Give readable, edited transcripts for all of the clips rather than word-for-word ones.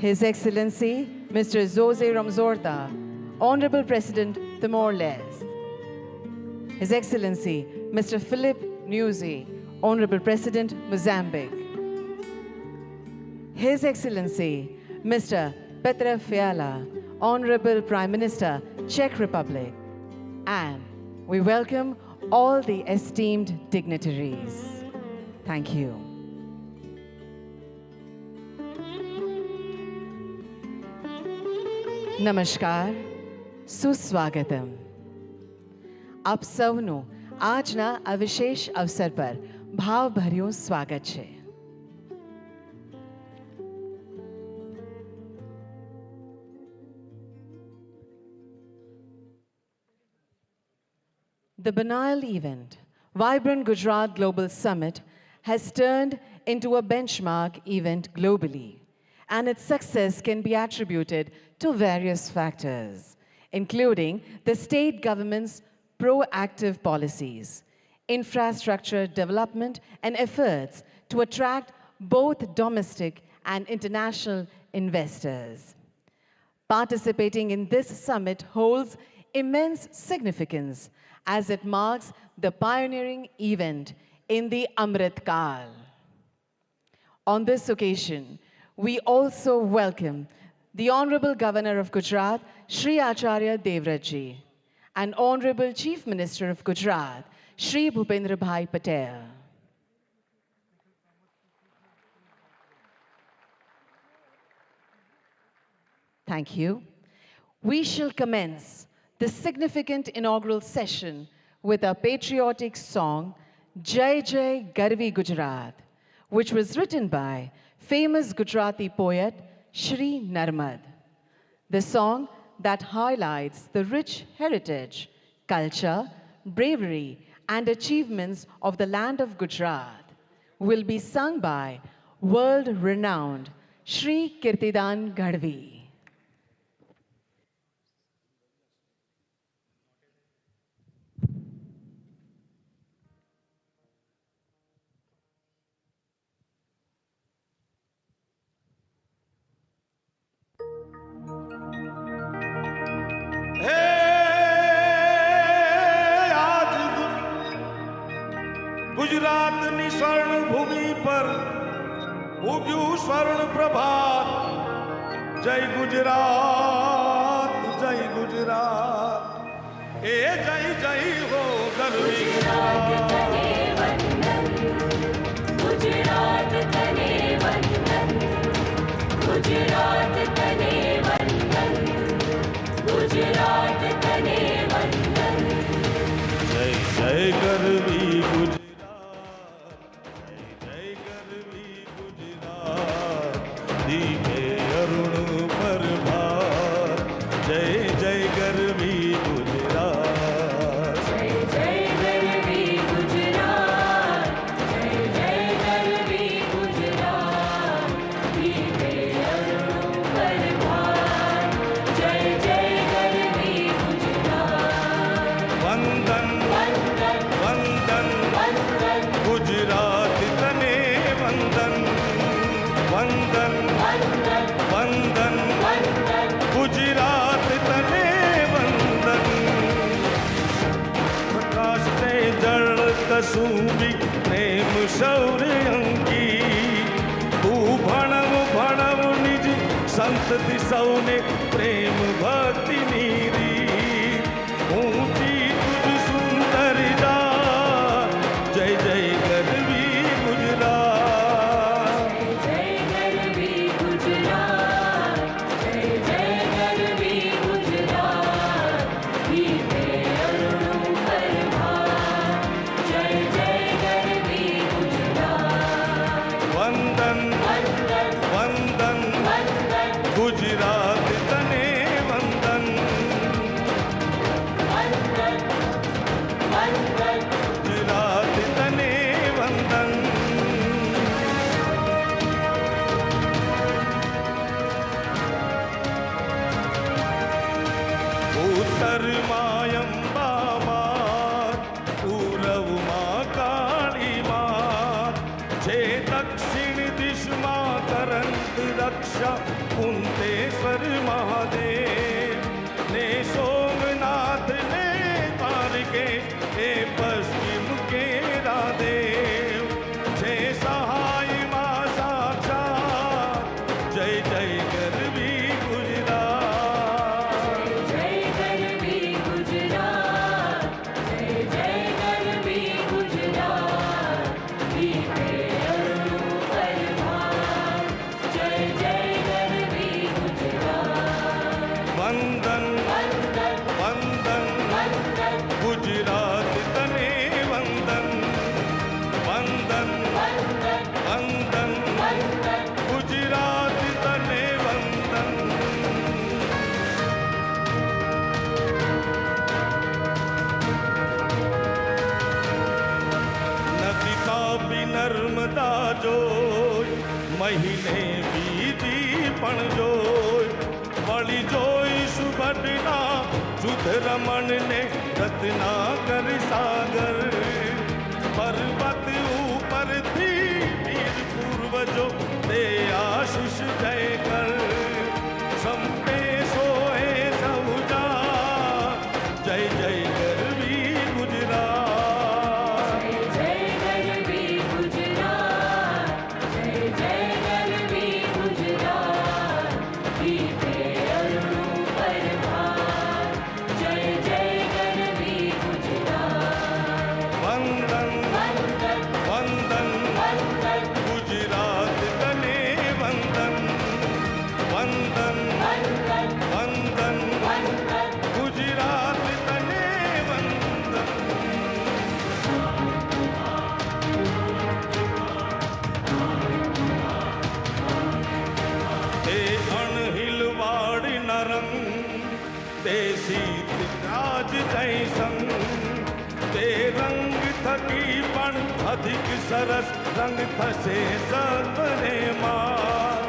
His Excellency Mr. Jose Ramzorta, Honorable President Timor-Leste. His Excellency Mr. Philip Nyusi, Honorable President Mozambique. His Excellency Mr. Petr Fiala, Honorable Prime Minister, Czech Republic. And we welcome all the esteemed dignitaries. Thank you. નમસ્કાર, સુસ્વાગતમ. આપ સૌનું આજના આ વિશેષ અવસર પર ભાવભર્યું સ્વાગત છે. The banal event, Vibrant Gujarat Global Summit, has turned into a benchmark event globally, and its success can be attributed to various factors, including the state government's proactive policies, infrastructure development, and efforts to attract both domestic and international investors. Participating in this summit holds immense significance as it marks the pioneering event in the Amrit Kal. On this occasion, we also welcome the Honorable Governor of Gujarat, Shri Acharya Devratji, and Honorable Chief Minister of Gujarat, Shri Bhupendra Bhai Patel. Thank you. We shall commence the significant inaugural session with a patriotic song, Jai Jai Garvi Gujarat, which was written by famous Gujarati poet Shri Narmad. The song that highlights the rich heritage, culture, bravery, and achievements of the land of Gujarat will be sung by world-renowned Shri Kirtidan Gadvi. Gujarat स्वर्ण भूमि पर उग्यू स्वर्ण प्रभात. जय गुजरात, जय गुजरात, ए जय जय हो गर्वी गुजरात. गुजरात तने वंदन, गुजरात तने वंदन, गुजरात तने वंदन. जय जय गर्वी गुजरात, सूबी प्रेम शौर्य अंकी. तू भणव भणव निज संतति सौने प्रेम भक्ति नीरी. ऊंची तुझ सुंदर जा, जय जय गर्वी गुजरात. जय गर्वी गुजरात, जय जय गर्वी गुजरात. गीते अरुणु परभात. जय जय गर्वी गुजरात. वंदन वंदन वंदन, गुजरात तने वंदन. रक्षा कुंतेश्वर महादेव ने सोमनाथ ने तार के ए पश्चिम के रादेव जय सहाय मां साक्षात जय जय गरवी गुजरात जय गरवी गुजरात जय जय गरवी गुजरात दीपे अरुणु परभार जय जय गरवी गुजरात वंदन वंदन वंदन वंदन गुजरात तने वंदन वंदन वंदन वंदन वंदन गुजरात तने वंदन नदी तापी नर्मदा जोय महीने बीजी पण जोय वળી જોઈ સુભદ્રા સુધ રમણ ને રત્નાકર સાગર પર્વત ઉપરથી વીર પૂર્વજો તે આશીષ જય કર સંપે સોએ સૌજા જય જય ગરવી ગુજરાત जय जय गरवी गुजरात जय जय गरवी गुजरात दीपे अरुणु परभार जय जय गरवी गुजरात વંદન वंदन વંદન वंदन ગુજરાત તને વંદન વંદન वंदन વંદન वंदन ગુજરાત તને વંદન તે અણહિલવાડ નરંગ તે સીતરાજ જૈસંગ તે રંગ થકી પણ અધિક સરસ રંગ થશે સર્વને માં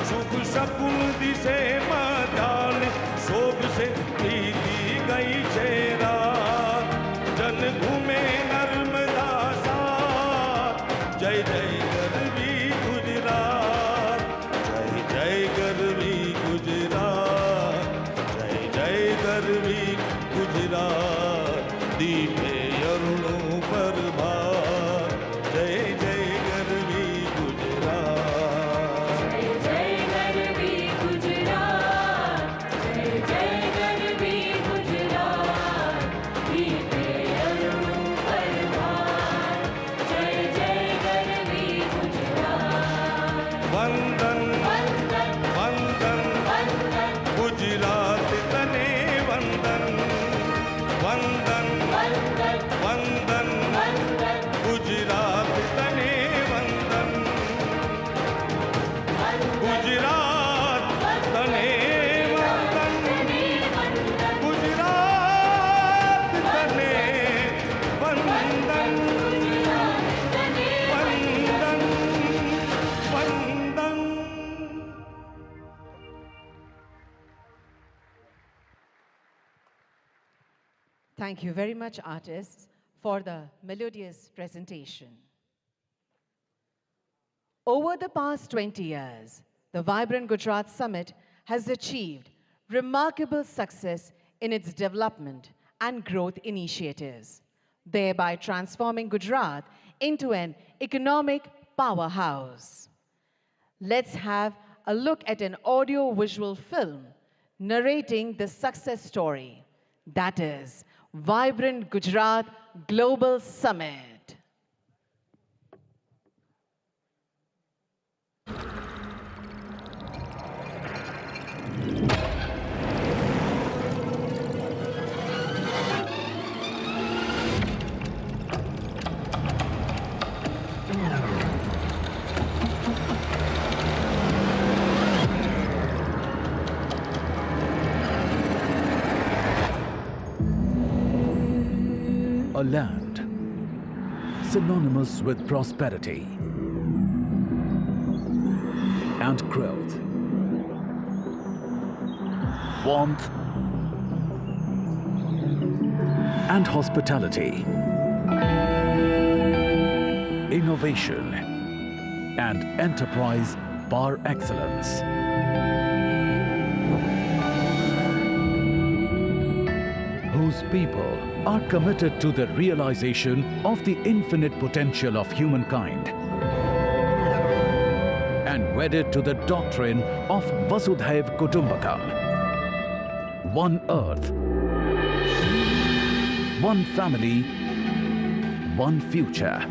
શુભ શકુન દિશે મધાલ શોભશે પ્રીતિ ગઈ છે રાત જન ઘૂમે નર્મદા સાત જય જય ગરવી ગુજરાત જય જય ગરવી ગુજરાત જય જય ગરવી ગુજરાત દીપે અરુણો પરભાર જય જય ગરવી ગુજરાત जय जय गरवी गुजरात जय जय गरवी गुजरात दीपे अरुणु परभार जय जय गरवी गुजरात વંદન वंदन વંદન वंदन ગુજરાત તને વંદન વંદન वंदन વંદન वंदन ગુજરાત તને વંદન ગુજરાત તને વંદન ગુજરાત તને વંદન વંદન વંદન Thank you very much, artists, for the melodious presentation. Over the past 20 years, the Vibrant Gujarat Summit has achieved remarkable success in its development and growth initiatives, thereby transforming Gujarat into an economic powerhouse. Let's have a look at an audio-visual film narrating the success story, that is, Vibrant Gujarat Global Summit. A land synonymous with prosperity and growth, warmth and hospitality, innovation and enterprise par excellence. Whose people are committed to the realization of the infinite potential of humankind and wedded to the doctrine of Vasudhaiv Kutumbakam. One earth, one family, one future.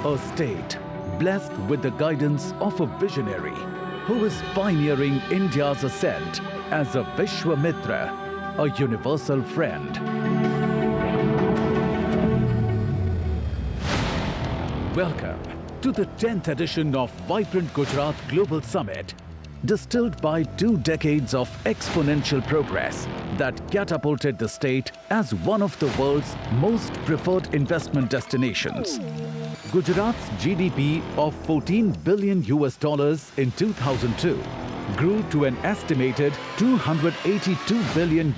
A state blessed with the guidance of a visionary who is pioneering India's ascent as a Vishwamitra, a universal friend. Welcome to the 10th edition of Vibrant Gujarat Global Summit, distilled by 2 decades of exponential progress that catapulted the state as one of the world's most preferred investment destinations. Gujarat's GDP of $14 billion in 2002 grew to an estimated $282 billion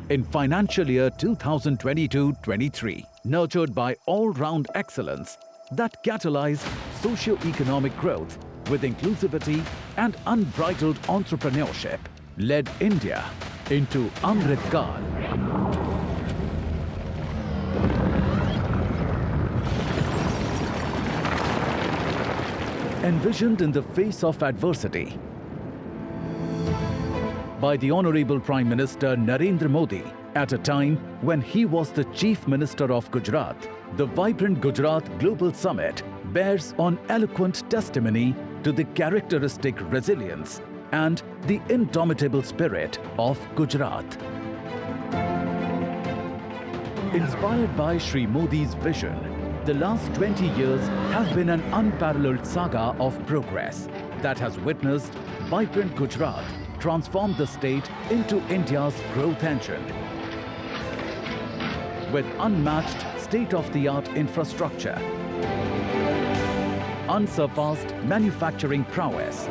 in financial year 2022-23, nurtured by all-round excellence that catalyzed socio-economic growth with inclusivity and unbridled entrepreneurship, led India into Amrit Kaal. Envisioned in the face of adversity by the Honorable Prime Minister Narendra Modi at a time when he was the Chief Minister of Gujarat, the Vibrant Gujarat Global Summit bears on eloquent testimony to the characteristic resilience and the indomitable spirit of Gujarat. Inspired by Shri Modi's vision, the last 20 years have been an unparalleled saga of progress that has witnessed Vibrant Gujarat transform the state into India's growth engine. With unmatched state-of-the-art infrastructure, unsurpassed manufacturing prowess,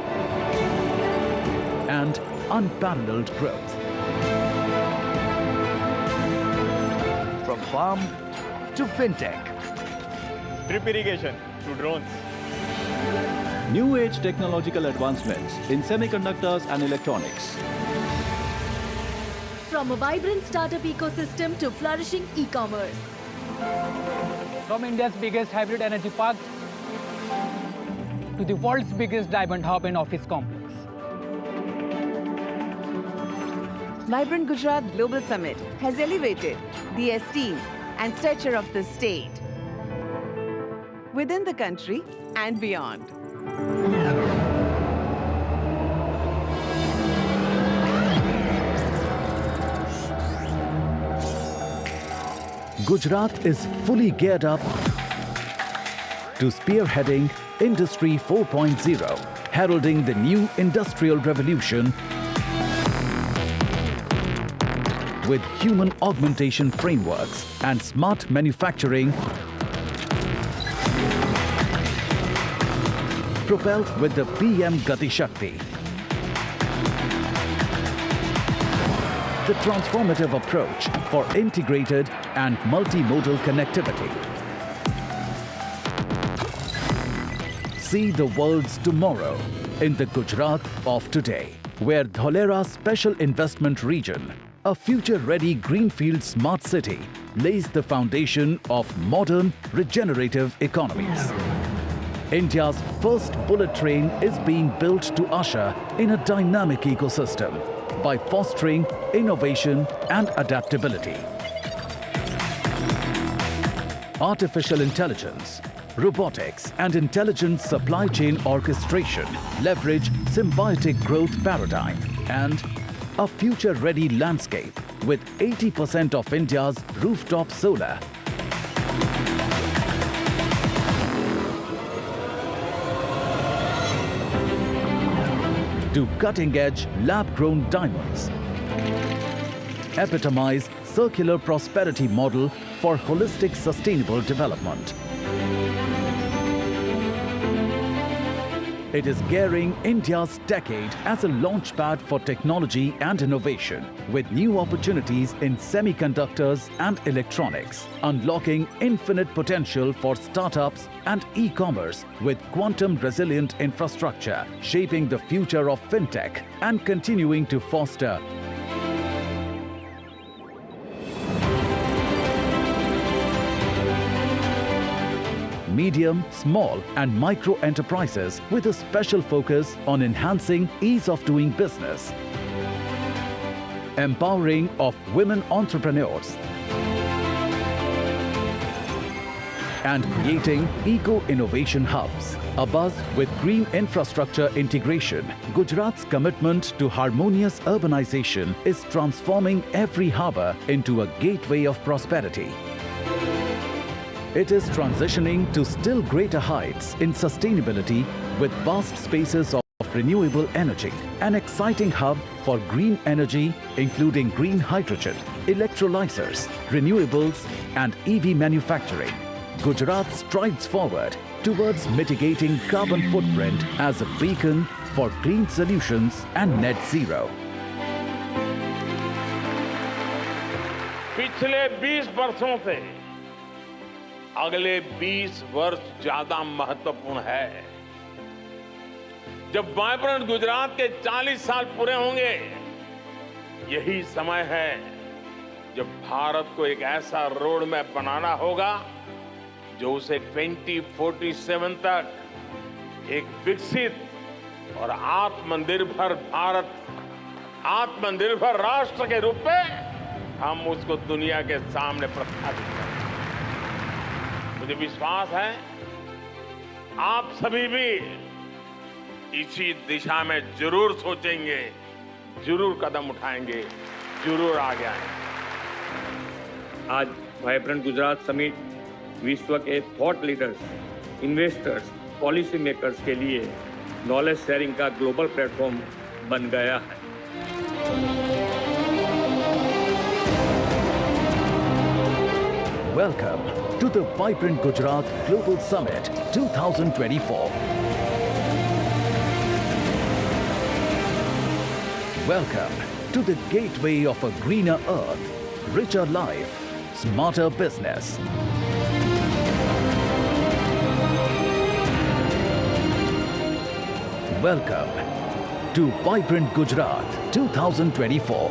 and unparalleled growth. From farm to fintech, drip irrigation to drones. New age technological advancements in semiconductors and electronics. From a vibrant startup ecosystem to flourishing e-commerce. From India's biggest hybrid energy park to the world's biggest diamond hub and office complex. Vibrant Gujarat Global Summit has elevated the esteem and stature of the state within the country and beyond. Gujarat is fully geared up to spearheading Industry 4.0, heralding the new industrial revolution with human augmentation frameworks and smart manufacturing propelled with the PM Gati Shakti. The transformative approach for integrated and multimodal connectivity. See the world's tomorrow in the Gujarat of today, where Dholera Special Investment Region, a future-ready greenfield smart city, lays the foundation of modern regenerative economies. India's first bullet train is being built to usher in a dynamic ecosystem by fostering innovation and adaptability. Artificial intelligence, robotics, and intelligent supply chain orchestration leverage symbiotic growth paradigm and a future-ready landscape with 80% of India's rooftop solar. To cutting-edge lab-grown diamonds, epitomize circular prosperity model for holistic sustainable development. It is gearing India's decade as a launchpad for technology and innovation, with new opportunities in semiconductors and electronics, unlocking infinite potential for startups and e-commerce with quantum-resilient infrastructure, shaping the future of fintech and continuing to foster medium, small and micro enterprises with a special focus on enhancing ease of doing business, empowering of women entrepreneurs, and creating eco-innovation hubs. A buzz with green infrastructure integration, Gujarat's commitment to harmonious urbanization is transforming every harbour into a gateway of prosperity. It is transitioning to still greater heights in sustainability with vast spaces of renewable energy, an exciting hub for green energy including green hydrogen, electrolyzers, renewables and EV manufacturing. Gujarat strides forward towards mitigating carbon footprint as a beacon for clean solutions and net zero. पिछले 20 वर्षों से अगले 20 वर्ष ज्यादा महत्वपूर्ण है। जब vibrant Gujarat के 40 साल पूरे होंगे, यही समय है जब भारत को एक ऐसा रोड मैप बनाना होगा जो उसे 2047 तक एक विकसित और आत्मनिर्भर भारत, आत्मनिर्भर राष्ट्र के रूप में हम उसको दुनिया के सामने प्रस्थापित करें। मुझे विश्वास है आप सभी भी इसी दिशा में जरूर सोचेंगे, जरूर कदम उठाएंगे, जरूर आगे आएंगे। आज वाइब्रेंट गुजरात समिट विश्व के thought leaders, investors, policy makers के लिए नॉलेज शेयरिंग का ग्लोबल प्लेटफॉर्म बन गया है। Welcome to the Vibrant Gujarat Global Summit 2024. Welcome to the gateway of a greener earth, richer life, smarter business. Welcome to Vibrant Gujarat 2024,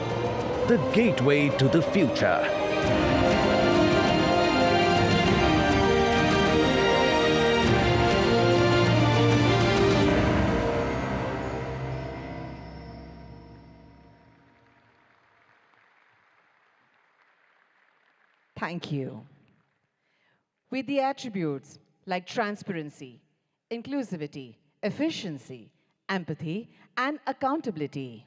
the gateway to the future. Thank you. With the attributes like transparency, inclusivity, efficiency, empathy, and accountability,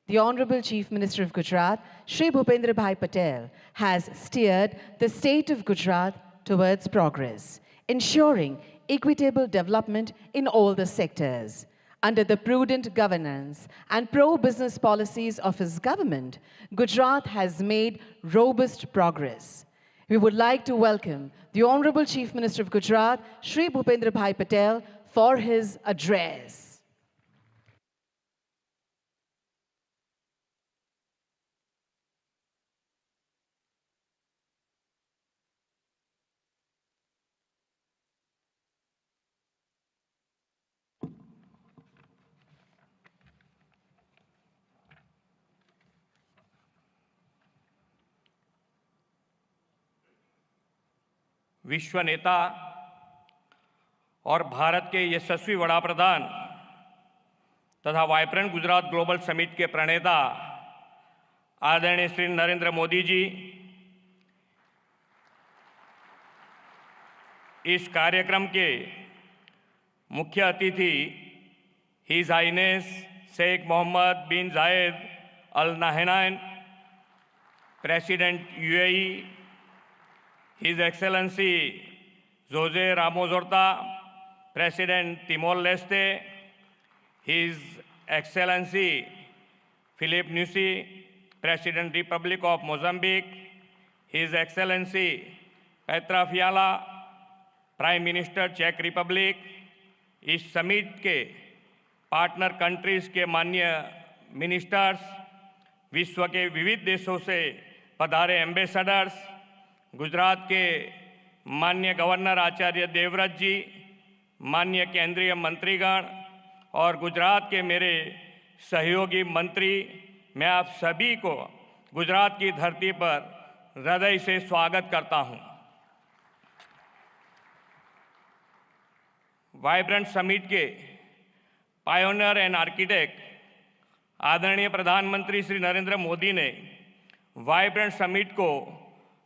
the Honorable Chief Minister of Gujarat, Shri Bhupendra Bhai Patel, has steered the state of Gujarat towards progress, ensuring equitable development in all the sectors. Under the prudent governance and pro-business policies of his government, Gujarat has made robust progress. We would like to welcome the Honorable Chief Minister of Gujarat, Shri Bhupendra Bhai Patel, for his address. विश्व नेता और भारत के यशस्वी वड़ा प्रधान तथा vibrant Gujarat global summit के प्रणेता आदरणीय श्री नरेंद्र मोदी जी इस कार्यक्रम के मुख्य अतिथि his highness Sheikh Mohammed bin Zayed Al Nahyan president UAE, His Excellency Jose Ramos Horta, President Timor-Leste, His Excellency Philip Nyusi, President Republic of Mozambique, His Excellency Petra Fiala, Prime Minister Czech Republic, इस summit के partner countries के माननीय ministers, विश्व के विविध देशों से पधारे एम्बेसडर्स, गुजरात के माननीय गवर्नर आचार्य देवव्रत जी, माननीय केंद्रीय मंत्रीगण और गुजरात के मेरे सहयोगी मंत्री, मैं आप सभी को गुजरात की धरती पर हृदय से स्वागत करता हूं। वाइब्रेंट समिट के पायोनियर एंड आर्किटेक्ट आदरणीय प्रधानमंत्री श्री नरेंद्र मोदी ने वाइब्रेंट समिट को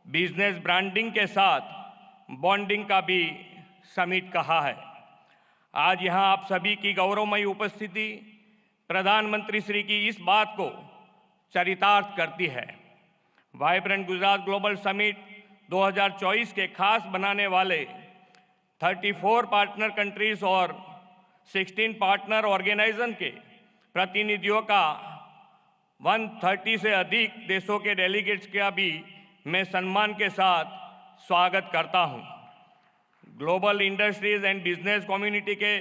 बिजनेस ब्रांडिंग के साथ बॉन्डिंग का भी समिट कहा है। आज यहां आप सभी की गौरवमयी उपस्थिति प्रधानमंत्री श्री की इस बात को चरितार्थ करती है। वाइब्रेंट गुजरात ग्लोबल समिट 2024 के खास बनाने वाले 34 पार्टनर कंट्रीज और 16 पार्टनर ऑर्गेनाइजेशन के प्रतिनिधियों का 130 से अधिक देशों के डेलीगेट्स का भी मैं सम्मान के साथ स्वागत करता हूं। Global industries and business community के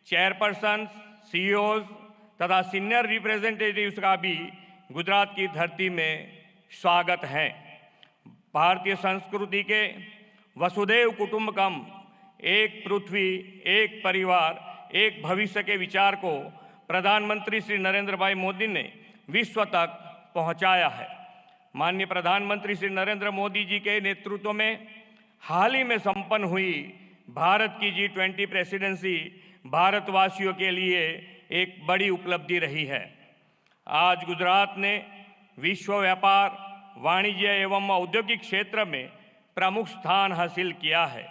चेयरपर्सन, सीईओज तथा सीनियर रिप्रेजेंटेटिव्स का भी गुजरात की धरती में स्वागत है। भारतीय संस्कृति के वसुधैव कुटुंबकम, एक पृथ्वी, एक परिवार, एक भविष्य के विचार को प्रधानमंत्री श्री नरेंद्र भाई मोदी ने विश्व तक पहुंचाया है। माननीय प्रधानमंत्री श्री नरेंद्र मोदी जी के नेतृत्व में हाल ही में संपन्न हुई भारत की G20 प्रेसिडेंसी भारतवासियों के लिए एक बड़ी उपलब्धि रही है। आज गुजरात ने विश्व व्यापार, वाणिज्य एवं औद्योगिक क्षेत्र में प्रमुख स्थान हासिल किया है।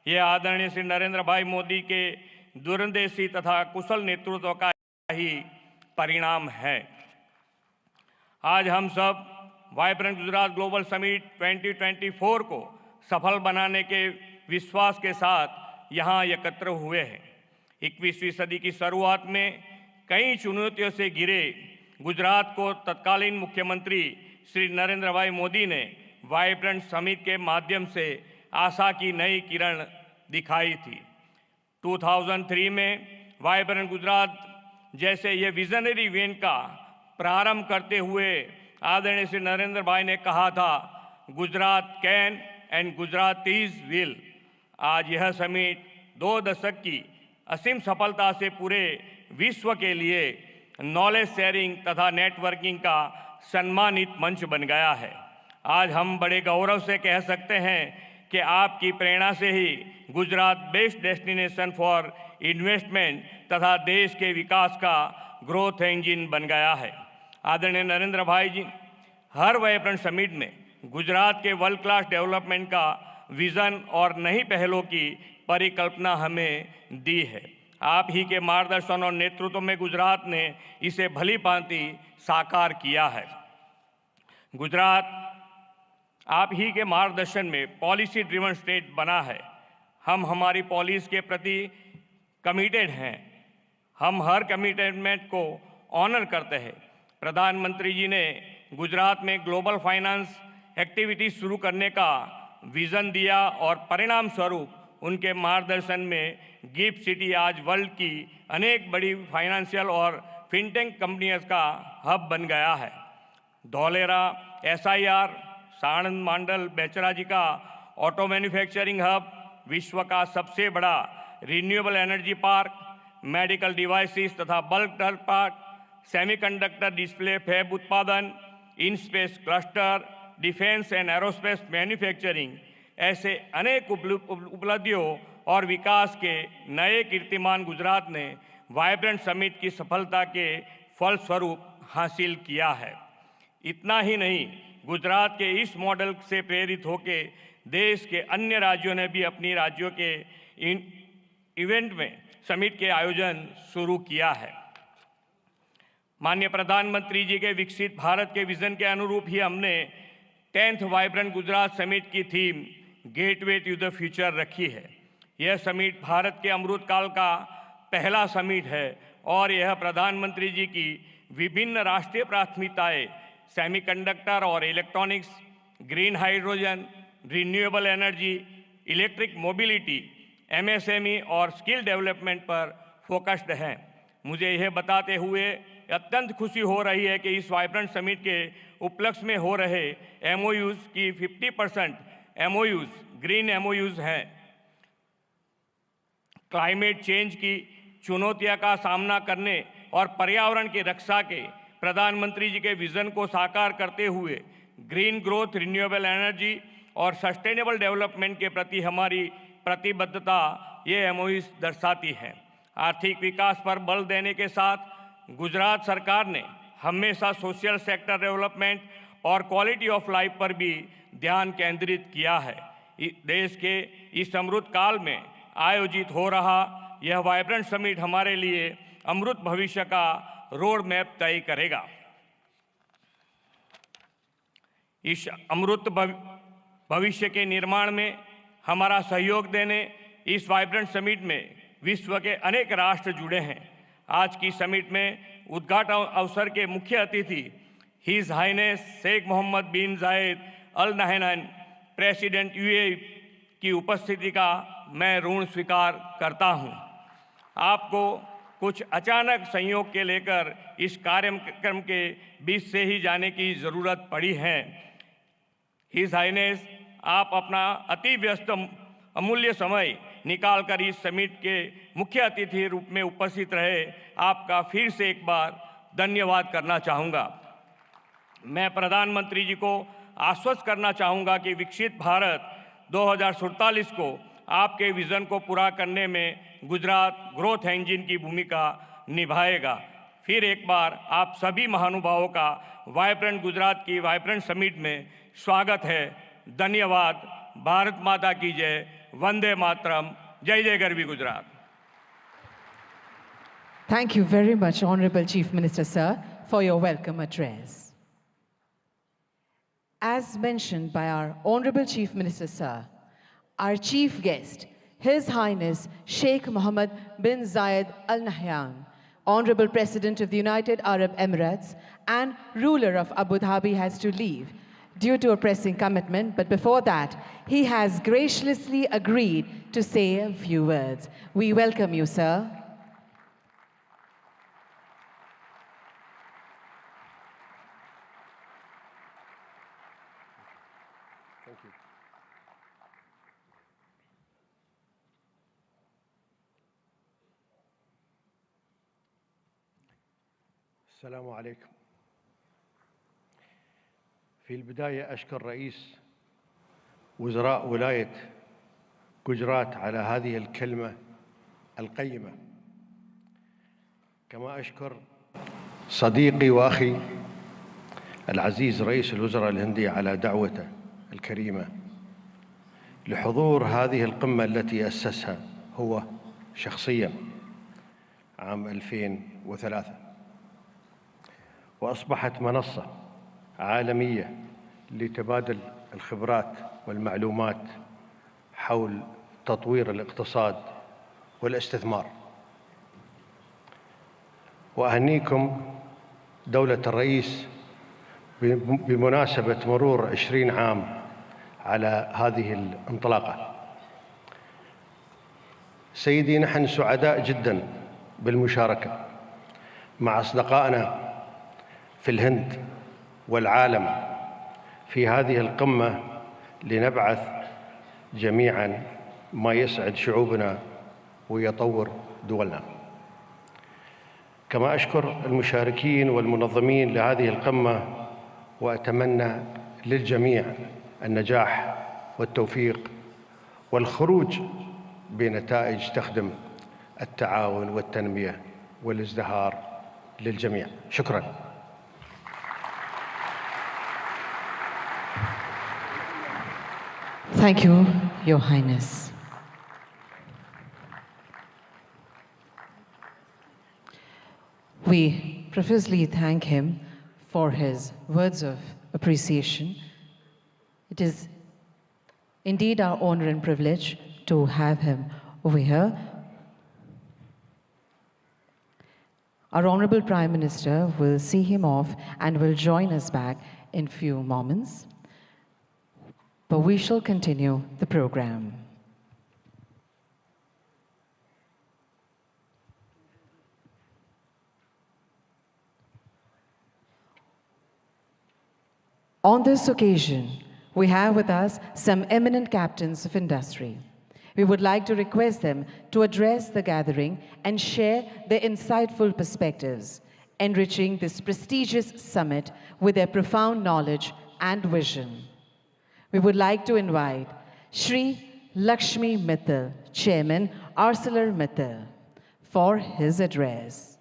यह आदरणीय श्री नरेंद्र भाई मोदी के दूरंदेशी तथा कुशल नेतृत्व का ही परिणाम है। आज हम सब वाइब्रेंट गुजरात ग्लोबल समिट 2024 को सफल बनाने के विश्वास के साथ यहाँ एकत्र हुए हैं। 21वीं सदी की शुरुआत में कई चुनौतियों से घिरे गुजरात को तत्कालीन मुख्यमंत्री श्री नरेंद्र भाई मोदी ने वाइब्रेंट समिट के माध्यम से आशा की नई किरण दिखाई थी। 2003 में वाइब्रेंट गुजरात जैसे ये विजनरी इवेंट का प्रारंभ करते हुए आदरणीय श्री नरेंद्र भाई ने कहा था, Gujarat can and Gujaratis will. आज यह समिट 2 दशक की असीम सफलता से पूरे विश्व के लिए नॉलेज शेयरिंग तथा नेटवर्किंग का सम्मानित मंच बन गया है। आज हम बड़े गौरव से कह सकते हैं कि आपकी प्रेरणा से ही Gujarat best destination for investment तथा देश के विकास का ग्रोथ इंजन बन गया है। आदरणीय नरेंद्र भाई जी हर वाइब्रेंट समिट में गुजरात के वर्ल्ड क्लास डेवलपमेंट का विजन और नई पहलों की परिकल्पना हमें दी है। आप ही के मार्गदर्शन और नेतृत्व में गुजरात ने इसे भली भांति साकार किया है। गुजरात आप ही के मार्गदर्शन में पॉलिसी ड्रिवन स्टेट बना है। हम हमारी पॉलिसी के प्रति कमिटेड हैं। हम हर कमिटमेंट को ऑनर करते हैं। प्रधानमंत्री जी ने गुजरात में ग्लोबल फाइनेंस एक्टिविटी शुरू करने का विजन दिया और परिणाम स्वरूप उनके मार्गदर्शन में गिफ्ट सिटी आज वर्ल्ड की अनेक बड़ी फाइनेंशियल और फिनटेक कंपनियों का हब बन गया है। धौलेरा SIR, साणंद मंडल बेचराजी का ऑटो मैन्युफैक्चरिंग हब, विश्व का सबसे बड़ा renewable energy park, medical devices तथा bulk drug park, semiconductor display fab उत्पादन, in space cluster, defence and aerospace manufacturing, ऐसे अनेक उपलब्धियों और विकास के नए कीर्तिमान गुजरात ने वाइब्रेंट समिट की सफलता के फलस्वरूप हासिल किया है। इतना ही नहीं, गुजरात के इस मॉडल से प्रेरित होकर देश के अन्य राज्यों ने भी अपनी राज्यों के इवेंट में समिट के आयोजन शुरू किया है। माननीय प्रधानमंत्री जी के विकसित भारत के विजन के अनुरूप ही हमने 10th वाइब्रेंट गुजरात समिट की theme gateway to the future रखी है। यह समिट भारत के अमृत काल का पहला समिट है और यह प्रधानमंत्री जी की विभिन्न राष्ट्रीय प्राथमिकताएं सेमीकंडक्टर और electronics, green hydrogen, renewable energy, electric mobility, MSME और स्किल डेवलपमेंट पर फोकस्ड हैं। मुझे यह बताते हुए अत्यंत खुशी हो रही है कि इस वाइब्रेंट समिट के उपलक्ष्य में हो रहे एमओयूज की 50% एमओयूज ग्रीन एमओयूज हैं। क्लाइमेट चेंज की चुनौतियों का सामना करने और पर्यावरण की रक्षा के प्रधानमंत्री जी के विजन को साकार करते हुए ग्रीन ग्रोथ, रिन्यूएबल एनर्जी और सस्टेनेबल डेवलपमेंट के प्रति हमारी प्रतिबद्धता ये एमओयूज दर्शाती है। आर्थिक विकास पर बल देने के साथ गुजरात सरकार ने हमेशा सोशल सेक्टर डेवलपमेंट और क्वालिटी ऑफ लाइफ पर भी ध्यान केंद्रित किया है। देश के इस समृद्ध काल में आयोजित हो रहा यह वाइब्रेंट समिट हमारे लिए अमृत भविष्य का रोड मैप तय करेगा। इस अमृत भविष्य के निर्माण में हमारा सहयोग देने इस वाइब्रेंट समिट में विश्व के अनेक राष्ट्र जुड़े हैं। आज की समिट में उद्घाटन अवसर के मुख्य अतिथि his highness Sheikh Mohammed bin Zayed Al Nahyan president UAE की उपस्थिति का मैं ऋण स्वीकार करता हूं। आपको कुछ अचानक संयोग के लेकर इस कार्यक्रम के बीच से ही जाने की ज़रूरत पड़ी है। हिज हाइनेस, आप अपना अति व्यस्त अमूल्य समय निकालकर इस समिट के मुख्य अतिथि रूप में उपस्थित रहे, आपका फिर से एक बार धन्यवाद करना चाहूँगा। मैं प्रधानमंत्री जी को आश्वस्त करना चाहूँगा कि विकसित भारत 2047 को आपके विज़न को पूरा करने में गुजरात ग्रोथ इंजन की भूमिका निभाएगा। फिर एक बार आप सभी महानुभावों का वाइब्रेंट गुजरात की वाइब्रेंट समिट में स्वागत है। धन्यवाद। भारत माता की जय। वंदे मातरम। जय जय Garvi Gujarat. Thank you very much, Honorable Chief Minister, sir, for your welcome address. As mentioned by our Honorable Chief Minister, sir, our chief guest, His Highness Sheikh Mohammed bin Zayed Al Nahyan, Honorable President of the United Arab Emirates and ruler of Abu Dhabi, has to leave due to a pressing commitment, but before that, he has graciously agreed to say a few words. We welcome you, sir. Thank you. السلام عليكم. في البداية أشكر رئيس وزراء ولاية جوجرات على هذه الكلمة القيمة، كما أشكر صديقي وأخي العزيز رئيس الوزراء الهندي على دعوته الكريمة لحضور هذه القمة التي أسسها هو شخصياً عام 2003، وأصبحت منصة عالمية لتبادل الخبرات والمعلومات حول تطوير الاقتصاد والاستثمار. وأهنيكم دولة الرئيس بمناسبة مرور 20 عام على هذه الانطلاقة. سيدي، نحن سعداء جدا بالمشاركة مع أصدقائنا في الهند والعالم في هذه القمة لنبعث جميعا ما يسعد شعوبنا ويطور دولنا. كما أشكر المشاركين والمنظمين لهذه القمة، وأتمنى للجميع النجاح والتوفيق والخروج بنتائج تخدم التعاون والتنمية والازدهار للجميع. شكراً. Thank you, Your Highness. We profusely thank him for his words of appreciation. It is indeed our honor and privilege to have him over here. Our Honorable Prime Minister will see him off and will join us back in few moments. But we shall continue the program. On this occasion, we have with us some eminent captains of industry. We would like to request them to address the gathering and share their insightful perspectives, enriching this prestigious summit with their profound knowledge and vision. We would like to invite Shri Lakshmi Mittal, Chairman, ArcelorMittal, for his address.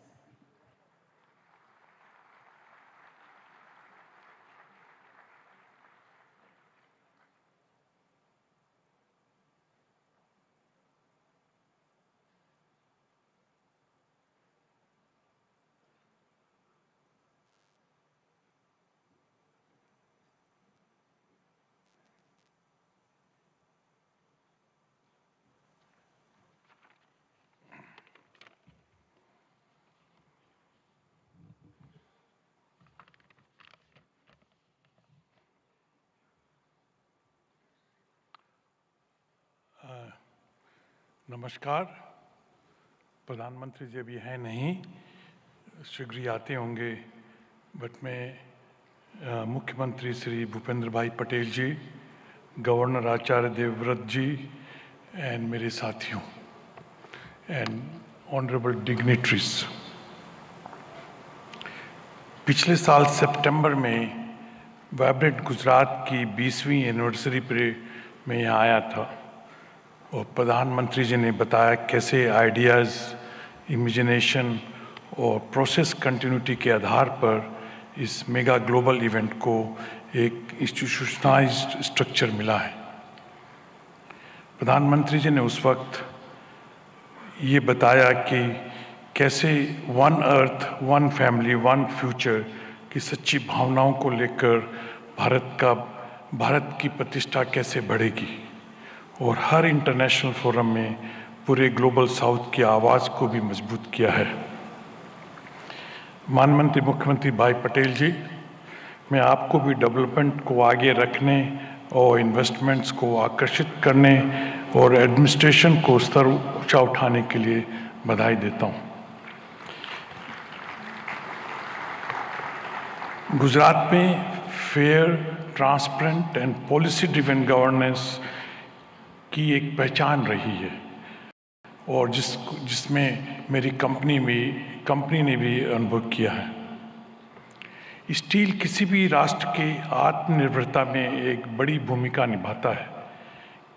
नमस्कार। प्रधानमंत्री जी अभी हैं नहीं, शीघ्र ही आते होंगे, but मैं मुख्यमंत्री श्री भूपेंद्र भाई पटेल जी, गवर्नर आचार्य देवव्रत जी एंड मेरे साथियों एंड ऑनरेबल डिग्निटरीज, पिछले साल सितंबर में वाइब्रेंट गुजरात की 20वीं एनिवर्सरी पर मैं यहाँ आया था और प्रधानमंत्री जी ने बताया कैसे आइडियाज़, इमेजिनेशन और प्रोसेस कंटिन्यूटी के आधार पर इस मेगा ग्लोबल इवेंट को एक इंस्टीट्यूशनलाइज्ड स्ट्रक्चर मिला है। प्रधानमंत्री जी ने उस वक्त ये बताया कि कैसे one earth, one family, one future की सच्ची भावनाओं को लेकर भारत की प्रतिष्ठा कैसे बढ़ेगी और हर इंटरनेशनल फोरम में पूरे ग्लोबल साउथ की आवाज़ को भी मजबूत किया है। माननीय मुख्यमंत्री भाई पटेल जी, मैं आपको भी डेवलपमेंट को आगे रखने और इन्वेस्टमेंट्स को आकर्षित करने और एडमिनिस्ट्रेशन को स्तर ऊंचा उठाने के लिए बधाई देता हूं। गुजरात में fair, transparent and policy driven governance की एक पहचान रही है और जिसमें मेरी कंपनी ने भी अनुभव किया है। स्टील किसी भी राष्ट्र के आत्मनिर्भरता में एक बड़ी भूमिका निभाता है,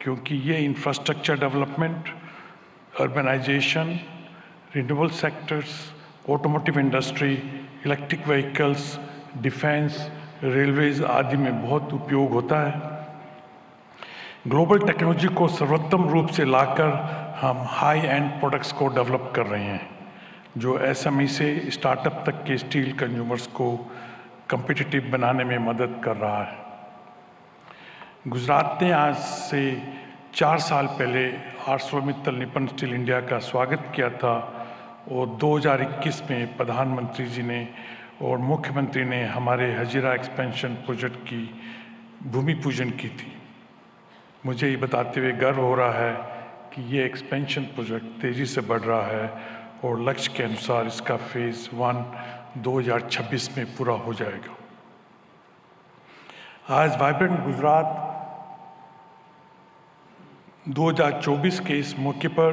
क्योंकि ये infrastructure development, urbanisation, renewable sectors, automotive industry, electric vehicles, defence, railways आदि में बहुत उपयोग होता है। ग्लोबल टेक्नोलॉजी को सर्वोत्तम रूप से लाकर हम हाई एंड प्रोडक्ट्स को डेवलप कर रहे हैं, जो एसएमई से स्टार्टअप तक के स्टील कंज्यूमर्स को कम्पिटिटिव बनाने में मदद कर रहा है। गुजरात ने आज से 4 साल पहले आर्सलरमित्तल निपन स्टील इंडिया का स्वागत किया था और 2021 में प्रधानमंत्री जी ने और मुख्यमंत्री ने हमारे हजीरा एक्सपेंशन प्रोजेक्ट की भूमि पूजन की थी। मुझे ये बताते हुए गर्व हो रहा है कि ये एक्सपेंशन प्रोजेक्ट तेज़ी से बढ़ रहा है और लक्ष्य के अनुसार इसका फेज़ 1 2026 में पूरा हो जाएगा। आज वाइब्रेंट गुजरात 2024 के इस मौके पर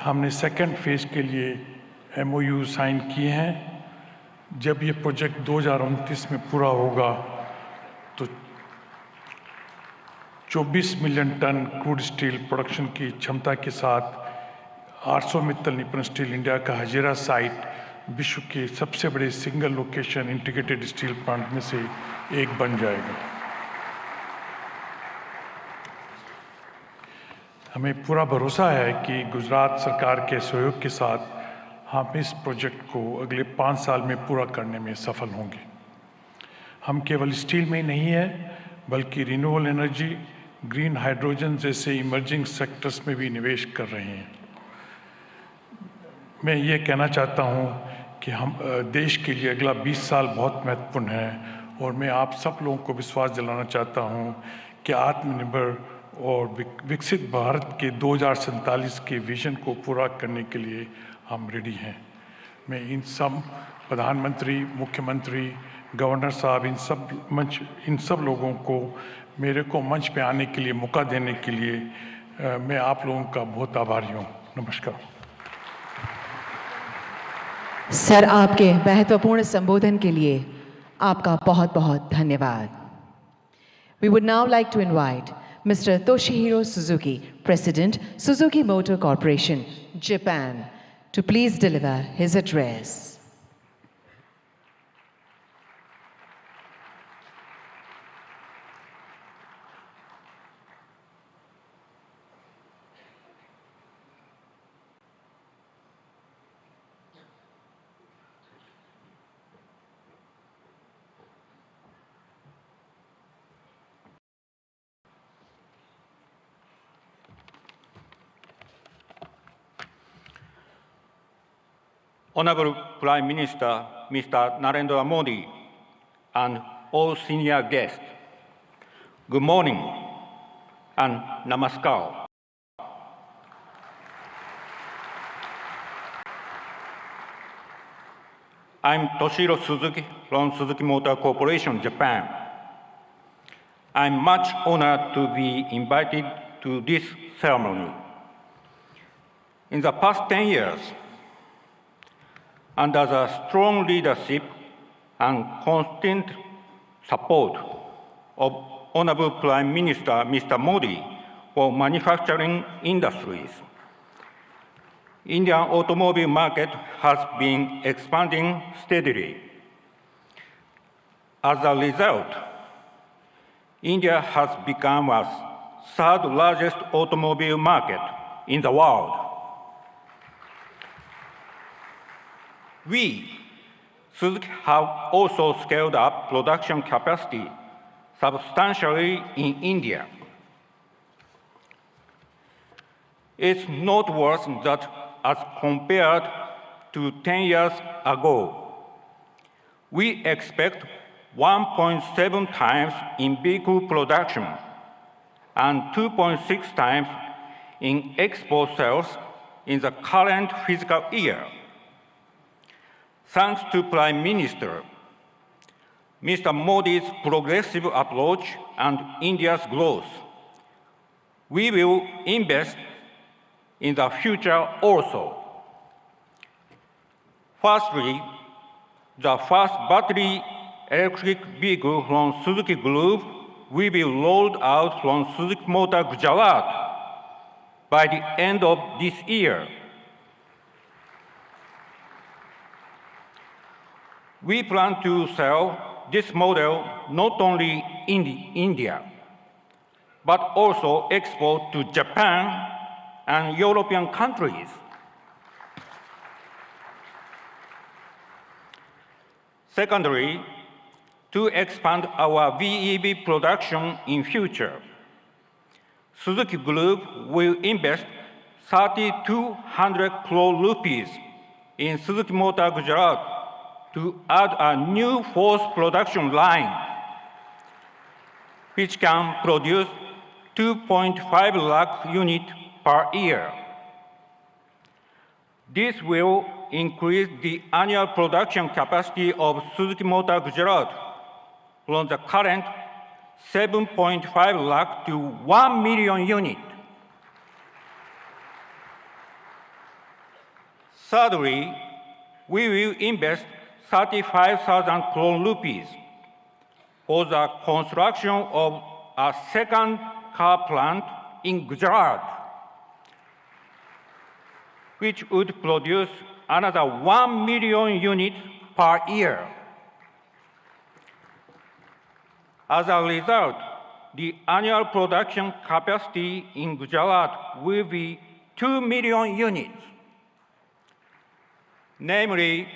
हमने सेकंड फेज़ के लिए MOU साइन किए हैं। जब ये प्रोजेक्ट 2029 में पूरा होगा तो 24 million tonne crude steel production की क्षमता के साथ आर्सलरमित्तल निपन स्टील इंडिया का हजीरा साइट विश्व के सबसे बड़े single location integrated steel plant में से एक बन जाएगा। हमें पूरा भरोसा है कि गुजरात सरकार के सहयोग के साथ हम इस प्रोजेक्ट को अगले 5 साल में पूरा करने में सफल होंगे। हम केवल स्टील में ही नहीं है, बल्कि रिन्यूएबल एनर्जी, ग्रीन हाइड्रोजन जैसे इमर्जिंग सेक्टर्स में भी निवेश कर रहे हैं। मैं ये कहना चाहता हूँ कि हम देश के लिए अगला 20 साल बहुत महत्वपूर्ण है और मैं आप सब लोगों को विश्वास दिलाना चाहता हूँ कि आत्मनिर्भर और विकसित भारत के 2047 के विजन को पूरा करने के लिए हम रेडी हैं। मैं इन सब प्रधानमंत्री, मुख्यमंत्री गवर्नर साहब इन सब लोगों को मेरे को मंच पे आने के लिए मौका देने के लिए मैं आप लोगों का बहुत आभारी हूँ। नमस्कार। सर, आपके महत्वपूर्ण संबोधन के लिए आपका बहुत बहुत धन्यवाद। We would now like to invite Mr. Toshihiro Suzuki, President, Suzuki Motor Corporation, Japan, to please deliver his address. Honorable Prime Minister, Mr. Narendra Modi, and all senior guests, good morning and namaskar. I'm Toshihiro Suzuki from Suzuki Motor Corporation, Japan. I'm much honored to be invited to this ceremony. In the past 10 years, under the strong leadership and constant support of Honorable Prime Minister Mr. Modi for manufacturing industries, Indian automobile market has been expanding steadily. As a result, India has become a third largest automobile market in the world. We, Suzuki, have also scaled up production capacity substantially in India. It's noteworthy that as compared to 10 years ago, we expect 1.7 times in vehicle production and 2.6 times in export sales in the current fiscal year. Thanks to Prime Minister Mr. Modi's progressive approach and India's growth, we will invest in the future also. Firstly, the first battery electric vehicle from Suzuki Group will be rolled out from Suzuki Motor Gujarat by the end of this year. We plan to sell this model not only in India, but also export to Japan and European countries. Secondly, to expand our VEV production in future, Suzuki Group will invest 3,200 crore rupees in Suzuki Motor Gujarat to add a new fourth production line, which can produce 2.5 lakh units per year. This will increase the annual production capacity of Suzuki Motor Gujarat from the current 7.5 lakh to 1 million units. Thirdly, we will invest 35,000 crore rupees for the construction of a second car plant in Gujarat, which would produce another 1 million units per year. As a result, the annual production capacity in Gujarat will be 2 million units, namely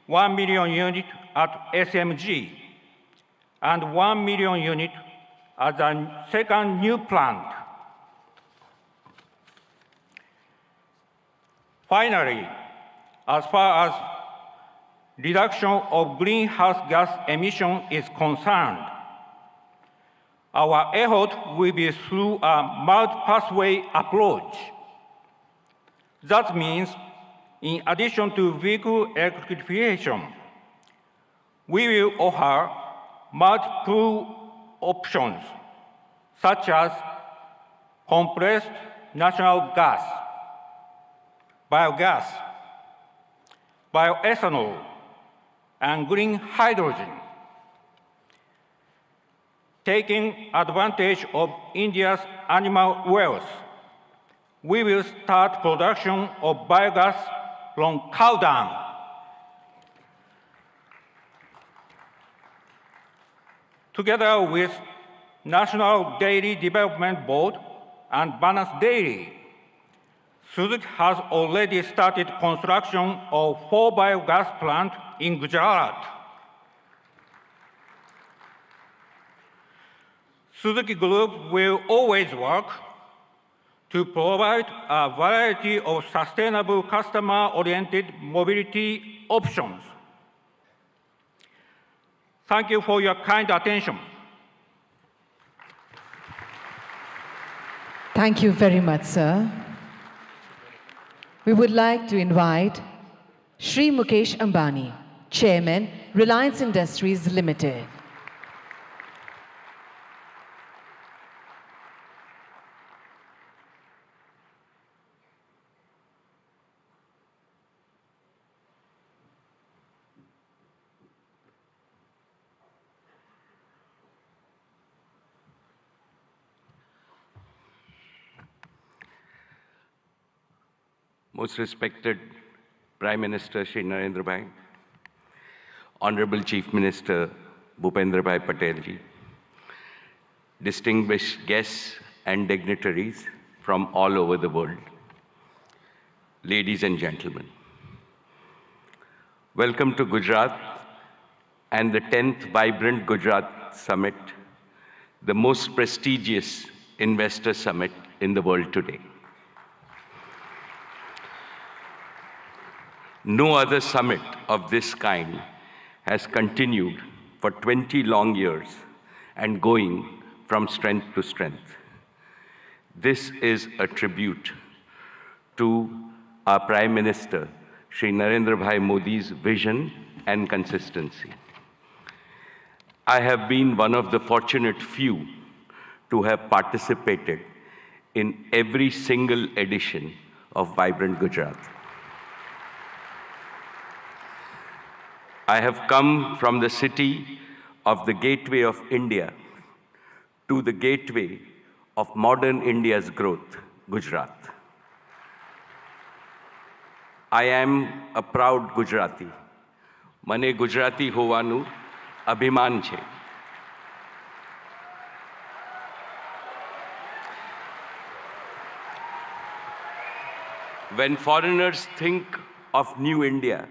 1 million units at SMG and 1 million units at the second new plant. Finally, as far as reduction of greenhouse gas emission is concerned, our effort will be through a multi-pathway approach. That means, in addition to vehicle electrification, We will offer multiple options, such as compressed natural gas, biogas, bioethanol, and green hydrogen. Taking advantage of India's animal wealth, we will start production of biogas from cow dung. Together with National Dairy Development Board and Balance Dairy, Suzuki has already started construction of 4 biogas plants in Gujarat. Suzuki Group will always work to provide a variety of sustainable customer-oriented mobility options. Thank you for your kind attention. Thank you very much, sir. We would like to invite Shri Mukesh Ambani, Chairman, Reliance Industries Limited. Most respected Prime Minister Shri Narendra Bhai, Honorable Chief Minister Bhupendra Bhai Patel ji, distinguished guests and dignitaries from all over the world, ladies and gentlemen. Welcome to Gujarat and the 10th Vibrant Gujarat Summit, the most prestigious investor summit in the world today. No other summit of this kind has continued for 20 long years and going from strength to strength. This is a tribute to our Prime Minister, Shri Narendra Bhai Modi's vision and consistency. I have been one of the fortunate few to have participated in every single edition of Vibrant Gujarat. I have come from the city of the gateway of India to the gateway of modern India's growth, Gujarat. I am a proud Gujarati. Mane Gujarati hovanu abhiman છે. When foreigners think of New India,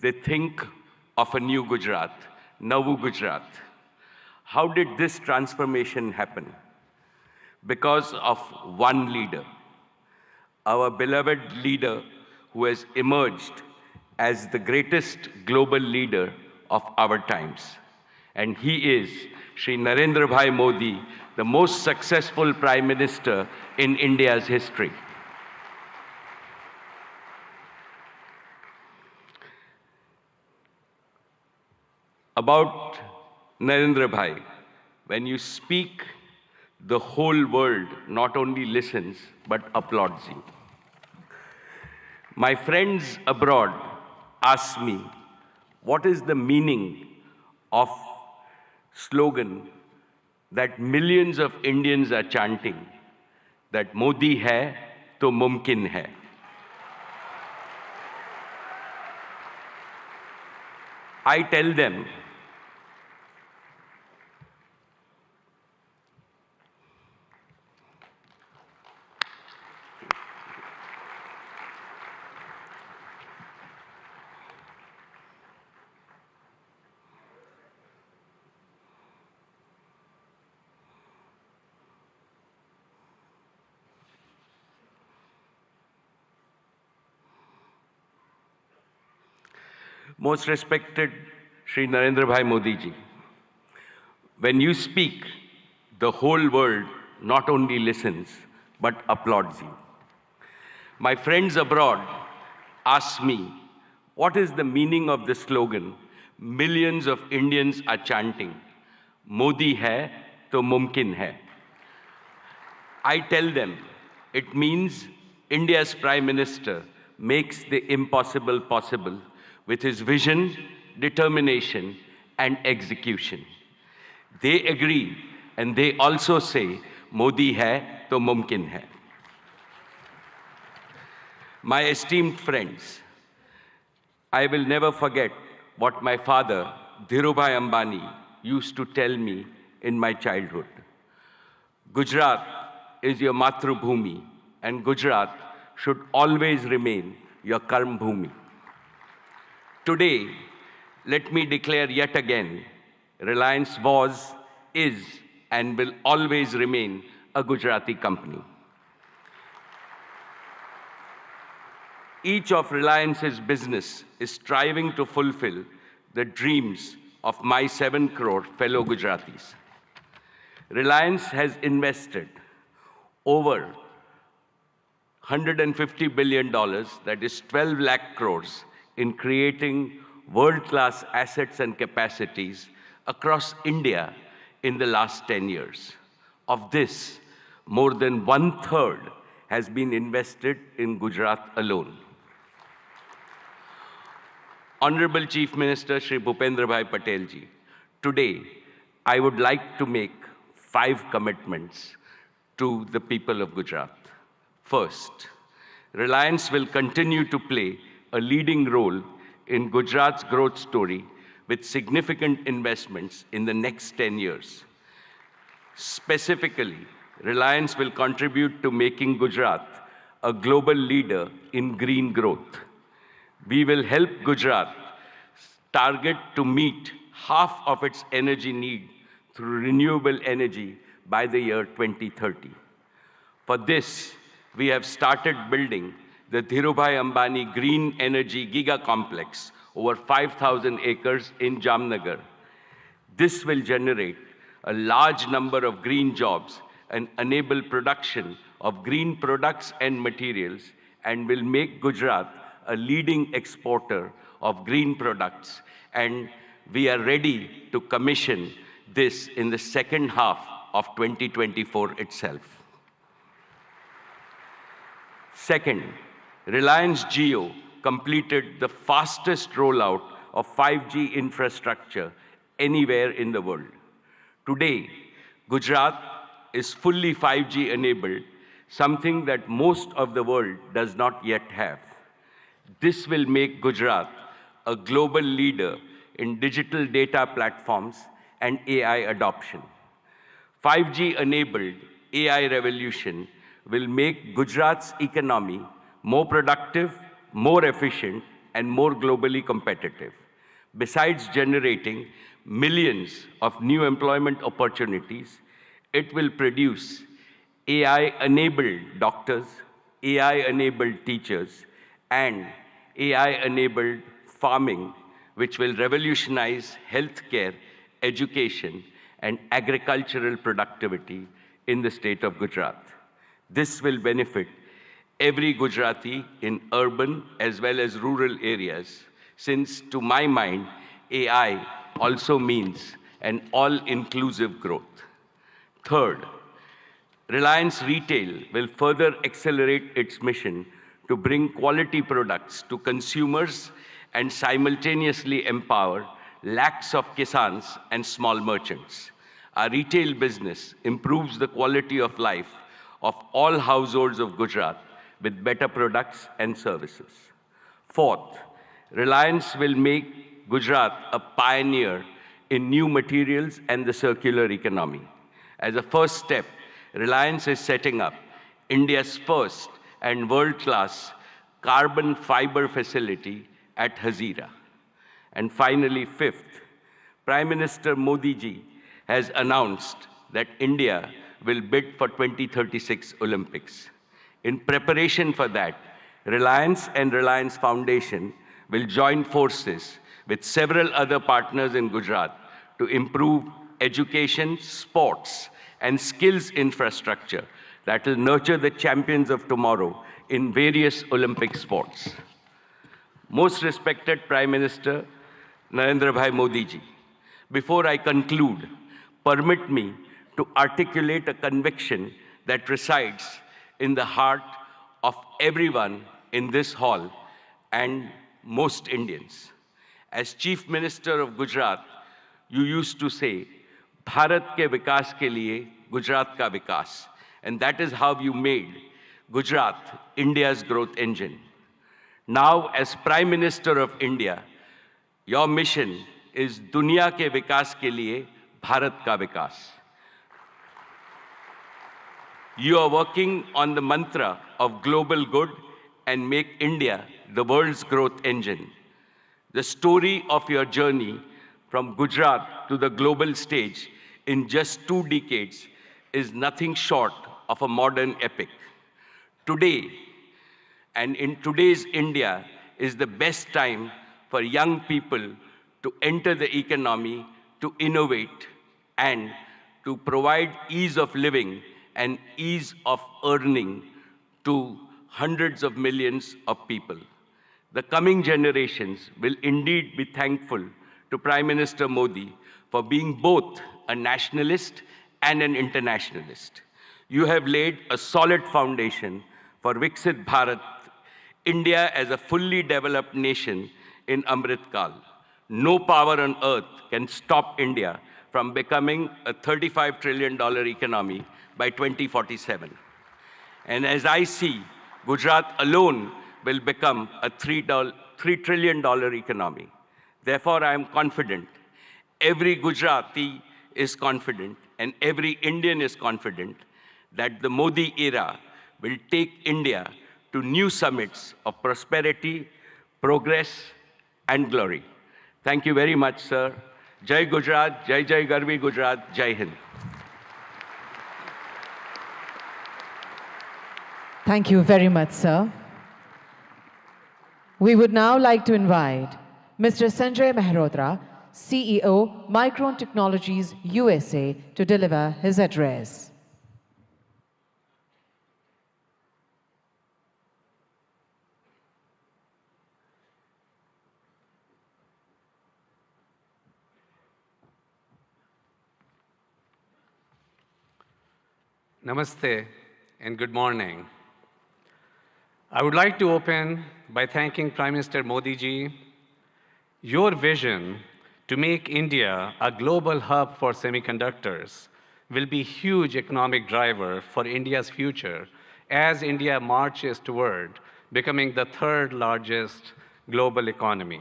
they think of a new Gujarat, Navu Gujarat. How did this transformation happen? Because of one leader, our beloved leader who has emerged as the greatest global leader of our times. And he is Shri Narendra Bhai Modi, the most successful Prime Minister in India's history. About Narendra Bhai, when you speak, the whole world not only listens, but applauds you. My friends abroad ask me, what is the meaning of slogan that millions of Indians are chanting, that Modi hai, to mumkin hai. I tell them, most respected Shri Narendra Bhai Modi ji, when you speak, the whole world not only listens, but applauds you. My friends abroad ask me, what is the meaning of the slogan, millions of Indians are chanting, Modi hai to mumkin hai. I tell them, it means India's Prime Minister makes the impossible possible with his vision, determination, and execution. They agree, and they also say, Modi hai to mumkin hai. My esteemed friends, I will never forget what my father, Dhirubhai Ambani, used to tell me in my childhood. Gujarat is your Matrubhumi, and Gujarat should always remain your Karm Bhumi. Today, let me declare yet again, Reliance was, is, and will always remain a Gujarati company. Each of Reliance's business is striving to fulfill the dreams of my 7 crore fellow Gujaratis. Reliance has invested over $150 billion, that is 12 lakh crores, in creating world-class assets and capacities across India in the last 10 years. Of this, more than 1/3 has been invested in Gujarat alone. Honorable Chief Minister Shri Bhupendra Bhai Patel ji, today I would like to make 5 commitments to the people of Gujarat. First, Reliance will continue to play a leading role in Gujarat's growth story with significant investments in the next 10 years. Specifically, Reliance will contribute to making Gujarat a global leader in green growth. We will help Gujarat target to meet half of its energy need through renewable energy by the year 2030. For this, we have started building the Dhirubhai Ambani Green Energy Giga Complex, over 5,000 acres in Jamnagar. This will generate a large number of green jobs and enable production of green products and materials, and will make Gujarat a leading exporter of green products. And we are ready to commission this in the second half of 2024 itself. Second, Reliance Jio completed the fastest rollout of 5G infrastructure anywhere in the world. Today, Gujarat is fully 5G enabled, something that most of the world does not yet have. This will make Gujarat a global leader in digital data platforms and AI adoption. 5G-enabled AI revolution will make Gujarat's economy more productive, more efficient, and more globally competitive. Besides generating millions of new employment opportunities, it will produce AI-enabled doctors, AI-enabled teachers, and AI-enabled farming, which will revolutionize healthcare, education, and agricultural productivity in the state of Gujarat. This will benefit every Gujarati in urban as well as rural areas, since to my mind, AI also means an all-inclusive growth. Third, Reliance Retail will further accelerate its mission to bring quality products to consumers and simultaneously empower lakhs of kisans and small merchants. Our retail business improves the quality of life of all households of Gujarat with better products and services. Fourth, Reliance will make Gujarat a pioneer in new materials and the circular economy. As a first step, Reliance is setting up India's first and world-class carbon fiber facility at Hazira. And finally, fifth, Prime Minister Modi ji has announced that India will bid for 2036 Olympics. In preparation for that, Reliance and Reliance Foundation will join forces with several other partners in Gujarat to improve education, sports, and skills infrastructure that will nurture the champions of tomorrow in various Olympic sports. Most respected Prime Minister, Narendra Bhai Modi ji. Before I conclude, permit me to articulate a conviction that resides in the heart of everyone in this hall and most Indians. As Chief Minister of Gujarat, you used to say, Bharat ke vikas ke liye Gujarat ka vikas. And that is how you made Gujarat India's growth engine. Now, as Prime Minister of India, your mission is Dunya ke vikas ke liye Bharat ka vikas. You are working on the mantra of global good and make India the world's growth engine. The story of your journey from Gujarat to the global stage in just 2 decades is nothing short of a modern epic. Today, and in today's India, is the best time for young people to enter the economy, to innovate, and to provide ease of living and ease of earning to hundreds of millions of people. The coming generations will indeed be thankful to Prime Minister Modi for being both a nationalist and an internationalist. You have laid a solid foundation for Viksit Bharat, India as a fully developed nation in Amrit Kal. No power on earth can stop India from becoming a $35 trillion economy by 2047. And as I see, Gujarat alone will become a $3 trillion economy. Therefore, I am confident, every Gujarati is confident, and every Indian is confident that the Modi era will take India to new summits of prosperity, progress, and glory. Thank you very much, sir. Jai Gujarat, Jai Jai Garvi Gujarat, Jai Hind. Thank you very much, sir. We would now like to invite Mr. Sanjay Mehrotra, CEO, Micron Technologies USA, to deliver his address. Namaste and good morning. I would like to open by thanking Prime Minister Modi ji. Your vision to make India a global hub for semiconductors will be a huge economic driver for India's future as India marches toward becoming the 3rd largest global economy.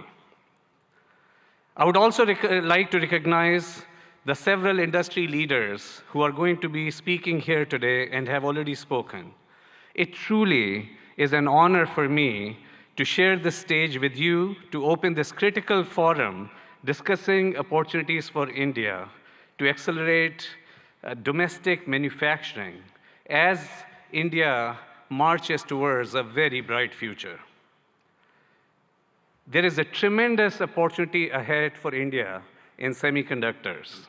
I would also like to recognize the several industry leaders who are going to be speaking here today and have already spoken. It truly is an honor for me to share the stage with you to open this critical forum discussing opportunities for India to accelerate domestic manufacturing as India marches towards a very bright future. There is a tremendous opportunity ahead for India in semiconductors.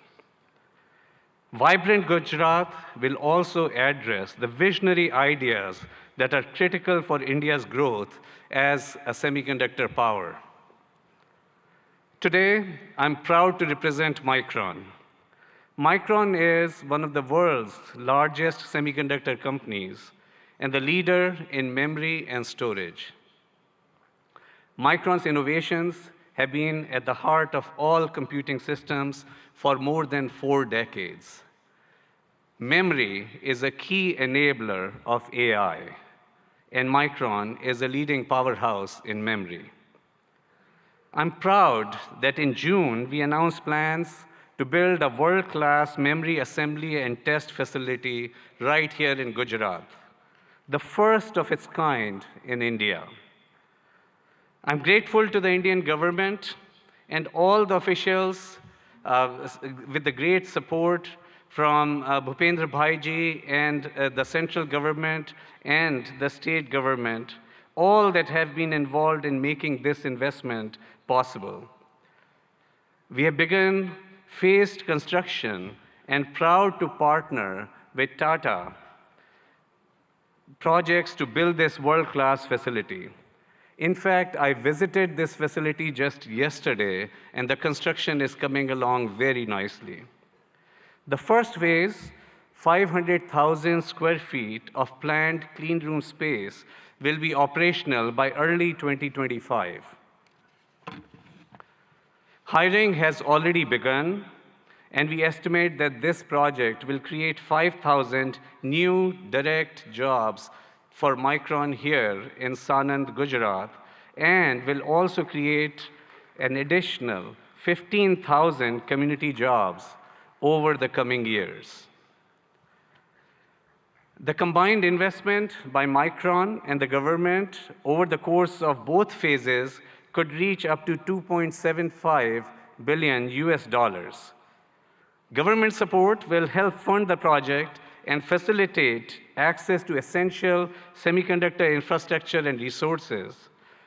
Vibrant Gujarat will also address the visionary ideas that are critical for India's growth as a semiconductor power. Today, I'm proud to represent Micron. Micron is one of the world's largest semiconductor companies and the leader in memory and storage. Micron's innovations have been at the heart of all computing systems for more than 4 decades. Memory is a key enabler of AI, and Micron is a leading powerhouse in memory. I'm proud that in June, we announced plans to build a world-class memory assembly and test facility right here in Gujarat, the first of its kind in India. I'm grateful to the Indian government and all the officials with the great support from Bhupendra Bhai ji and the central government and the state government, all that have been involved in making this investment possible. We have begun phased construction and proud to partner with Tata projects to build this world-class facility. In fact, I visited this facility just yesterday, and the construction is coming along very nicely. The first phase, 500,000 square feet of planned clean room space, will be operational by early 2025. Hiring has already begun, and we estimate that this project will create 5,000 new direct jobs for Micron here in Sanand, Gujarat, and will also create an additional 15,000 community jobs over the coming years. The combined investment by Micron and the government over the course of both phases could reach up to 2.75 billion US dollars. Government support will help fund the project and facilitate access to essential semiconductor infrastructure and resources,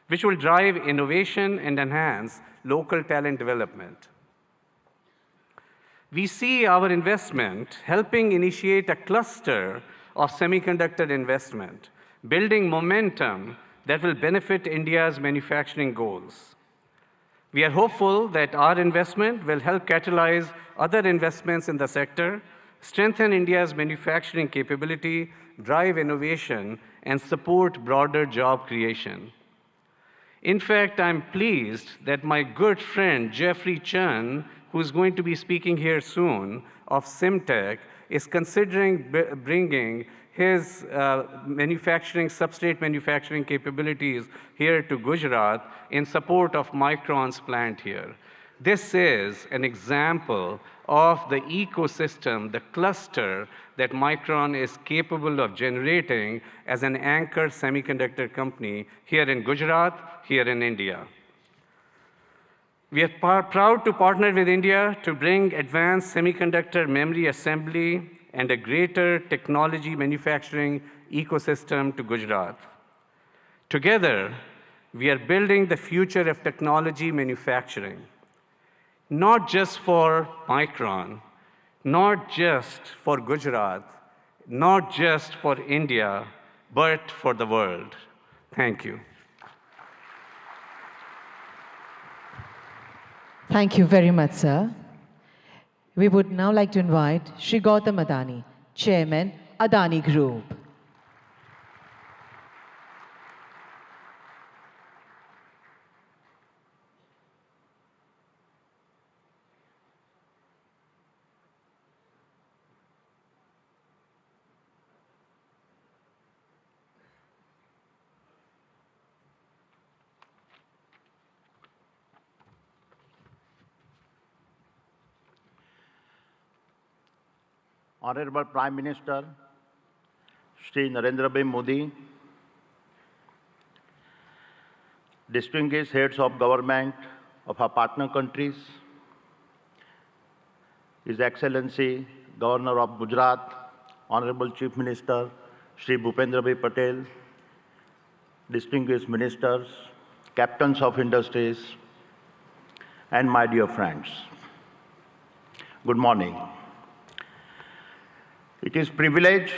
which will drive innovation and enhance local talent development. We see our investment helping initiate a cluster of semiconductor investment, building momentum that will benefit India's manufacturing goals. We are hopeful that our investment will help catalyze other investments in the sector, strengthen India's manufacturing capability, drive innovation, and support broader job creation. In fact, I'm pleased that my good friend Jeffrey Chen, who's going to be speaking here soon, of Simtech, is considering bringing his substrate manufacturing capabilities here to Gujarat in support of Micron's plant here. This is an example of the ecosystem, the cluster that Micron is capable of generating as an anchor semiconductor company here in Gujarat, here in India. We are proud to partner with India to bring advanced semiconductor memory assembly and a greater technology manufacturing ecosystem to Gujarat. Together, we are building the future of technology manufacturing, not just for Micron, not just for Gujarat, not just for India, but for the world. Thank you. Thank you very much, sir. We would now like to invite Shri Gautam Adani, Chairman, Adani Group. Honorable Prime Minister, Shri Narendra Bhai Modi, distinguished heads of government of our partner countries, His Excellency Governor of Gujarat, Honorable Chief Minister Shri Bhupendra Bhai Patel, distinguished ministers, captains of industries, and my dear friends. Good morning. It is a privilege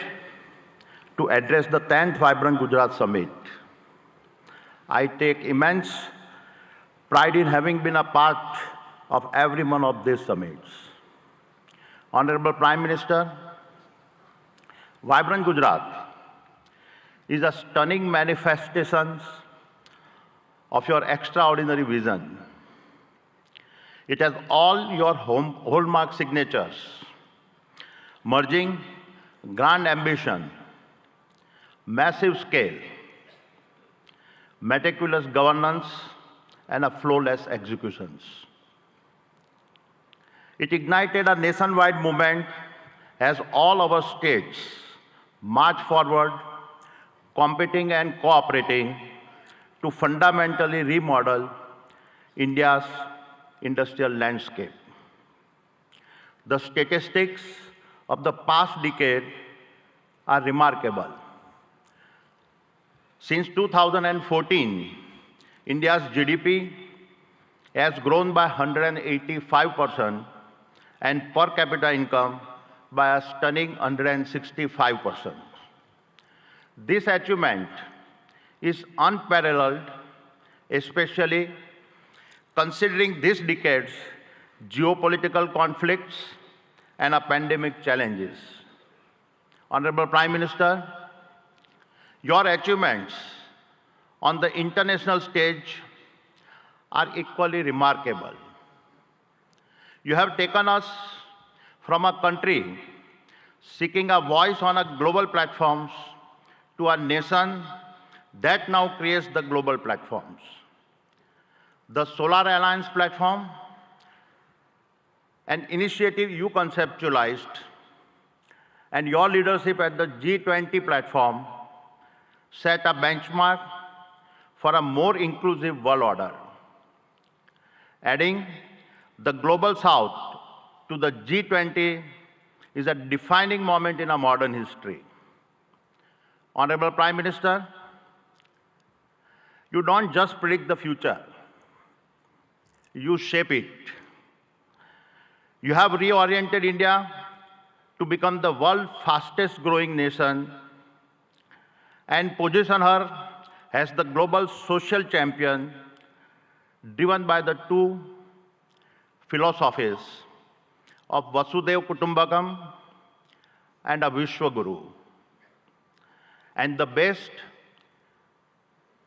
to address the 10th Vibrant Gujarat Summit. I take immense pride in having been a part of every one of these summits. Honorable Prime Minister, Vibrant Gujarat is a stunning manifestation of your extraordinary vision. It has all your hallmark signatures, merging grand ambition, massive scale, meticulous governance, and a flawless executions. It ignited a nationwide movement as all our states march forward, competing and cooperating to fundamentally remodel India's industrial landscape. The statistics of the past decade are remarkable. Since 2014, India's GDP has grown by 185% and per capita income by a stunning 165%. This achievement is unparalleled especially considering this decade's geopolitical conflicts and pandemic challenges. Honorable Prime Minister, your achievements on the international stage are equally remarkable. You have taken us from a country seeking a voice on a global platforms to a nation that now creates the global platforms. The Solar Alliance platform, an initiative you conceptualized, and your leadership at the G20 platform set a benchmark for a more inclusive world order. Adding the Global South to the G20 is a defining moment in our modern history. Honorable Prime Minister, you don't just predict the future, you shape it. You have reoriented India to become the world's fastest growing nation and position her as the global social champion driven by the two philosophies of Vasudhaiva Kutumbakam and a Vishwaguru. And the best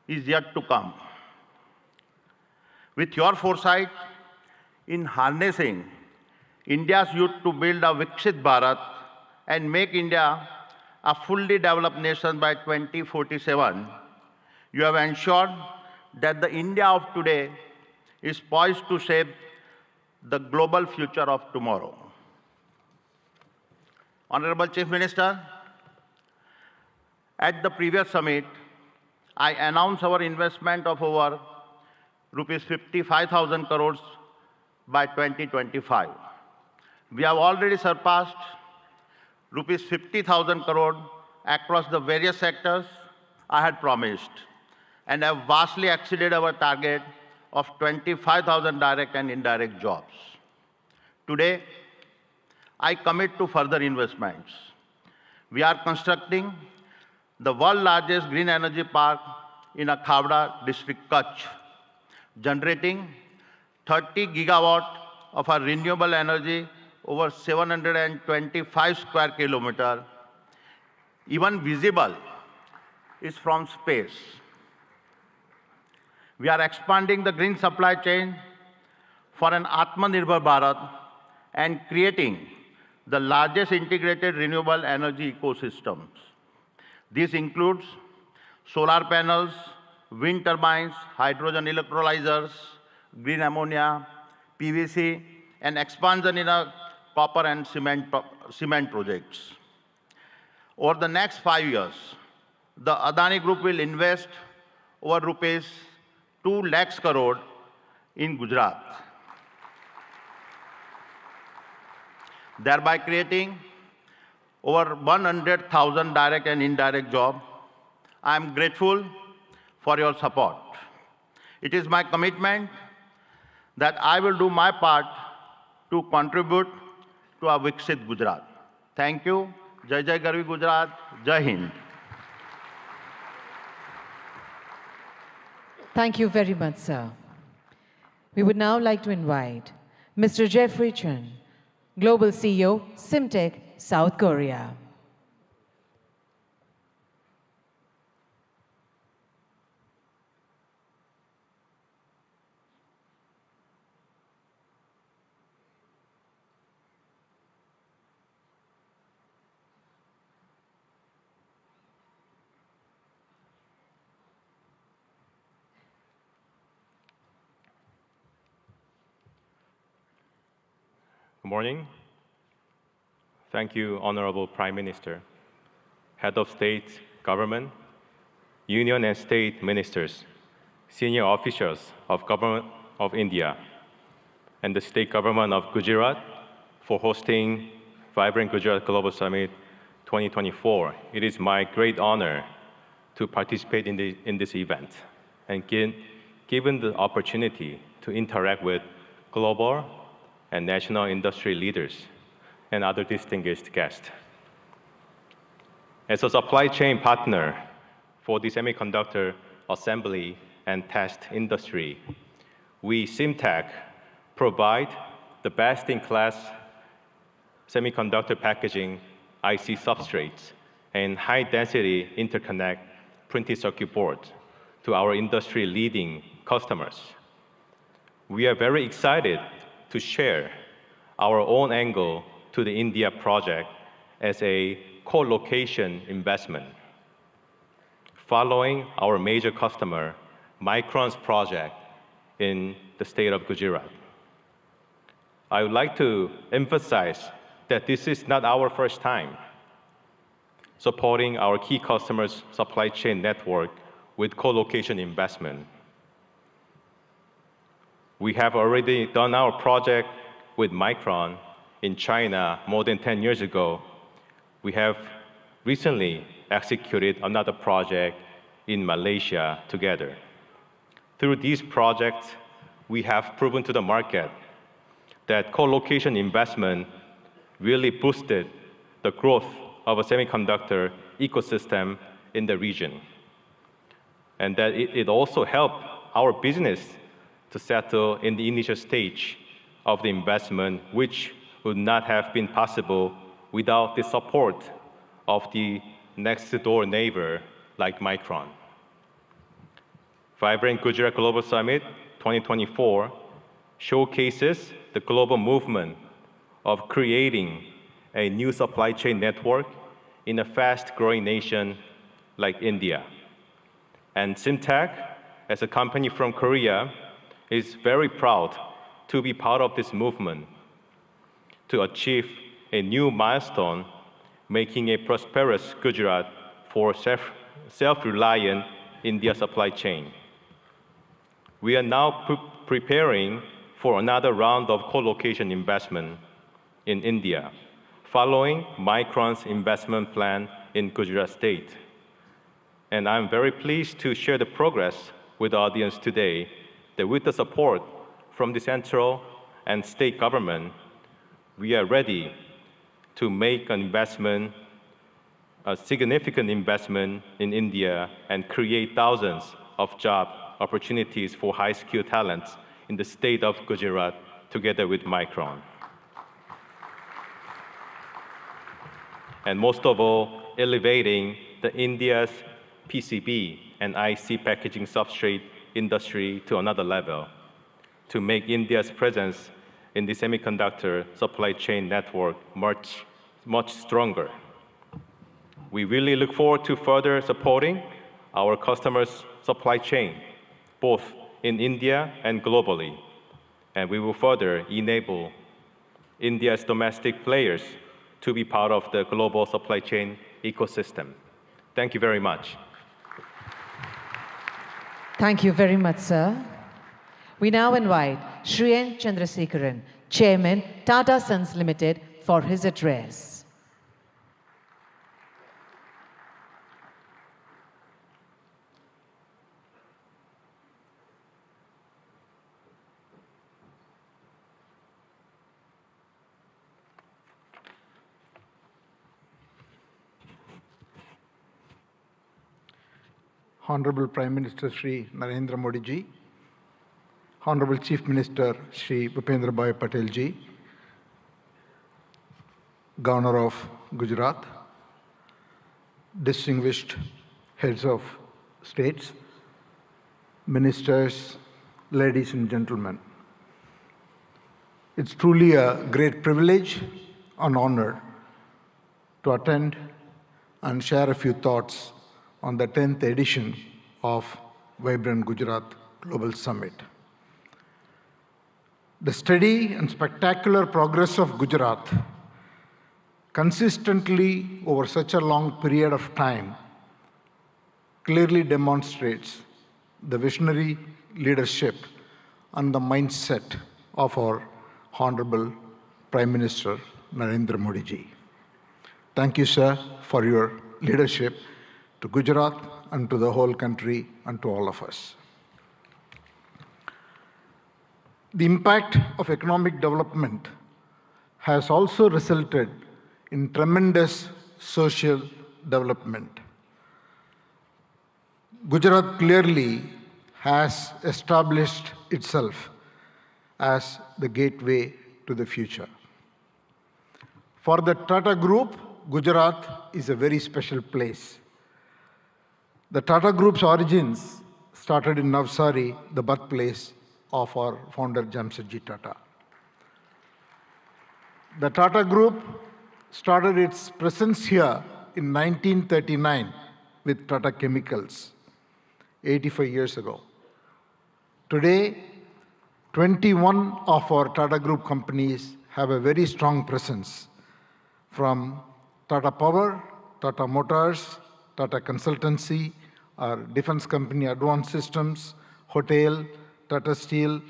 is yet to come. With your foresight in harnessing India's youth to build a Viksit Bharat and make India a fully developed nation by 2047, you have ensured that the India of today is poised to shape the global future of tomorrow. Honorable Chief Minister, at the previous summit, I announced our investment of over rupees 55,000 crores by 2025. We have already surpassed rupees 50,000 crore across the various sectors I had promised and have vastly exceeded our target of 25,000 direct and indirect jobs. Today, I commit to further investments. We are constructing the world's largest green energy park in Khavda district, Kutch, generating 30 gigawatt of our renewable energy over 725 square kilometers. Even visible is from space. We are expanding the green supply chain for an Atmanirbhar Bharat and creating the largest integrated renewable energy ecosystems. This includes solar panels, wind turbines, hydrogen electrolyzers, green ammonia, PVC, and expansion in copper and cement projects. Over the next 5 years, the Adani Group will invest over rupees 2 lakhs crore in Gujarat, thereby creating over 100,000 direct and indirect jobs. I am grateful for your support. It is my commitment that I will do my part to contribute to a Viksit Gujarat. Thank you. Jai Jai Garvi Gujarat. Jai Hind. Thank you very much, sir. We would now like to invite Mr. Jeffrey Chun, Global CEO, Simtech, South Korea. Good morning. Thank you, Honorable Prime Minister, Head of State, Government, Union and State Ministers, senior officials of Government of India, and the State Government of Gujarat for hosting Vibrant Gujarat Global Summit 2024. It is my great honor to participate in this event and given the opportunity to interact with global and national industry leaders and other distinguished guests. As a supply chain partner for the semiconductor assembly and test industry. We, SIMTech, provide the best-in-class semiconductor packaging, IC substrates, and high-density interconnect printed circuit boards to our industry-leading customers. We are very excited to share our own angle to the India project as a co-location investment. Following our major customer, Micron's project in the state of Gujarat. I would like to emphasize that this is not our first time supporting our key customers' supply chain network with co-location investment. We have already done our project with Micron in China more than 10 years ago. We have recently executed another project in Malaysia together. Through these projects, we have proven to the market that co-location investment really boosted the growth of a semiconductor ecosystem in the region, and that it also helped our business to settle in the initial stage of the investment, which would not have been possible without the support of the next-door neighbor like Micron. Vibrant Gujarat Global Summit 2024 showcases the global movement of creating a new supply chain network in a fast-growing nation like India. And SIMTech, as a company from Korea, is very proud to be part of this movement to achieve a new milestone, making a prosperous Gujarat for self-reliant India supply chain. We are now preparing for another round of co-location investment in India, following Micron's investment plan in Gujarat state. And I'm very pleased to share the progress with the audience today that with the support from the central and state government, we are ready to make an investment, a significant investment in India and create thousands of job opportunities for high-skilled talents in the state of Gujarat together with Micron. And most of all, elevating the India's PCB and IC packaging substrate industry to another level to make India's presence in the semiconductor supply chain network much stronger. We really look forward to further supporting our customers' supply chain, both in India and globally. And we will further enable India's domestic players to be part of the global supply chain ecosystem. Thank you very much. Thank you very much, sir. We now invite Shri N. Chandrasekharan, Chairman, Tata Sons Limited, for his address. Honorable Prime Minister Shri Narendra Modi ji, Honorable Chief Minister Shri Bhupendra Bhai Patel ji, Governor of Gujarat, distinguished heads of states, ministers, ladies and gentlemen. It's truly a great privilege and honor to attend and share a few thoughts on the 10th edition of Vibrant Gujarat Global Summit. The steady and spectacular progress of Gujarat consistently over such a long period of time clearly demonstrates the visionary leadership and the mindset of our Honorable Prime Minister Narendra Modi ji. Thank you, sir, for your leadership to Gujarat and to the whole country and to all of us. The impact of economic development has also resulted in tremendous social development. Gujarat clearly has established itself as the gateway to the future. For the Tata Group, Gujarat is a very special place. The Tata Group's origins started in Navsari, the birthplace of our founder Jamshedji Tata. The Tata Group started its presence here in 1939 with Tata Chemicals, 85 years ago. Today, 21 of our Tata Group companies have a very strong presence, from Tata Power, Tata Motors, Tata Consultancy, our defense company Advanced Systems, Hotel, Tata Steel,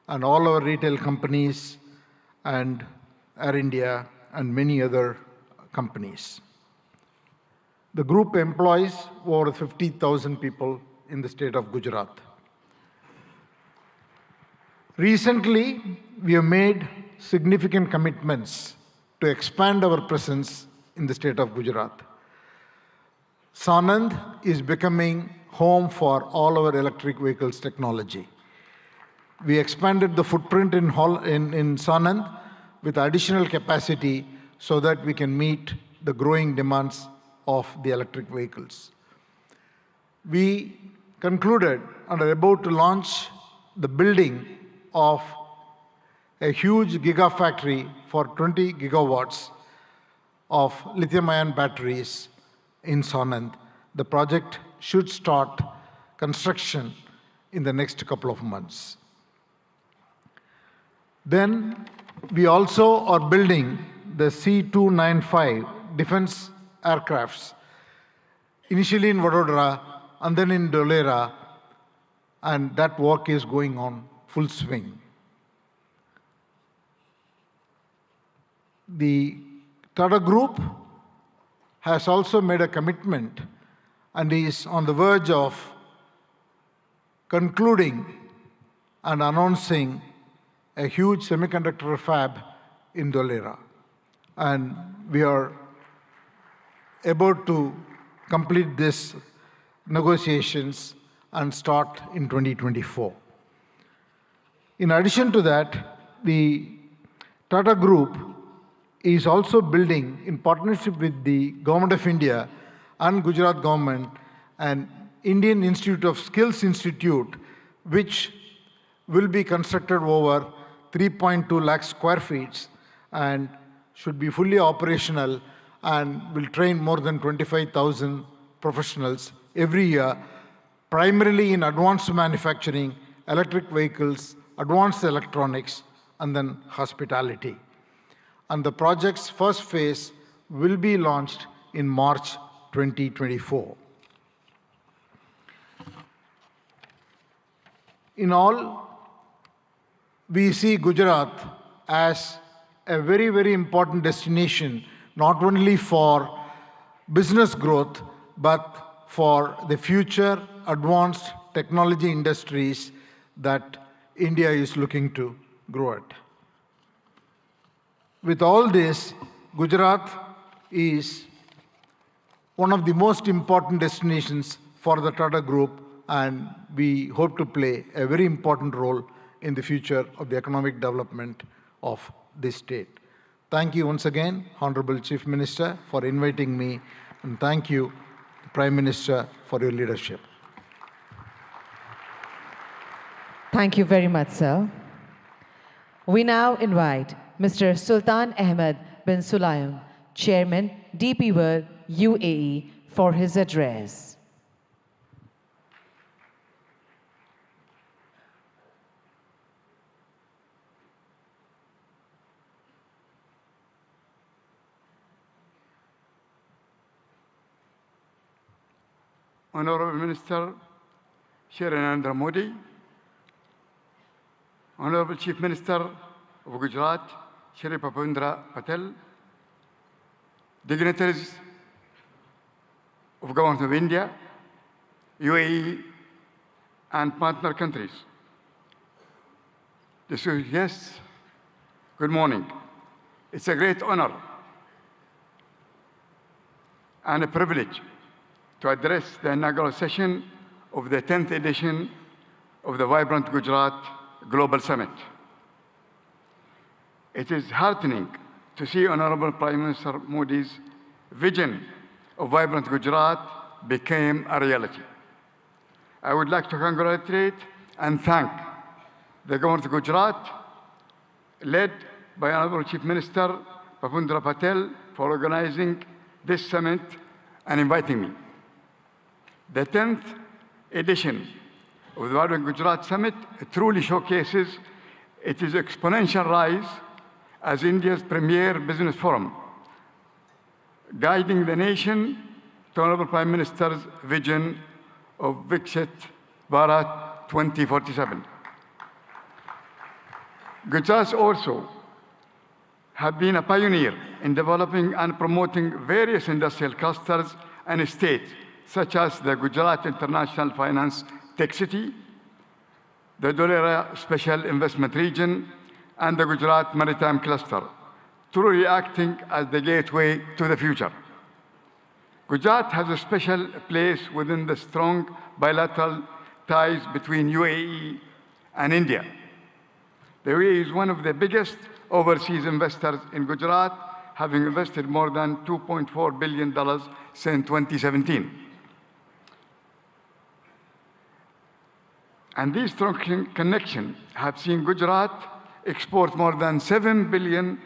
and all our retail companies, and Air India, and many other companies. The group employs over 50,000 people in the state of Gujarat. Recently, we have made significant commitments to expand our presence in the state of Gujarat. Sanand is becoming home for all our electric vehicles technology. We expanded the footprint in Sanand with additional capacity so that we can meet the growing demands of the electric vehicles. We concluded and are about to launch the building of a huge gigafactory for 20 gigawatts of lithium-ion batteries in Sanand. The project should start construction in the next couple of months. Then we also are building the C-295 defense aircrafts, initially in Vadodara and then in Dholera, and that work is going on full swing. The Tata Group has also made a commitment and is on the verge of concluding and announcing a huge semiconductor fab in Dholera. And we are about to complete these negotiations and start in 2024. In addition to that, the Tata Group is also building, in partnership with the Government of India and Gujarat government, an Indian Institute of Skills Institute, which will be constructed over 3.2 lakh square feet and should be fully operational and will train more than 25,000 professionals every year, primarily in advanced manufacturing, electric vehicles, advanced electronics, and then hospitality. And the project's first phase will be launched in March 2024. In all, we see Gujarat as a very, very important destination, not only for business growth, but for the future advanced technology industries that India is looking to grow at. With all this, Gujarat is one of the most important destinations for the Tata Group, and we hope to play a very important role in the future of the economic development of this state. Thank you once again, Honorable Chief Minister, for inviting me, and thank you, Prime Minister, for your leadership. Thank you very much, sir. We now invite Mr. Sultan Ahmed bin Sulayem, Chairman, DP World, UAE, for his address. Honorable Minister Shri Narendra Modi, Honorable Chief Minister of Gujarat Shri Bhupendra Patel, dignitaries of Government of India, UAE, and partner countries. Distinguished guests, good morning. It's a great honor and a privilege to address the inaugural session of the 10th edition of the Vibrant Gujarat Global Summit. It is heartening to see Honorable Prime Minister Modi's vision of Vibrant Gujarat became a reality. I would like to congratulate and thank the Government of Gujarat, led by Honorable Chief Minister Bhupendra Patel, for organizing this summit and inviting me. The 10th edition of the Vibrant Gujarat Summit truly showcases its exponential rise as India's premier business forum, guiding the nation to Honorable Prime Minister's vision of Viksit Bharat 2047. Gujarat also have been a pioneer in developing and promoting various industrial clusters and states, such as the Gujarat International Finance Tech City, the Dholera Special Investment Region, and the Gujarat Maritime Cluster, truly acting as the gateway to the future. Gujarat has a special place within the strong bilateral ties between UAE and India. The UAE is one of the biggest overseas investors in Gujarat, having invested more than $2.4 billion since 2017. And these strong connections have seen Gujarat export more than $7 billion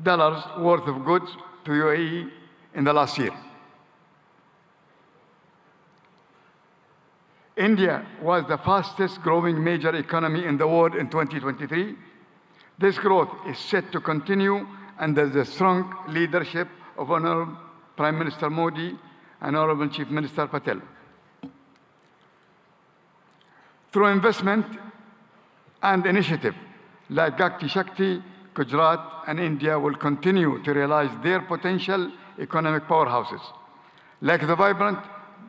worth of goods to UAE in the last year. India was the fastest growing major economy in the world in 2023. This growth is set to continue under the strong leadership of Honorable Prime Minister Modi and Honorable Chief Minister Patel. Through investment and initiative like Gati Shakti, Gujarat and India will continue to realize their potential economic powerhouses. Like the Vibrant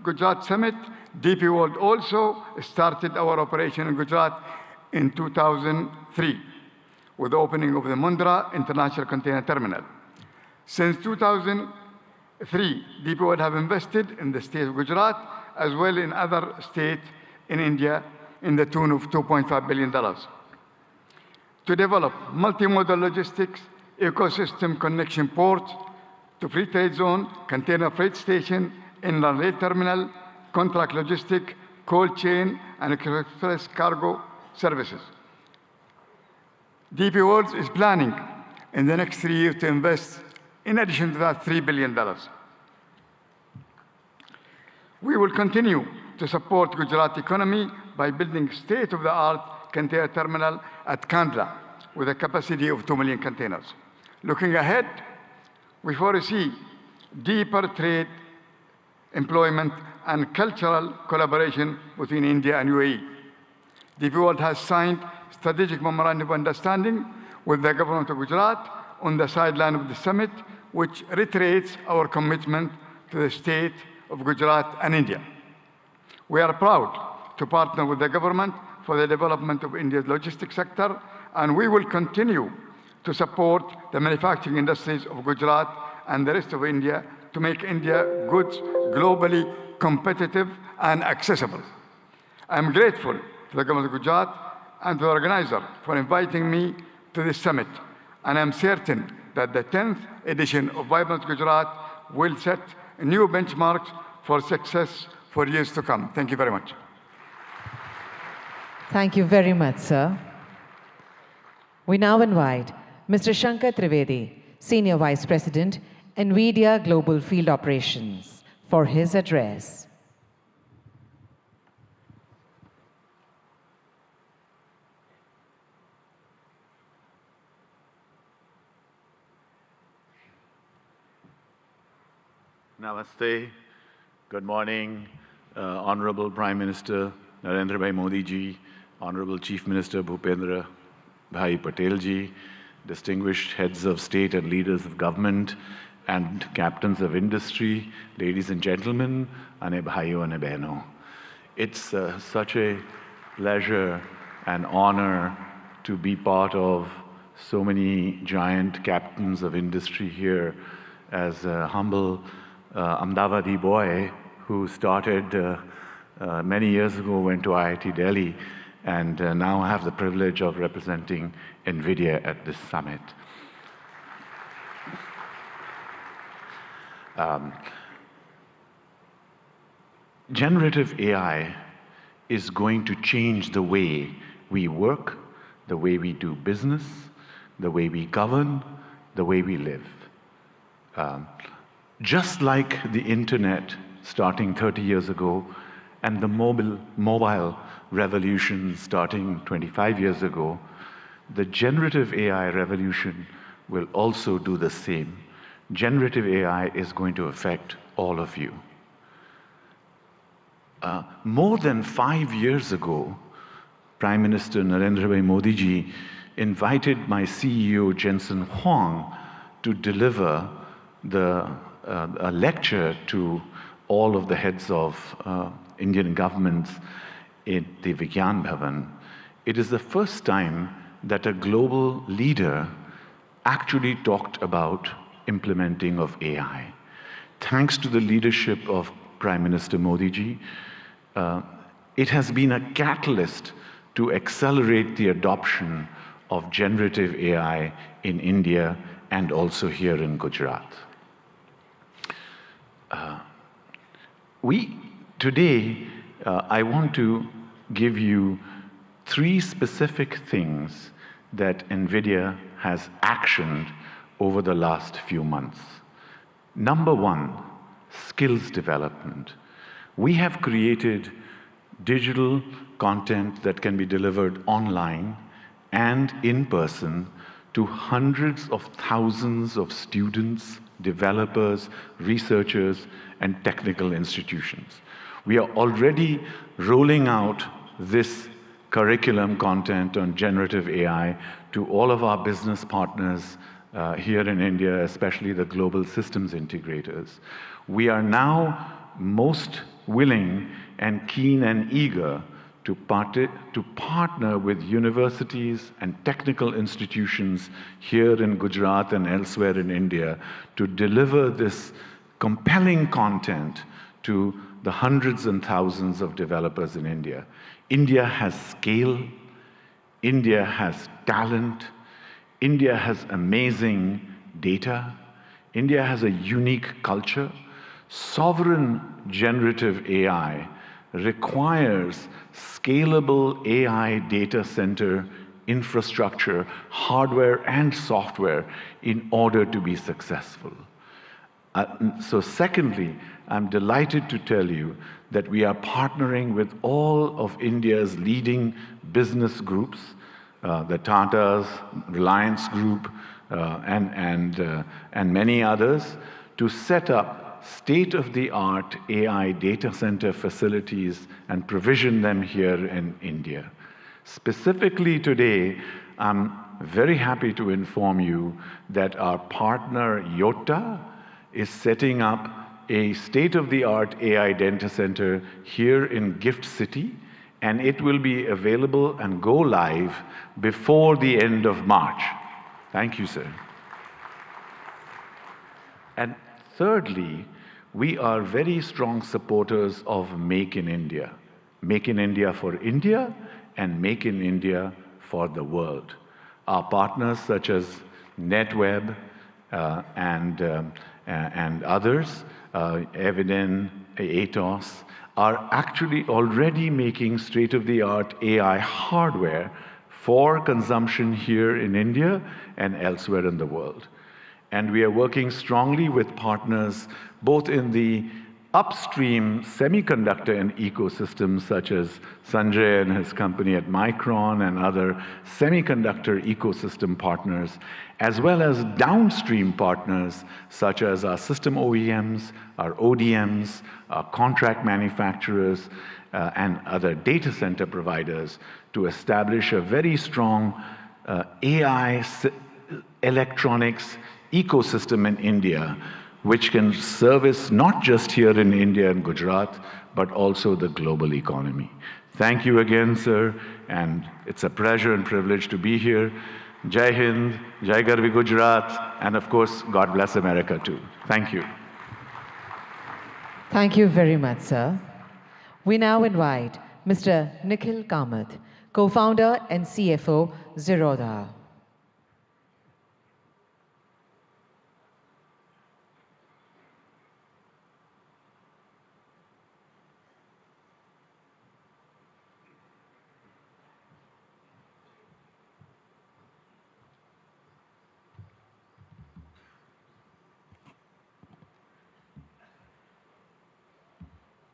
Gujarat Summit, DP World also started our operation in Gujarat in 2003 with the opening of the Mundra International Container Terminal. Since 2003, DP World have invested in the state of Gujarat as well in other states in India in the tune of $2.5 billion. To develop multimodal logistics, ecosystem connection ports to free trade zone, container freight station, inland rail terminal, contract logistic, cold chain, and express cargo services. DP World is planning in the next 3 years to invest, in addition to that, $3 billion. We will continue to support Gujarat economy by building state-of-the-art container terminal at Kandla with a capacity of 2 million containers. Looking ahead, we foresee deeper trade, employment, and cultural collaboration between India and UAE. DP World has signed strategic memorandum of understanding with the government of Gujarat on the sideline of the summit, which reiterates our commitment to the state of Gujarat and India. We are proud to partner with the government for the development of India's logistics sector, and we will continue to support the manufacturing industries of Gujarat and the rest of India to make India goods globally competitive and accessible. I am grateful to the government of Gujarat and to the organizer for inviting me to this summit, and I am certain that the 10th edition of Vibrant Gujarat will set new benchmarks for success for years to come. Thank you very much. Thank you very much, sir. We now invite Mr. Shankar Trivedi, Senior Vice President, NVIDIA Global Field Operations, for his address. Namaste. Good morning, Honorable Prime Minister Narendra Bhai Modi ji, Honorable Chief Minister Bhupendra Bhai Patel ji, distinguished heads of state and leaders of government, and captains of industry, ladies and gentlemen, ane bhaiyo ane behno. It's such a pleasure and honor to be part of so many giant captains of industry here as a humble Ahmedabadi boy who started many years ago, went to IIT Delhi and now I have the privilege of representing NVIDIA at this summit. Generative AI is going to change the way we work, the way we do business, the way we govern, the way we live. Just like the internet starting 30 years ago and the mobile revolution starting 25 years ago, the generative AI revolution will also do the same. Generative AI is going to affect all of you. More than 5 years ago, Prime Minister Narendra Bhai Modi ji invited my CEO Jensen Huang to deliver a lecture to all of the heads of Indian governments in the Vigyan Bhavan. It is the first time that a global leader actually talked about implementing of AI. Thanks to the leadership of Prime Minister Modi ji, it has been a catalyst to accelerate the adoption of generative AI in India and also here in Gujarat. Today, I want to give you 3 specific things that NVIDIA has actioned over the last few months. Number 1, skills development. We have created digital content that can be delivered online and in person to hundreds of thousands of students, developers, researchers, and technical institutions. We are already rolling out this curriculum content on generative AI to all of our business partners here in India, especially the global systems integrators. We are now most willing and keen and eager to partner with universities and technical institutions here in Gujarat and elsewhere in India to deliver this compelling content to the hundreds and thousands of developers in India. India has scale, India has talent, India has amazing data, India has a unique culture. Sovereign generative AI requires scalable AI data center infrastructure, hardware and software in order to be successful. So secondly, I'm delighted to tell you that we are partnering with all of India's leading business groups, the Tatas, Reliance Group, and many others, to set up state-of-the-art AI data center facilities and provision them here in India. Specifically today, I'm very happy to inform you that our partner Yotta is setting up a state-of-the-art AI data center here in Gift City, and it will be available and go live before the end of March. Thank you, sir. And thirdly, we are very strong supporters of Make in India. Make in India for India and Make in India for the world. Our partners such as NetWeb and others, Eviden, Atos, are actually already making state-of-the-art AI hardware for consumption here in India and elsewhere in the world. And we are working strongly with partners both in the upstream semiconductor and ecosystems such as Sanjay and his company at Micron and other semiconductor ecosystem partners, as well as downstream partners such as our system OEMs, our ODMs, our contract manufacturers, and other data center providers to establish a very strong AI electronics ecosystem in India, which can service not just here in India and Gujarat, but also the global economy. Thank you again, sir, and it's a pleasure and privilege to be here. Jai Hind, Jai Garvi Gujarat, and of course, God bless America too. Thank you. Thank you very much, sir. We now invite Mr. Nikhil Kamath, co-founder and CFO, Zerodha.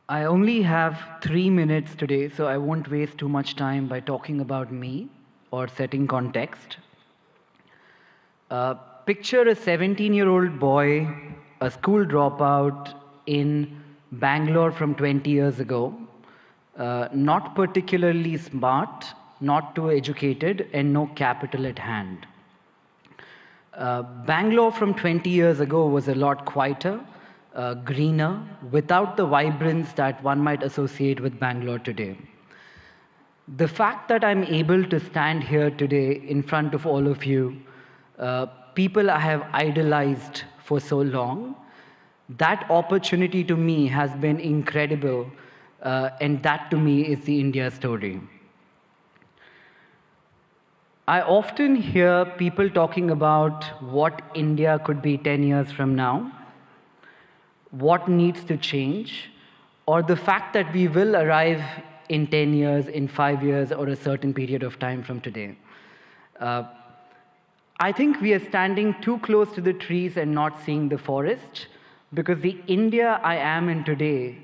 I only have 3 minutes today, so I won't waste too much time by talking about me or setting context. Picture a 17-year-old boy, a school dropout in Bangalore from 20 years ago, not particularly smart, not too educated, and no capital at hand. Bangalore from 20 years ago was a lot quieter, greener, without the vibrance that one might associate with Bangalore today. The fact that I'm able to stand here today in front of all of you, people I have idolized for so long, that opportunity to me has been incredible, and that to me is the India story. I often hear people talking about what India could be 10 years from now, what needs to change, or the fact that we will arrive in 10 years, in 5 years, or a certain period of time from today. I think we are standing too close to the trees and not seeing the forest, because the India I am in today,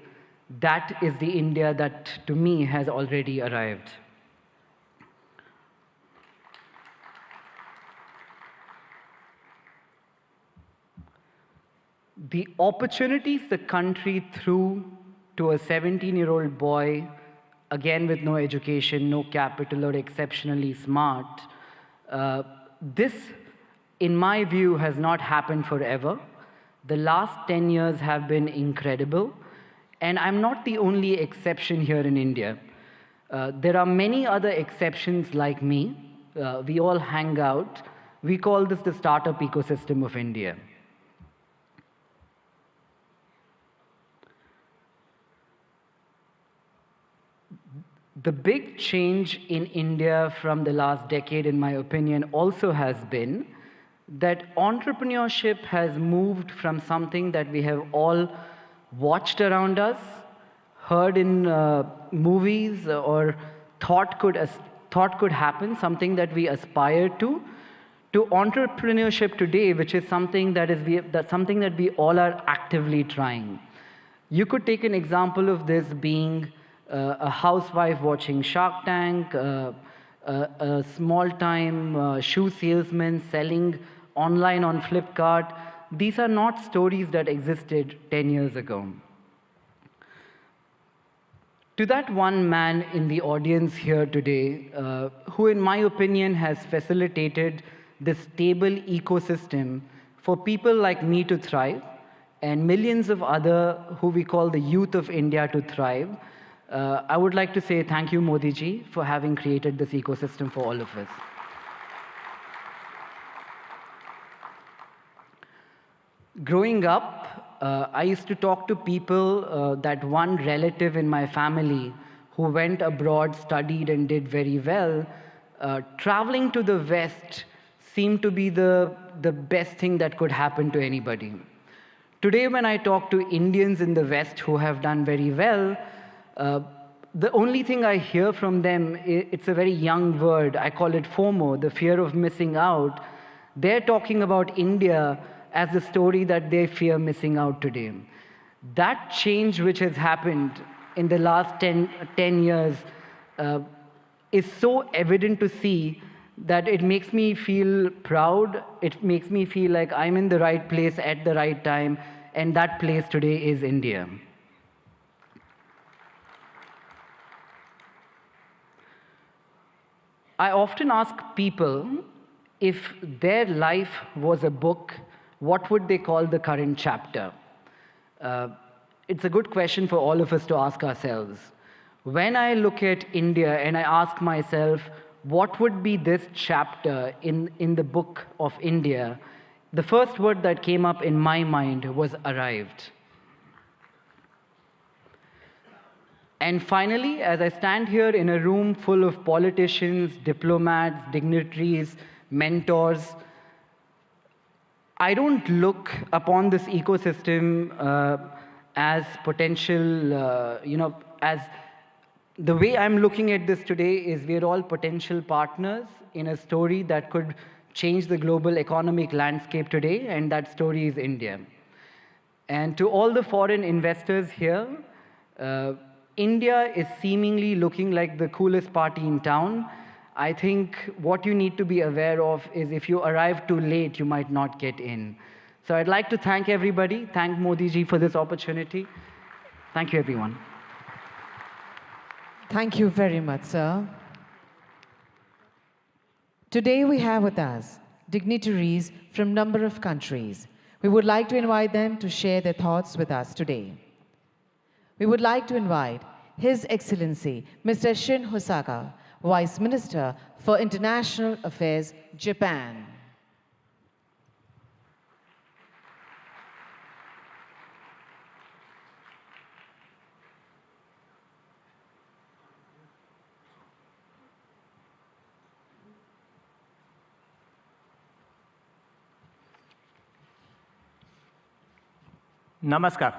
that is the India that, to me, has already arrived. The opportunities the country threw to a 17-year-old boy, again with no education, no capital, or exceptionally smart, this, in my view, has not happened forever. The last 10 years have been incredible, and I'm not the only exception here in India. There are many other exceptions like me. We all hang out. We call this the startup ecosystem of India. The big change in India from the last decade, in my opinion, also has been that entrepreneurship has moved from something that we have all watched around us, heard in movies, or thought could happen, something that we aspire to entrepreneurship today, which is something that we all are actively trying. You could take an example of this being a housewife watching Shark Tank, a small-time shoe salesman selling online on Flipkart. These are not stories that existed 10 years ago. To that one man in the audience here today, who in my opinion has facilitated this stable ecosystem for people like me to thrive, and millions of other who we call the youth of India to thrive, I would like to say thank you, Modi ji, for having created this ecosystem for all of us. Growing up, I used to talk to people, that one relative in my family who went abroad, studied, and did very well. Traveling to the West seemed to be the best thing that could happen to anybody. Today, when I talk to Indians in the West who have done very well, the only thing I hear from them, it's a very young word. I call it FOMO, the fear of missing out. They're talking about India as the story that they fear missing out today. That change which has happened in the last 10 years is so evident to see that it makes me feel proud. It makes me feel like I'm in the right place at the right time, and that place today is India. I often ask people, if their life was a book, what would they call the current chapter? It's a good question for all of us to ask ourselves. When I look at India and I ask myself, what would be this chapter in the book of India, the first word that came up in my mind was arrived. And finally, as I stand here in a room full of politicians, diplomats, dignitaries, mentors, I don't look upon this ecosystem as potential, as the way I'm looking at this today is we're all potential partners in a story that could change the global economic landscape today, and that story is India. And to all the foreign investors here, India is seemingly looking like the coolest party in town. I think what you need to be aware of is if you arrive too late, you might not get in. So I'd like to thank everybody, thank Modi ji for this opportunity. Thank you, everyone. Thank you very much, sir. Today we have with us dignitaries from a number of countries. We would like to invite them to share their thoughts with us today. We would like to invite His Excellency Mr. Shin Hosaka, Vice Minister for International Affairs, Japan. Namaskar.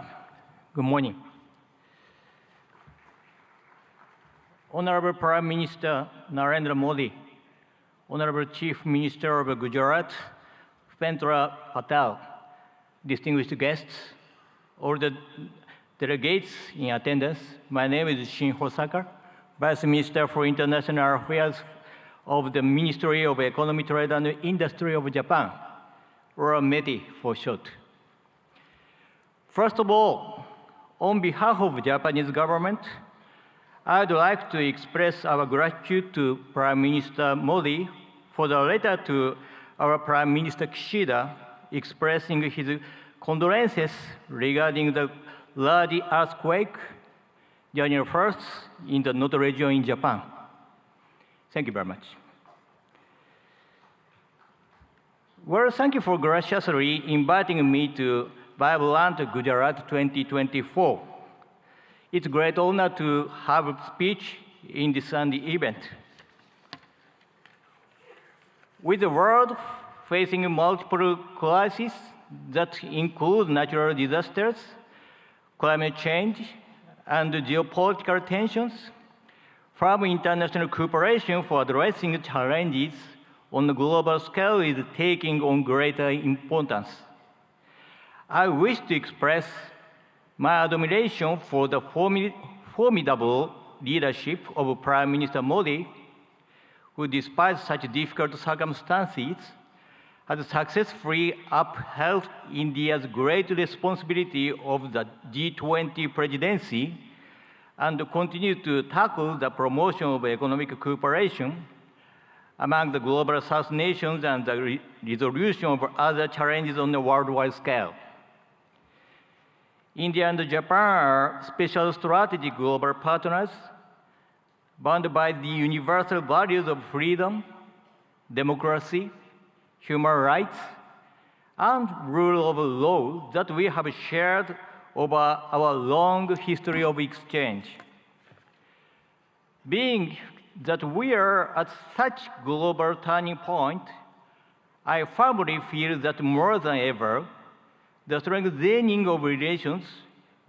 Good morning. Honorable Prime Minister Narendra Modi, Honorable Chief Minister of Gujarat, Bhupendra Patel, distinguished guests, all the delegates in attendance, my name is Shin Hosaka, Vice Minister for International Affairs of the Ministry of Economy, Trade and Industry of Japan, or METI for short. First of all, on behalf of the Japanese government, I'd like to express our gratitude to Prime Minister Modi for the letter to our Prime Minister Kishida expressing his condolences regarding the large earthquake January 1st in the Noto region in Japan. Thank you very much. Well, thank you for graciously inviting me to Vibrant Gujarat 2024. It's a great honor to have a speech in this Sunday event. With the world facing multiple crises that include natural disasters, climate change, and geopolitical tensions, firm international cooperation for addressing challenges on a global scale is taking on greater importance. I wish to express my admiration for the formidable leadership of Prime Minister Modi, who, despite such difficult circumstances, has successfully upheld India's great responsibility of the G20 presidency and continued to tackle the promotion of economic cooperation among the global South nations and the resolution of other challenges on a worldwide scale. India and Japan are special strategic global partners bound by the universal values of freedom, democracy, human rights, and rule of law that we have shared over our long history of exchange. Being that we are at such global turning point, I firmly feel that more than ever, the strengthening of relations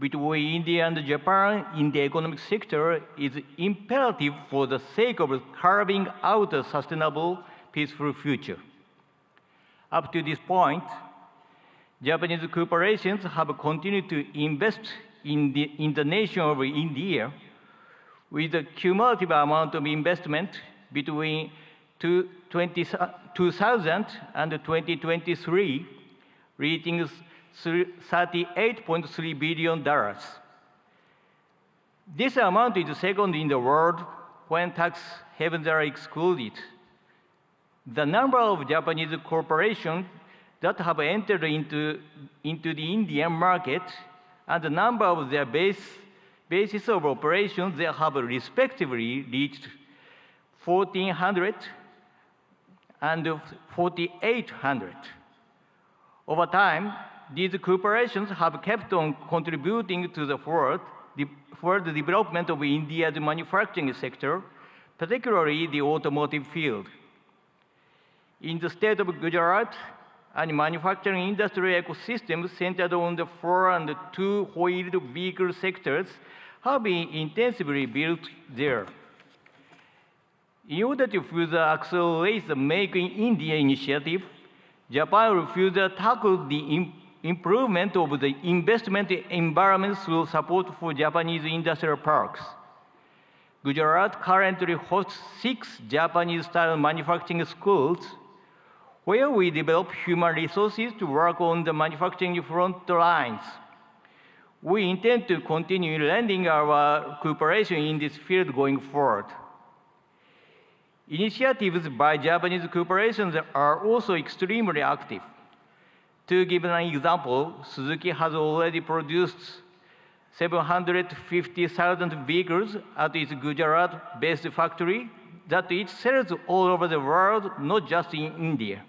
between India and Japan in the economic sector is imperative for the sake of carving out a sustainable, peaceful future. Up to this point, Japanese corporations have continued to invest in the nation of India with a cumulative amount of investment between 2000 and 2023 reaching $38.3 billion. This amount is second in the world when tax havens are excluded. The number of Japanese corporations that have entered into the Indian market and the number of their bases of operations they have respectively reached 1,400 and 4,800. Over time, these corporations have kept on contributing to the world for the development of India's manufacturing sector, particularly the automotive field. In the state of Gujarat, a manufacturing industry ecosystem centered on the 4- and 2-wheeled vehicle sectors have been intensively built there. In order to further accelerate the Make in India initiative, Japan will further tackle the improvement of the investment environment through support for Japanese industrial parks. Gujarat currently hosts 6 Japanese-style manufacturing schools where we develop human resources to work on the manufacturing front lines. We intend to continue lending our cooperation in this field going forward. Initiatives by Japanese corporations are also extremely active. To give an example, Suzuki has already produced 750,000 vehicles at its Gujarat-based factory that it sells all over the world, not just in India.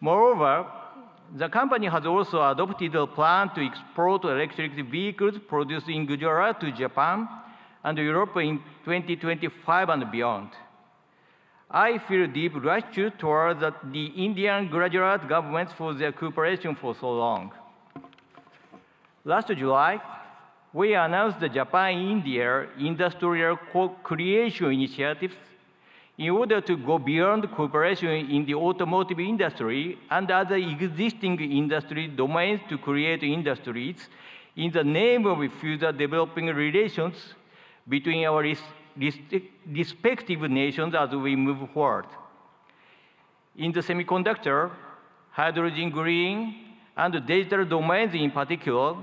Moreover, the company has also adopted a plan to export electric vehicles produced in Gujarat to Japan and Europe in 2025 and beyond. I feel deep gratitude toward the Indian Gujarat governments for their cooperation for so long. Last July, we announced the Japan-India Industrial Co-Creation Initiatives in order to go beyond cooperation in the automotive industry and other existing industry domains to create industries in the name of further developing relations between our respective nations as we move forward. In the semiconductor, hydrogen green, and digital domains in particular,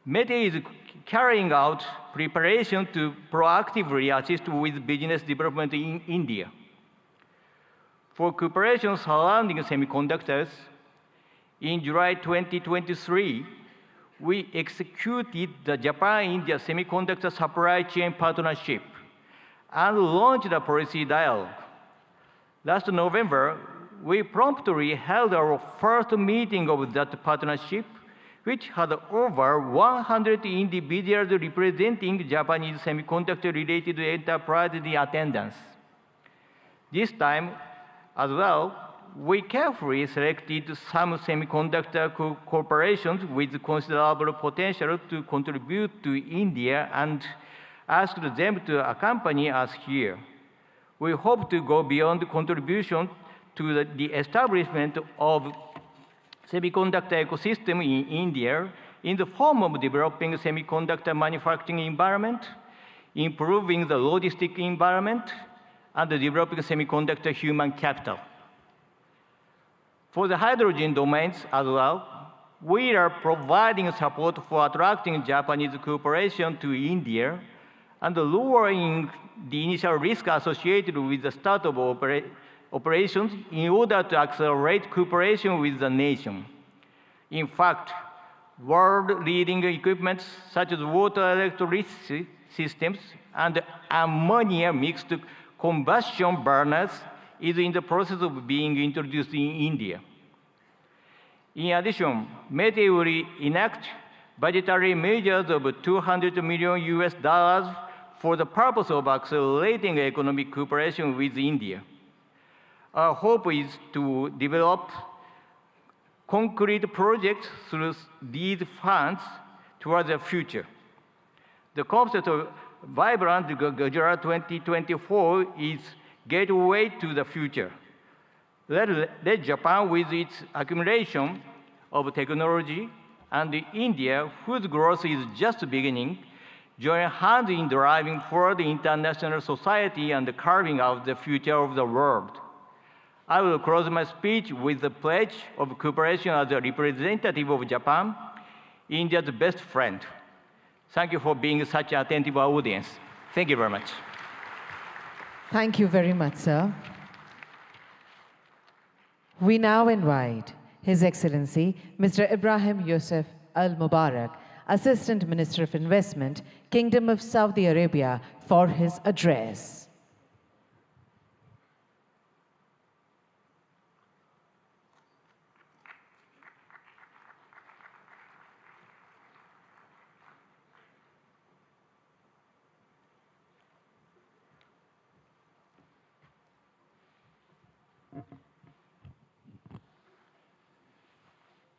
METE is carrying out preparation to proactively assist with business development in India. For cooperation surrounding semiconductors, in July 2023, we executed the Japan-India Semiconductor Supply Chain Partnership and launched a policy dialogue. Last November, we promptly held our first meeting of that partnership, which had over 100 individuals representing Japanese semiconductor-related enterprises in attendance. This time, as well, we carefully selected some semiconductor corporations with considerable potential to contribute to India and asked them to accompany us here. We hope to go beyond contribution to the establishment of semiconductor ecosystem in India in the form of developing semiconductor manufacturing environment, improving the logistic environment, and developing semiconductor human capital. For the hydrogen domains as well, we are providing support for attracting Japanese cooperation to India and lowering the initial risk associated with the start of operations in order to accelerate cooperation with the nation. In fact, world-leading equipment such as water electricity systems and ammonia mixed combustion burners is in the process of being introduced in India. In addition, METE will enact budgetary measures of $200 million for the purpose of accelerating economic cooperation with India. Our hope is to develop concrete projects through these funds towards the future. The concept of Vibrant Gujarat 2024 is gateway to the future. Let Japan, with its accumulation of technology, and India, whose growth is just beginning, join hands in driving forward international society and carving out the future of the world. I will close my speech with the pledge of cooperation as a representative of Japan, India's best friend. Thank you for being such an attentive audience. Thank you very much. Thank you very much, sir. We now invite His Excellency Mr. Ibrahim Yusuf Al Mubarak, Assistant Minister of Investment, Kingdom of Saudi Arabia, for his address.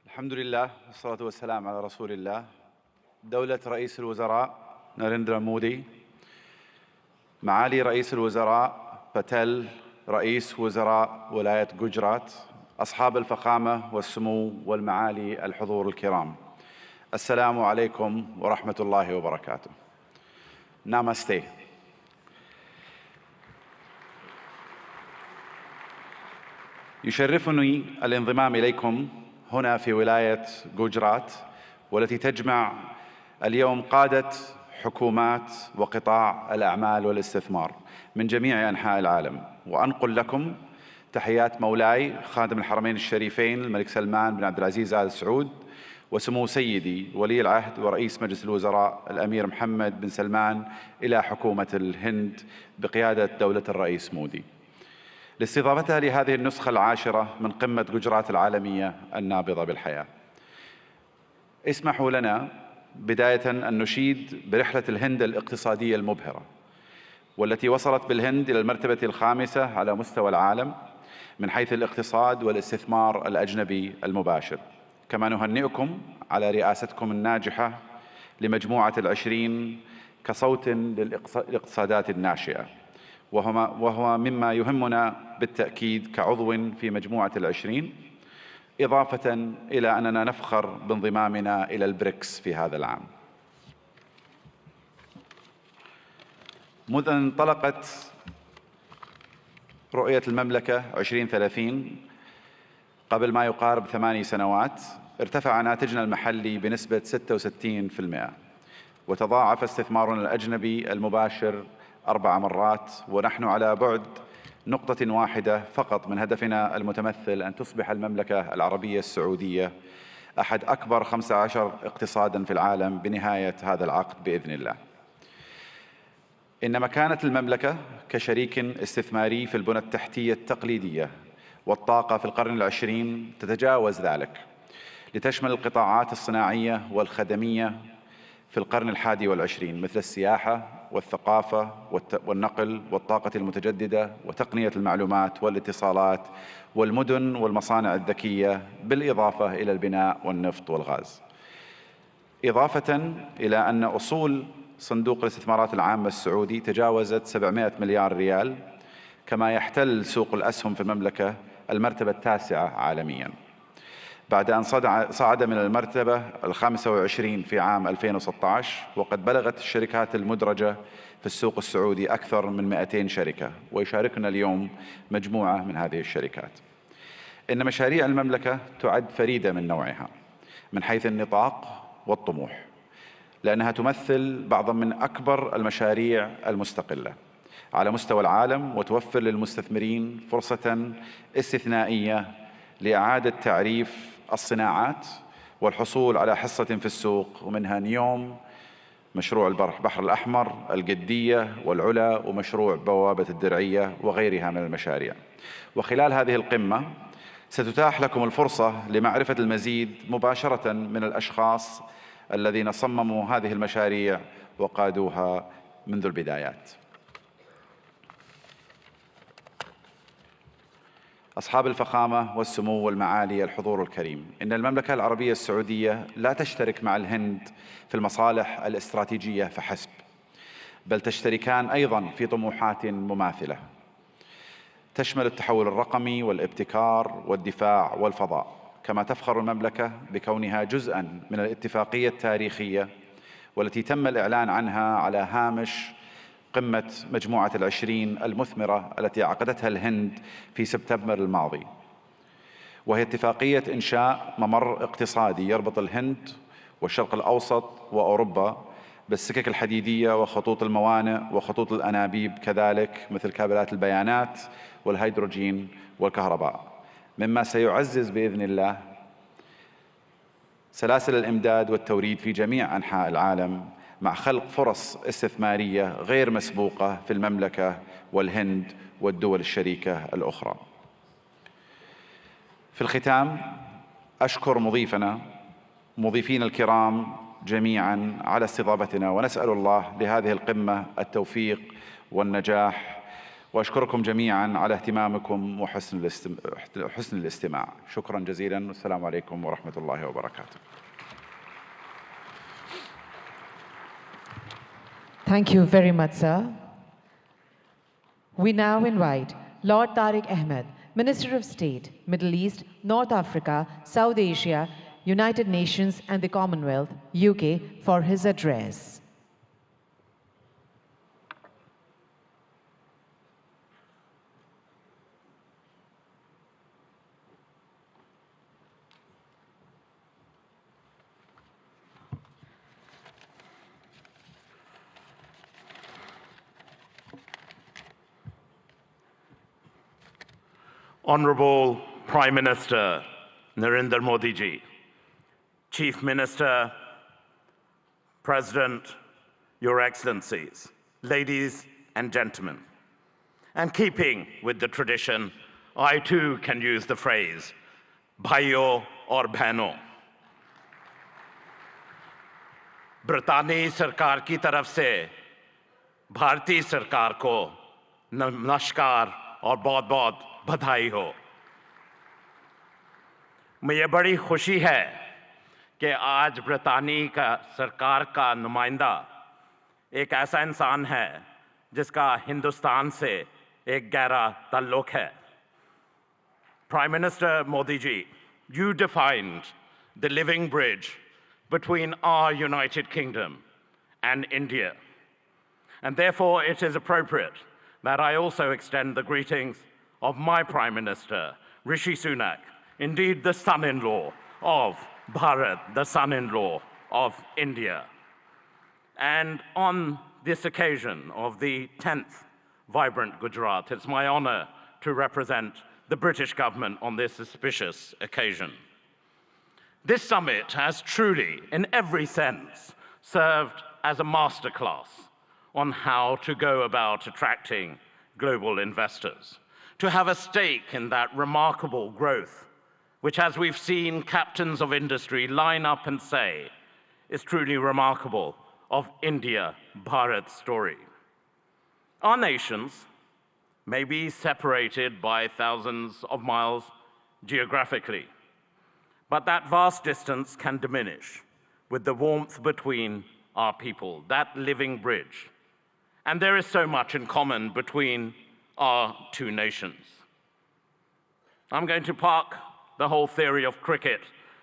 الحمد لله والصلاة والسلام على رسول الله. دولة رئيس الوزراء ناريندرا مودي، معالي رئيس الوزراء باتيل رئيس وزراء ولاية جوجرات، أصحاب الفخامة والسمو والمعالي الحضور الكرام، السلام عليكم ورحمة الله وبركاته. نامستي. يشرفني الانضمام إليكم هنا في ولاية جوجرات، والتي تجمع اليوم قادة حكومات وقطاع الأعمال والاستثمار من جميع أنحاء العالم، وأنقل لكم تحيات مولاي خادم الحرمين الشريفين الملك سلمان بن عبد العزيز آل سعود، وسمو سيدي ولي العهد ورئيس مجلس الوزراء الأمير محمد بن سلمان إلى حكومة الهند بقيادة دولة الرئيس مودي، لاستضافتها لهذه النسخة العاشرة من قمة جوجرات العالمية النابضة بالحياة. اسمحوا لنا بداية أن نشيد برحلة الهند الاقتصادية المبهرة، والتي وصلت بالهند إلى المرتبة الخامسة على مستوى العالم من حيث الاقتصاد والاستثمار الأجنبي المباشر. كما نهنئكم على رئاستكم الناجحة لمجموعة العشرين كصوت للاقتصادات الناشئة، وهو مما يهمنا بالتأكيد كعضو في مجموعة العشرين، إضافة إلى أننا نفخر بانضمامنا إلى البريكس في هذا العام. منذ أن انطلقت رؤية المملكة 2030 قبل ما يقارب 8 سنوات، ارتفع ناتجنا المحلي بنسبة 66%، وتضاعف استثمارنا الأجنبي المباشر 4 مرات، ونحن على بعد نقطة واحدة فقط من هدفنا المتمثل أن تصبح المملكة العربية السعودية أحد أكبر 15 اقتصاداً في العالم بنهاية هذا العقد بإذن الله. إن مكانة المملكة كشريك استثماري في البنى التحتية التقليدية والطاقة في القرن العشرين تتجاوز ذلك، لتشمل القطاعات الصناعية والخدمية في القرن الحادي والعشرين، مثل السياحة والثقافة والنقل والطاقة المتجددة وتقنية المعلومات والاتصالات والمدن والمصانع الذكية، بالإضافة إلى البناء والنفط والغاز. إضافة إلى أن أصول صندوق الاستثمارات العامة السعودي تجاوزت 700 مليار ريال، كما يحتل سوق الأسهم في المملكة المرتبة التاسعة عالمياً، بعد أن صعد من المرتبة 25 في عام 2016، وقد بلغت الشركات المدرجة في السوق السعودي أكثر من 200 شركة، ويشاركنا اليوم مجموعة من هذه الشركات. إن مشاريع المملكة تعد فريدة من نوعها من حيث النطاق والطموح، لأنها تمثل بعضا من أكبر المشاريع المستقلة على مستوى العالم، وتوفر للمستثمرين فرصة استثنائية لإعادة تعريف الصناعات والحصول على حصة في السوق، ومنها نيوم، مشروع البحر الأحمر، الجدية والعلا، ومشروع بوابة الدرعية وغيرها من المشاريع. وخلال هذه القمة ستتاح لكم الفرصة لمعرفة المزيد مباشرة من الأشخاص الذين صمموا هذه المشاريع وقادوها منذ البدايات. أصحاب الفخامة والسمو والمعالي الحضور الكريم، إن المملكة العربية السعودية لا تشترك مع الهند في المصالح الاستراتيجية فحسب، بل تشتركان أيضاً في طموحات مماثلة تشمل التحول الرقمي والابتكار والدفاع والفضاء. كما تفخر المملكة بكونها جزءاً من الاتفاقية التاريخية والتي تم الإعلان عنها على هامش قمة مجموعة العشرين المثمرة التي عقدتها الهند في سبتمبر الماضي، وهي اتفاقية إنشاء ممر اقتصادي يربط الهند والشرق الأوسط وأوروبا بالسكك الحديدية وخطوط الموانئ وخطوط الأنابيب، كذلك مثل كابلات البيانات والهيدروجين والكهرباء، مما سيعزز بإذن الله سلاسل الإمداد والتوريد في جميع أنحاء العالم، مع خلق فرص استثمارية غير مسبوقة في المملكة والهند والدول الشريكة الأخرى. في الختام أشكر مضيفين الكرام جميعا على استضافتنا، ونسأل الله لهذه القمة التوفيق والنجاح وأشكركم جميعا على اهتمامكم وحسن الاستماع. شكرا جزيلا والسلام عليكم ورحمة الله وبركاته. Thank you very much, sir. We now invite Lord Tariq Ahmed, Minister of State, Middle East, North Africa, South Asia, United Nations and the Commonwealth, UK, for his address. Honorable Prime Minister Narendra Modi ji, Chief Minister, President, Your Excellencies, ladies and gentlemen, and keeping with the tradition, I too can use the phrase, bhaiyo aur behno. Britani sarkar ki taraf se, Bharati sarkar ko namaskar aur bahut-bahut बधाई हो। मुझे बड़ी खुशी है कि आज ब्रितानी का सरकार का नुमाइंदा एक ऐसा इंसान है जिसका हिंदुस्तान से एक गहरा ताल्लुक है। Prime Minister Modi ji, you defined the living bridge between our United Kingdom and India. And therefore it is appropriate that I also extend the greetings of my Prime Minister, Rishi Sunak, indeed the son-in-law of Bharat, the son-in-law of India. And on this occasion of the 10th Vibrant Gujarat, it's my honor to represent the British government on this auspicious occasion. This summit has truly, in every sense, served as a masterclass on how to go about attracting global investors, to have a stake in that remarkable growth, which, as we've seen captains of industry line up and say, is truly remarkable of India-Bharat story. Our nations may be separated by thousands of miles geographically, but that vast distance can diminish with the warmth between our people, that living bridge. And there is so much in common between our two nations. I'm going to park the whole theory of cricket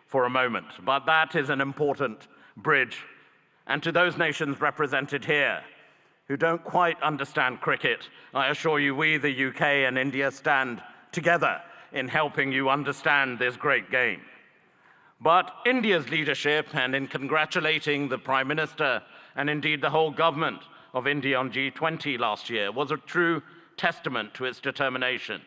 for a moment, but that is an important bridge. And to those nations represented here who don't quite understand cricket, I assure you we, the UK and India, stand together in helping you understand this great game. But India's leadership, and in congratulating the Prime Minister and indeed the whole government of India on G20 last year, was a true testament to its determination.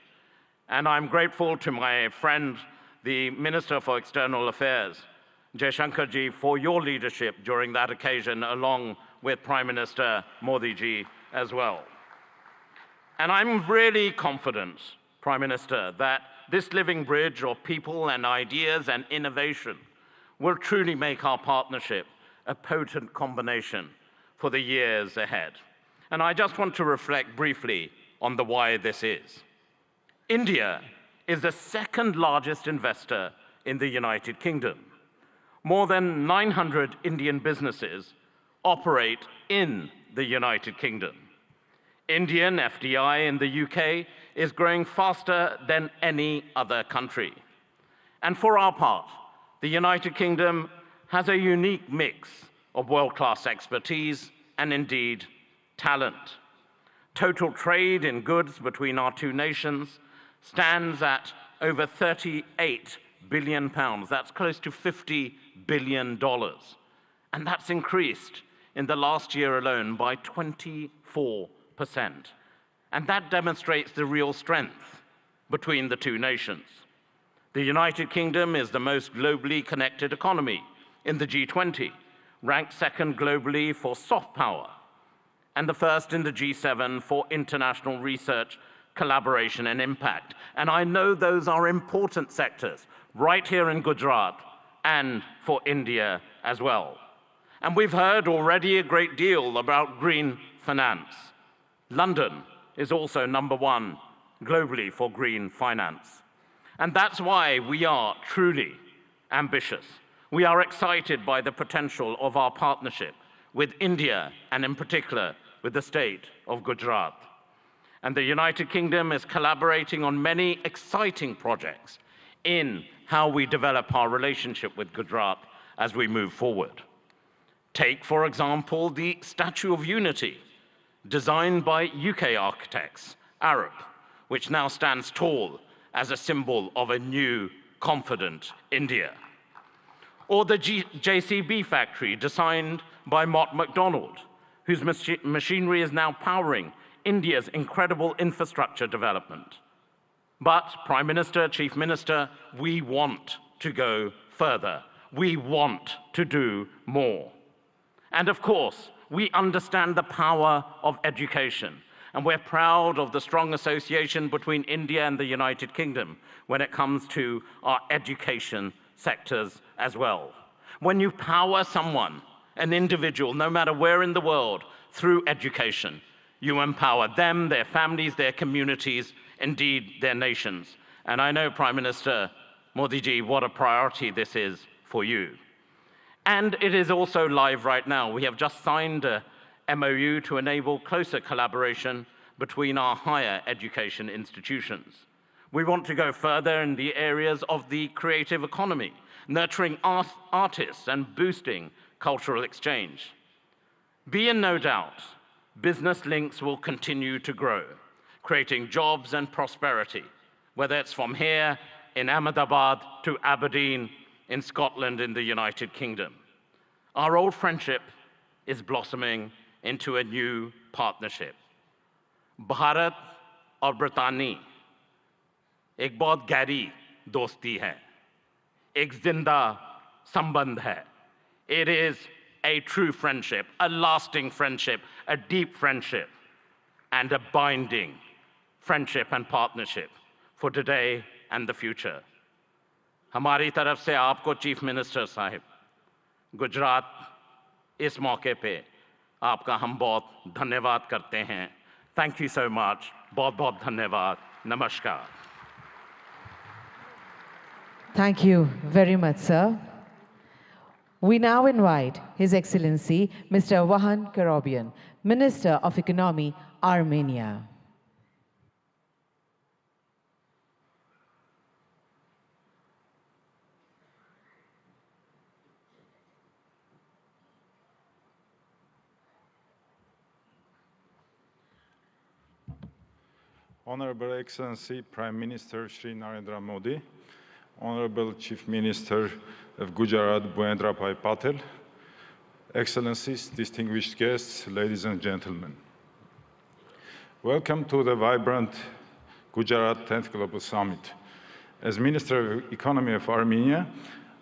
And I'm grateful to my friend, the Minister for External Affairs, Jaishankar ji, for your leadership during that occasion, along with Prime Minister Modi ji as well. And I'm really confident, Prime Minister, that this living bridge of people and ideas and innovation will truly make our partnership a potent combination for the years ahead. And I just want to reflect briefly on the why this is. India is the second largest investor in the United Kingdom. More than 900 Indian businesses operate in the United Kingdom. Indian FDI in the UK is growing faster than any other country. And for our part, the United Kingdom has a unique mix of world-class expertise and indeed talent. Total trade in goods between our two nations stands at over £38 billion. That's close to $50 billion. And that's increased in the last year alone by 24%. And that demonstrates the real strength between the two nations. The United Kingdom is the most globally connected economy in the G20, ranked second globally for soft power, and the first in the G7 for international research, collaboration, and impact. And I know those are important sectors right here in Gujarat and for India as well. And we've heard already a great deal about green finance. London is also #1 globally for green finance. And that's why we are truly ambitious. We are excited by the potential of our partnership with India and in particular with the state of Gujarat. And the United Kingdom is collaborating on many exciting projects in how we develop our relationship with Gujarat as we move forward. Take, for example, the Statue of Unity, designed by UK architects, Arab, which now stands tall as a symbol of a new, confident India. Or the JCB factory, designed by Mott MacDonald, whose machinery is now powering India's incredible infrastructure development. But, Prime Minister, Chief Minister, we want to go further. We want to do more. And of course, we understand the power of education, and we're proud of the strong association between India and the United Kingdom when it comes to our education sectors as well. When you power someone, an individual, no matter where in the world, through education, you empower them, their families, their communities, indeed their nations. And I know, Prime Minister Modi ji, what a priority this is for you. And it is also live right now. We have just signed a MOU to enable closer collaboration between our higher education institutions. We want to go further in the areas of the creative economy, nurturing artists and boosting cultural exchange. Be in no doubt, business links will continue to grow, creating jobs and prosperity, whether it's from here in Ahmedabad to Aberdeen in Scotland in the United Kingdom. Our old friendship is blossoming into a new partnership. Bharat और ब्रितानी एक बहुत गहरी दोस्ती है, एक जिंदा संबंध है. It is a true friendship, a lasting friendship, a deep friendship, and a binding friendship and partnership for today and the future. हमारी तरफ से आपको चीफ मिनिस्टर साहिब, गुजरात इस मौके पे आपका हम बहुत धन्यवाद करते हैं. Thank you so much. बहुत बहुत धन्यवाद. Namaskar. Thank you very much, sir. We now invite His Excellency Mr. Vahan Karobian, Minister of Economy, Armenia. Honorable Excellency Prime Minister Shri Narendra Modi, Honorable Chief Minister of Gujarat Bhuendra Bhai Patel, Excellencies, distinguished guests, ladies and gentlemen. Welcome to the vibrant Gujarat 10th Global Summit. As Minister of Economy of Armenia,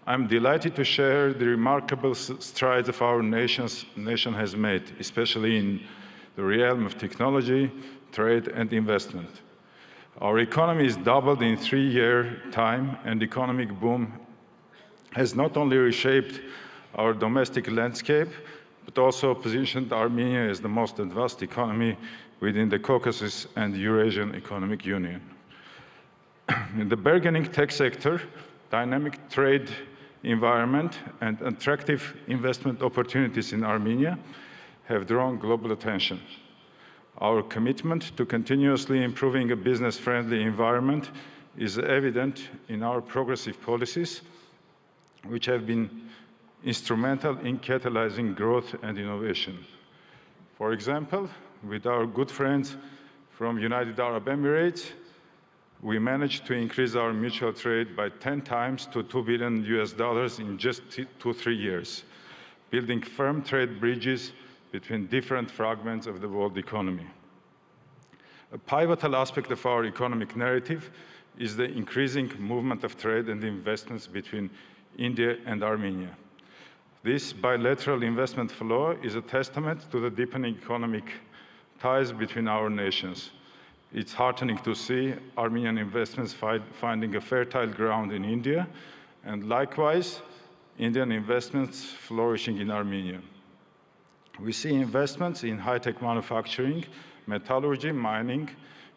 I'm delighted to share the remarkable strides of our nation has made, especially in the realm of technology, trade and investment. Our economy has doubled in 3-year time, and economic boom has not only reshaped our domestic landscape, but also positioned Armenia as the most advanced economy within the Caucasus and the Eurasian Economic Union. In the burgeoning tech sector, dynamic trade environment and attractive investment opportunities in Armenia have drawn global attention. Our commitment to continuously improving a business-friendly environment is evident in our progressive policies, which have been instrumental in catalyzing growth and innovation. For example, with our good friends from United Arab Emirates, we managed to increase our mutual trade by 10 times to $2 billion in just 2-3 years, building firm trade bridges between different fragments of the world economy. A pivotal aspect of our economic narrative is the increasing movement of trade and investments between India and Armenia. This bilateral investment flow is a testament to the deepening economic ties between our nations. It's heartening to see Armenian investments finding a fertile ground in India, and likewise, Indian investments flourishing in Armenia. We see investments in high-tech manufacturing, metallurgy, mining,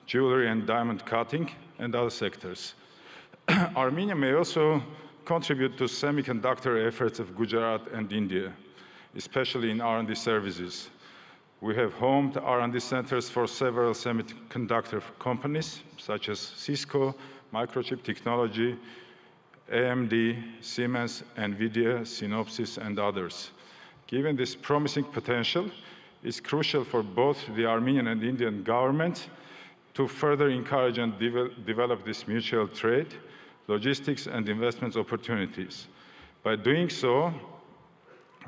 jewelry and diamond cutting, and other sectors. Armenia may also contribute to semiconductor efforts of Gujarat and India, especially in R&D services. We have homed R&D centers for several semiconductor companies, such as Cisco, Microchip Technology, AMD, Siemens, NVIDIA, Synopsys, and others. Given this promising potential, it's crucial for both the Armenian and Indian governments to further encourage and develop this mutual trade, logistics, and investment opportunities. By doing so,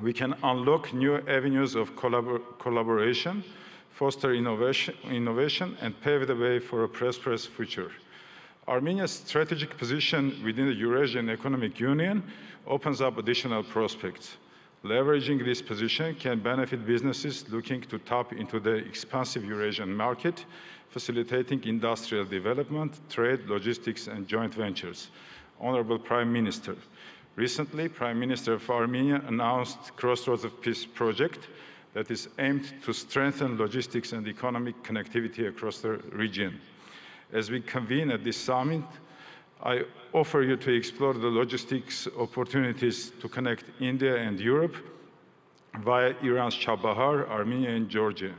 we can unlock new avenues of collaboration, foster innovation, and pave the way for a prosperous future. Armenia's strategic position within the Eurasian Economic Union opens up additional prospects. Leveraging this position can benefit businesses looking to tap into the expansive Eurasian market, facilitating industrial development, trade, logistics, and joint ventures. Honorable Prime Minister, recently, Prime Minister of Armenia announced Crossroads of Peace project that is aimed to strengthen logistics and economic connectivity across the region. As we convene at this summit, I offer you to explore the logistics opportunities to connect India and Europe via Iran's Chabahar, Armenia, and Georgia.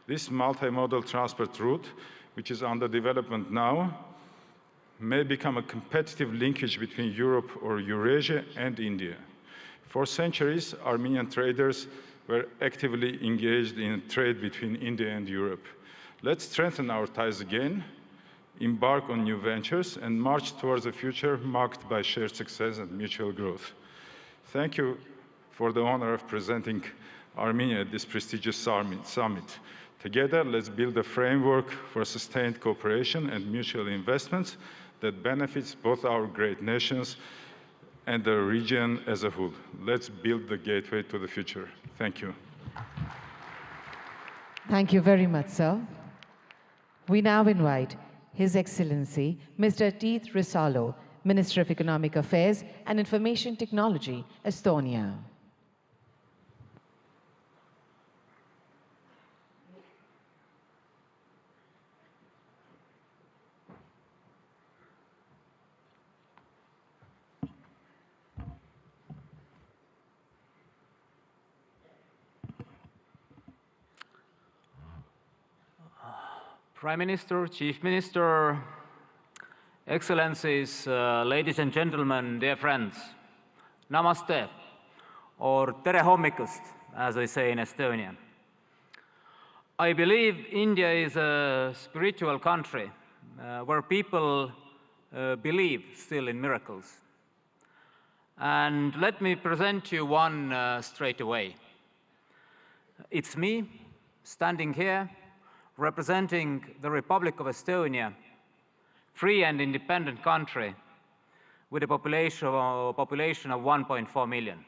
This multimodal transport route, which is under development now, may become a competitive linkage between Europe or Eurasia and India. For centuries, Armenian traders were actively engaged in trade between India and Europe. Let's strengthen our ties again, embark on new ventures, and march towards a future marked by shared success and mutual growth. Thank you for the honor of presenting Armenia at this prestigious summit. Together, let's build a framework for sustained cooperation and mutual investments that benefits both our great nations and the region as a whole. Let's build the gateway to the future. Thank you. Thank you very much, sir. We now invite His Excellency, Mr. Teeth Risalo, Minister of Economic Affairs and Information Technology, Estonia. Prime Minister, Chief Minister, Excellencies, ladies and gentlemen, dear friends, namaste, or tere hommikust, as we say in Estonian. I believe India is a spiritual country where people believe still in miracles. And let me present you one straight away. It's me standing here representing the Republic of Estonia, free and independent country with a population of 1.4 million.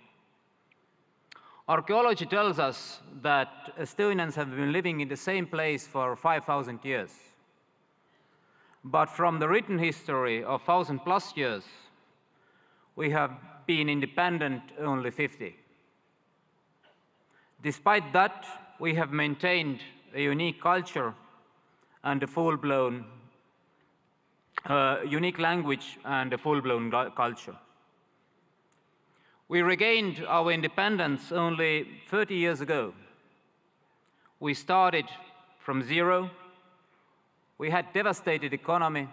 Archaeology tells us that Estonians have been living in the same place for 5,000 years. But from the written history of 1,000+ years, we have been independent only 50. Despite that, we have maintained a unique culture and a full-blown, unique language and a full-blown culture. We regained our independence only 30 years ago. We started from zero. We had devastated economy,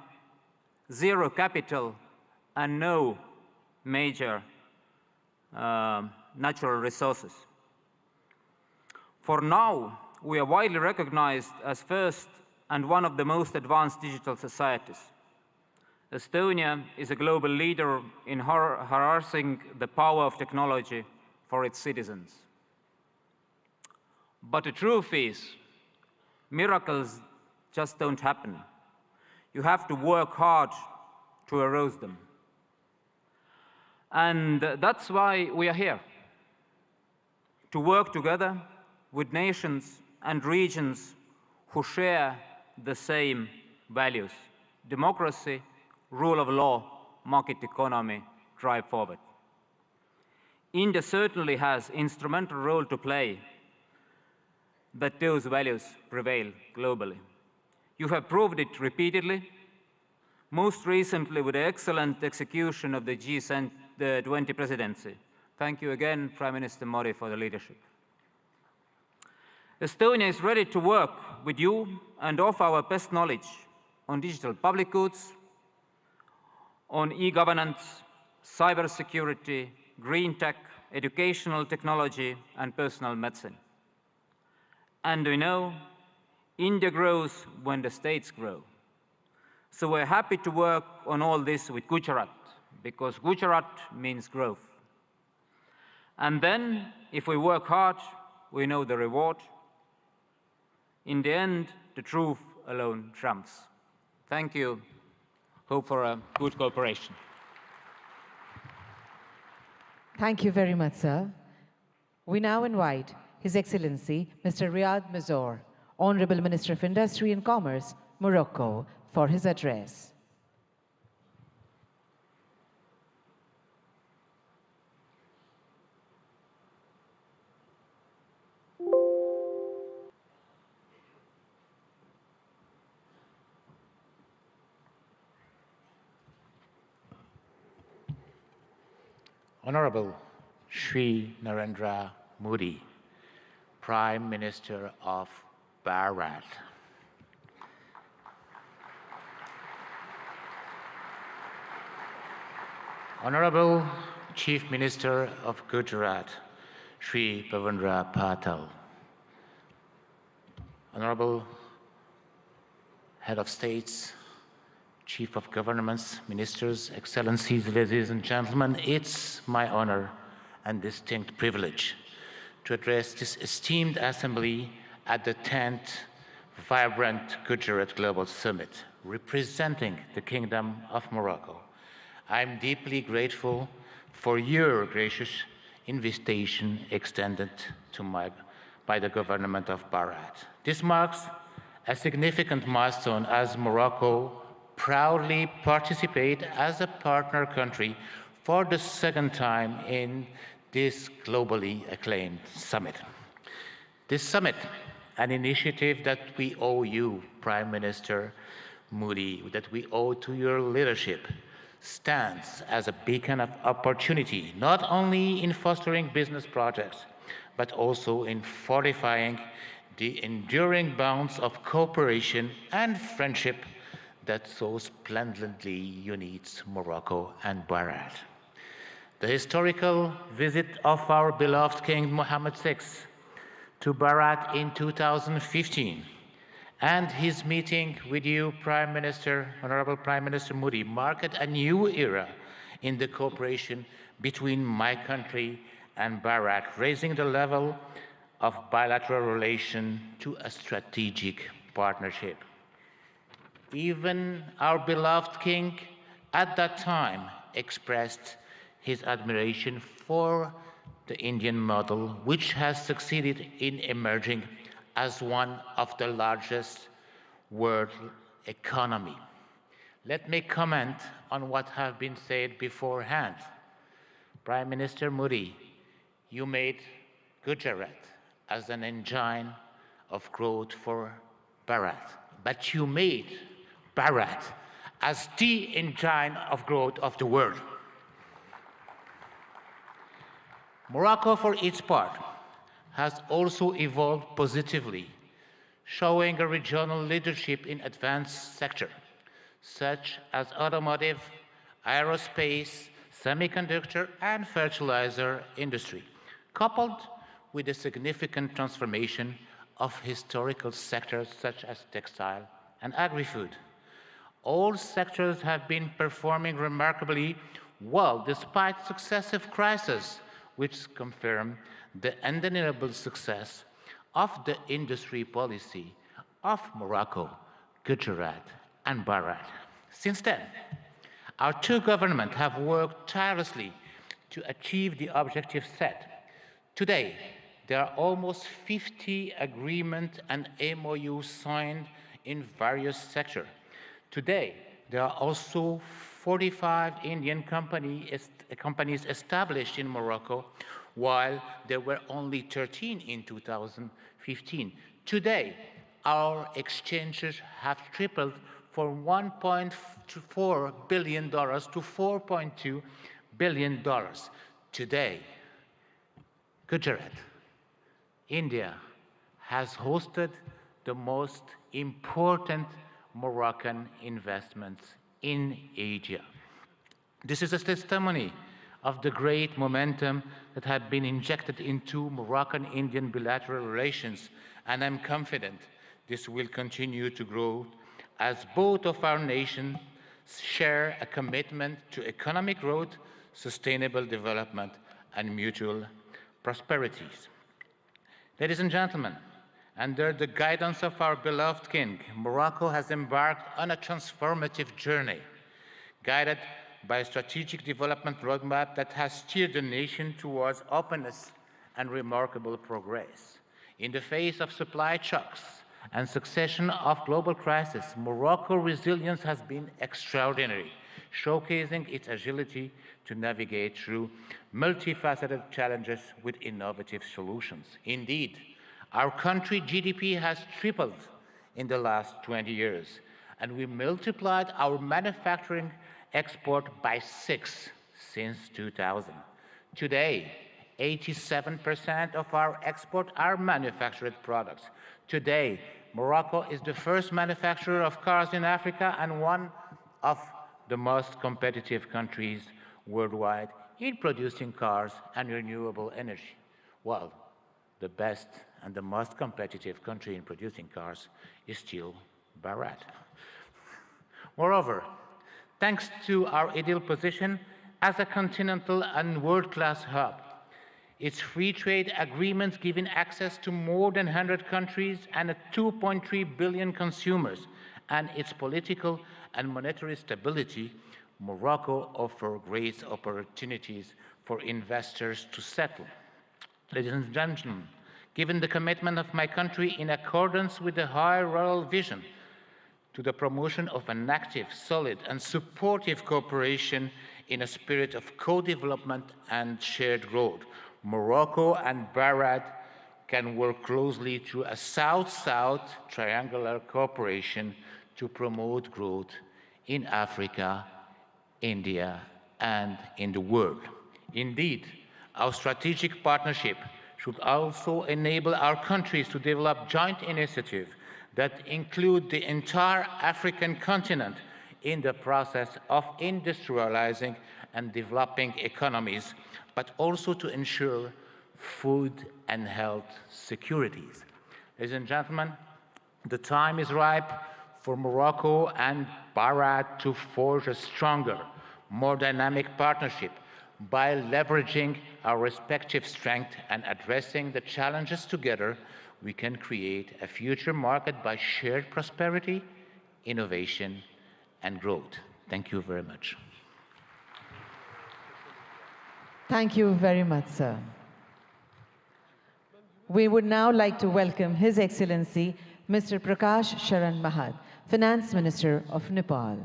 zero capital, and no major natural resources. For now, we are widely recognized as first and one of the most advanced digital societies. Estonia is a global leader in harnessing the power of technology for its citizens. But the truth is, miracles just don't happen. You have to work hard to arouse them. And that's why we are here, to work together with nations and regions who share the same values: democracy, rule of law, market economy, drive forward. India certainly has an instrumental role to play. that those values prevail globally. You have proved it repeatedly, most recently with the excellent execution of the G20 presidency. Thank you again, Prime Minister Modi, for the leadership. Estonia is ready to work with you and offer our best knowledge on digital public goods, on e-governance, cybersecurity, green tech, educational technology, and personal medicine. And we know India grows when the states grow. So we're happy to work on all this with Gujarat, because Gujarat means growth. And then, if we work hard, we know the reward. In the end, the truth alone trumps. Thank you. Hope for a good cooperation. Thank you very much, sir. We now invite His Excellency Mr. Riyad Mazzour, Honorable Minister of Industry and Commerce, Morocco, for his address. Honorable Shri Narendra Modi, Prime Minister of Bharat. Honorable Chief Minister of Gujarat, Shri Bhavendra Patel. Honorable Head of States, Chief of Governments, Ministers, Excellencies, ladies and gentlemen, it's my honor and distinct privilege to address this esteemed assembly at the 10th Vibrant Gujarat Global Summit, representing the Kingdom of Morocco. I'm deeply grateful for your gracious invitation extended to by the government of Bharat. This marks a significant milestone as Morocco proudly participate as a partner country for the second time in this globally acclaimed summit. This summit, an initiative that we owe you, Prime Minister Modi, that we owe to your leadership, stands as a beacon of opportunity, not only in fostering business projects, but also in fortifying the enduring bonds of cooperation and friendship that so splendidly unites Morocco and Bharat. The historical visit of our beloved King Mohammed VI to Bharat in 2015 and his meeting with you, Prime Minister, Honorable Prime Minister Modi, marked a new era in the cooperation between my country and Bharat, raising the level of bilateral relation to a strategic partnership. Even our beloved king at that time expressed his admiration for the Indian model, which has succeeded in emerging as one of the largest world economy. Let me comment on what has been said beforehand. Prime Minister Modi, you made Gujarat as an engine of growth for Bharat, but you made Bharat as the engine of growth of the world. Morocco, for its part, has also evolved positively, showing a regional leadership in advanced sectors, such as automotive, aerospace, semiconductor, and fertilizer industry, coupled with a significant transformation of historical sectors such as textile and agri-food. All sectors have been performing remarkably well despite successive crises, which confirm the undeniable success of the industry policy of Morocco, Gujarat, and Bharat. Since then, our two governments have worked tirelessly to achieve the objectives set. Today, there are almost 50 agreements and MOUs signed in various sectors. Today, there are also 45 Indian companies established in Morocco, while there were only 13 in 2015. Today, our exchanges have tripled from $1.4 billion to $4.2 billion. Today, Gujarat, India, has hosted the most important Moroccan investments in Asia. This is a testimony of the great momentum that had been injected into Moroccan-Indian bilateral relations, and I'm confident this will continue to grow as both of our nations share a commitment to economic growth, sustainable development, and mutual prosperities. Ladies and gentlemen, under the guidance of our beloved King, Morocco has embarked on a transformative journey, guided by a strategic development roadmap that has steered the nation towards openness and remarkable progress. In the face of supply shocks and succession of global crises, Morocco's resilience has been extraordinary, showcasing its agility to navigate through multifaceted challenges with innovative solutions. Indeed, our country's GDP has tripled in the last 20 years, and we multiplied our manufacturing export by 6 since 2000. Today, 87% of our export are manufactured products. Today, Morocco is the first manufacturer of cars in Africa and one of the most competitive countries worldwide in producing cars and renewable energy. Well, the best and the most competitive country in producing cars is still Gujarat. Moreover, thanks to our ideal position as a continental and world-class hub, its free trade agreements giving access to more than 100 countries and 2.3 billion consumers, and its political and monetary stability, Morocco offers great opportunities for investors to settle. Ladies and gentlemen, given the commitment of my country in accordance with the high rural vision to the promotion of an active, solid, and supportive cooperation in a spirit of co-development and shared growth, Morocco and Gujarat can work closely through a South-South triangular cooperation to promote growth in Africa, India, and in the world. Indeed, our strategic partnership should also enable our countries to develop joint initiatives that include the entire African continent in the process of industrializing and developing economies, but also to ensure food and health securities. Ladies and gentlemen, the time is ripe for Morocco and Gujarat to forge a stronger, more dynamic partnership by leveraging our respective strengths and addressing the challenges together. We can create a future marked by shared prosperity, innovation, and growth. Thank you very much. Thank you very much, sir. We would now like to welcome His Excellency Mr. Prakash Sharan Mahat, Finance Minister of Nepal.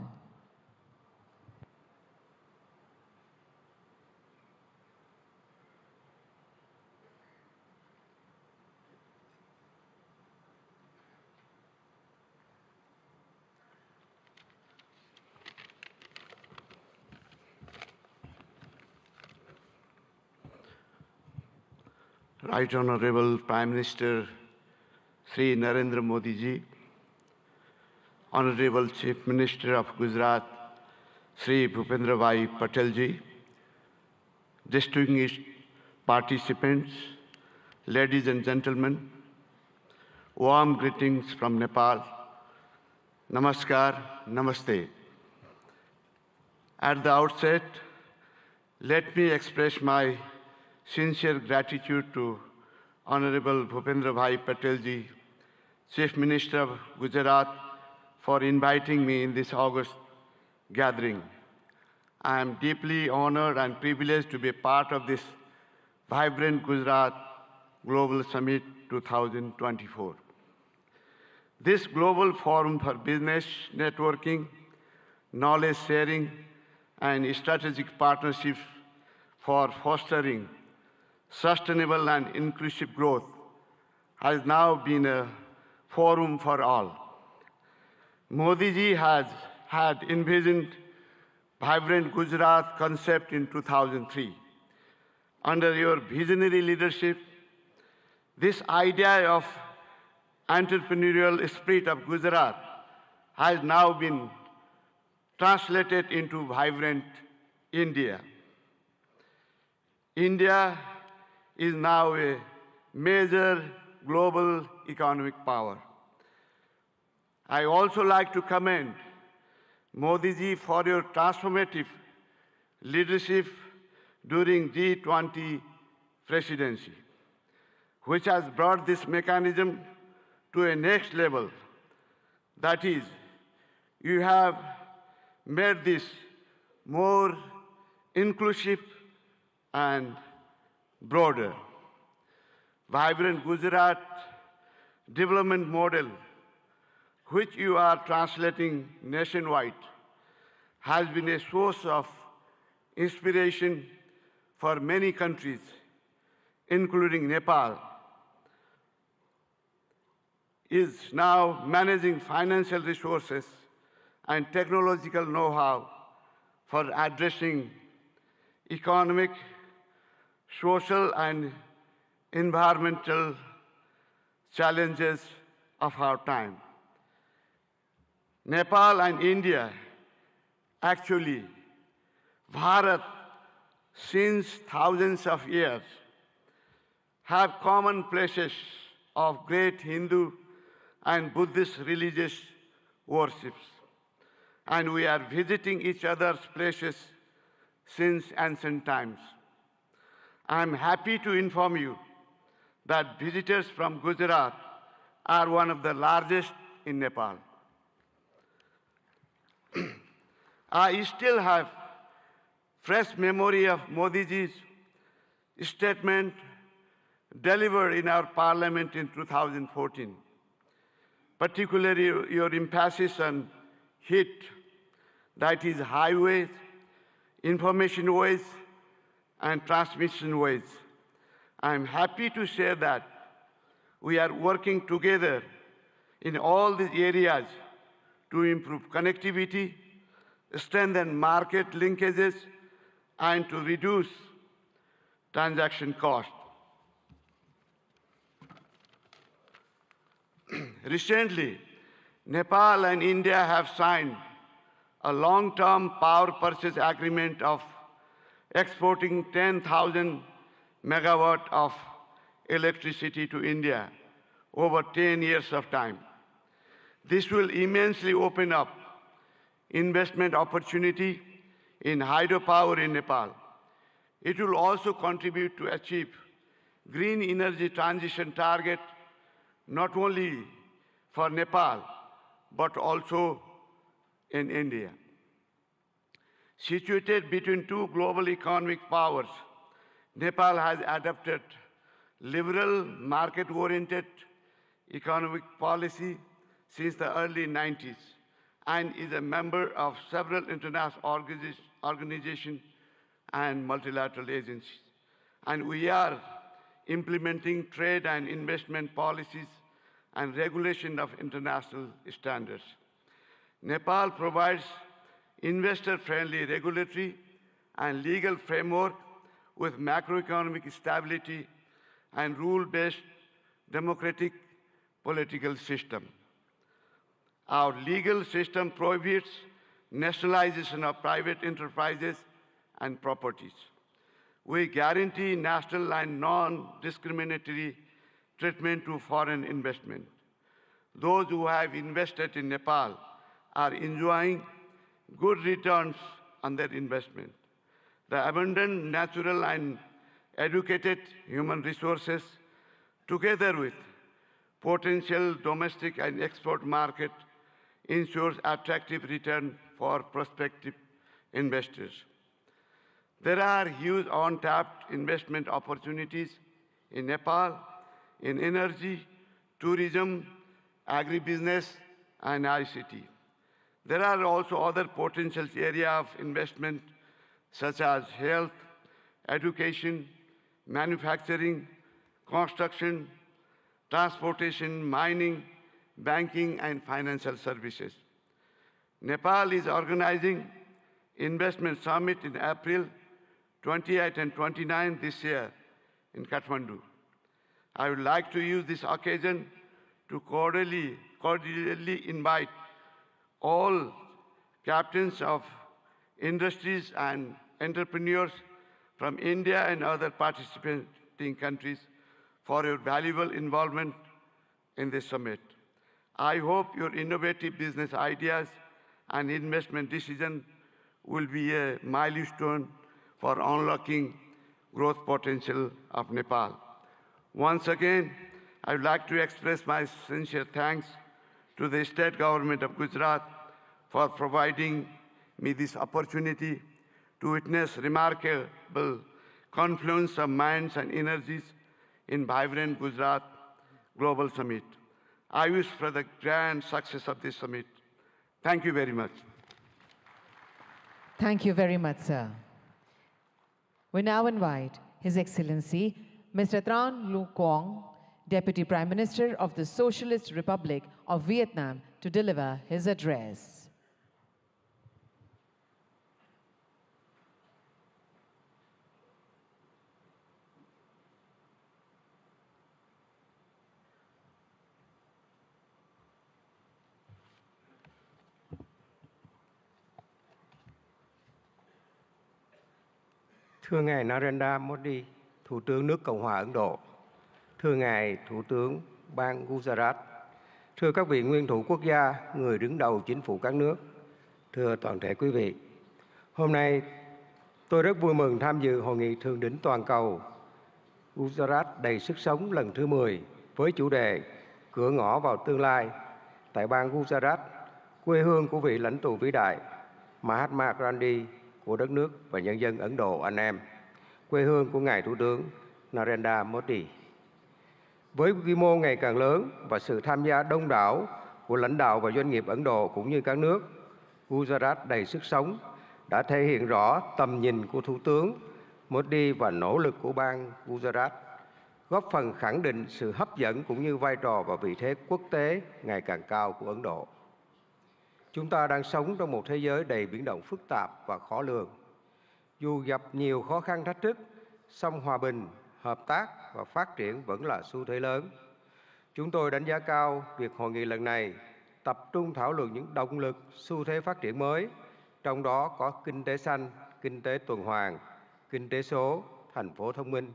Right Honorable Prime Minister Sri Narendra Modi ji, Honorable Chief Minister of Gujarat Sri Bhupendra Bhai Patel ji, distinguished participants, ladies and gentlemen, warm greetings from Nepal. Namaskar, namaste. At the outset, let me express my sincere gratitude to Honorable Bhupendra Bhai Patel ji, Chief Minister of Gujarat, for inviting me in this August gathering. I am deeply honored and privileged to be a part of this vibrant Gujarat Global Summit 2024. This global forum for business networking, knowledge sharing, and strategic partnerships for fostering sustainable and inclusive growth has now been a forum for all. Modi ji had envisioned vibrant Gujarat concept in 2003. Under your visionary leadership, this idea of entrepreneurial spirit of Gujarat has now been translated into vibrant India. India is now a major global economic power. I also like to commend Modi ji for your transformative leadership during G20 presidency, which has brought this mechanism to a next level. That is, you have made this more inclusive and broader. Vibrant Gujarat development model, which you are translating nationwide, has been a source of inspiration for many countries, including Nepal, is now managing financial resources and technological know-how for addressing economic, social, and environmental challenges of our time. Nepal and India, actually, Bharat, since thousands of years, have common places of great Hindu and Buddhist religious worships. And we are visiting each other's places since ancient times. I am happy to inform you that visitors from Gujarat are one of the largest in Nepal. I still have fresh memory of Modi ji's statement delivered in our parliament in 2014, particularly your emphasis on HIT, that is highways, information ways, and transmission ways. I am happy to share that we are working together in all these areas to improve connectivity, strengthen market linkages, and to reduce transaction costs. Recently, Nepal and India have signed a long-term power purchase agreement of exporting 10,000 megawatt of electricity to India over 10 years of time. This will immensely open up investment opportunity in hydropower in Nepal. It will also contribute to achieve green energy transition target not only for Nepal, but also in India. Situated between two global economic powers, Nepal has adopted liberal, market-oriented economic policy since the early 90s and is a member of several international organizations and multilateral agencies. And we are implementing trade and investment policies and regulation of international standards. Nepal provides investor-friendly regulatory and legal framework with macroeconomic stability and rule-based democratic political system. Our legal system prohibits nationalization of private enterprises and properties. We guarantee national and non-discriminatory treatment to foreign investment. Those who have invested in Nepal are enjoying good returns on their investment. The abundant natural and educated human resources, together with potential domestic and export market, ensures attractive return for prospective investors. There are huge untapped investment opportunities in Nepal, in energy, tourism, agribusiness, and ICT. There are also other potential areas of investment such as health, education, manufacturing, construction, transportation, mining, banking, and financial services. Nepal is organizing Investment Summit in April 28 and 29 this year in Kathmandu. I would like to use this occasion to cordially invite all captains of industries and entrepreneurs from India and other participating countries for your valuable involvement in this summit. I hope your innovative business ideas and investment decisions will be a milestone for unlocking growth potential of Nepal. Once again, I would like to express my sincere thanks to the state government of Gujarat for providing me this opportunity to witness remarkable confluence of minds and energies in vibrant Gujarat Global Summit. I wish for the grand success of this summit. Thank you very much. Thank you very much, sir. We now invite His Excellency Mr. Tran Lu Quang, Deputy Prime Minister of the Socialist Republic of Vietnam, to deliver his address. Thưa Ngài Narendra Modi, Thủ tướng nước Cộng hòa Ấn Độ, thưa Ngài Thủ tướng bang Gujarat, thưa các vị nguyên thủ quốc gia, người đứng đầu chính phủ các nước, thưa toàn thể quý vị. Hôm nay, tôi rất vui mừng tham dự Hội nghị Thượng đỉnh toàn cầu Gujarat đầy sức sống lần thứ 10 với chủ đề Cửa ngõ vào tương lai tại bang Gujarat, quê hương của vị lãnh tụ vĩ đại Mahatma Gandhi của đất nước và nhân dân Ấn Độ anh em, quê hương của Ngài Thủ tướng Narendra Modi. Với quy mô ngày càng lớn và sự tham gia đông đảo của lãnh đạo và doanh nghiệp Ấn Độ cũng như các nước, Gujarat đầy sức sống đã thể hiện rõ tầm nhìn của Thủ tướng Modi và nỗ lực của bang Gujarat, góp phần khẳng định sự hấp dẫn cũng như vai trò và vị thế quốc tế ngày càng cao của Ấn Độ. Chúng ta đang sống trong một thế giới đầy biến động phức tạp và khó lường. Dù gặp nhiều khó khăn thách thức, song hòa bình, hợp tác và phát triển vẫn là xu thế lớn. Chúng tôi đánh giá cao việc hội nghị lần này tập trung thảo luận những động lực, xu thế phát triển mới, trong đó có kinh tế xanh, kinh tế tuần hoàn, kinh tế số, thành phố thông minh.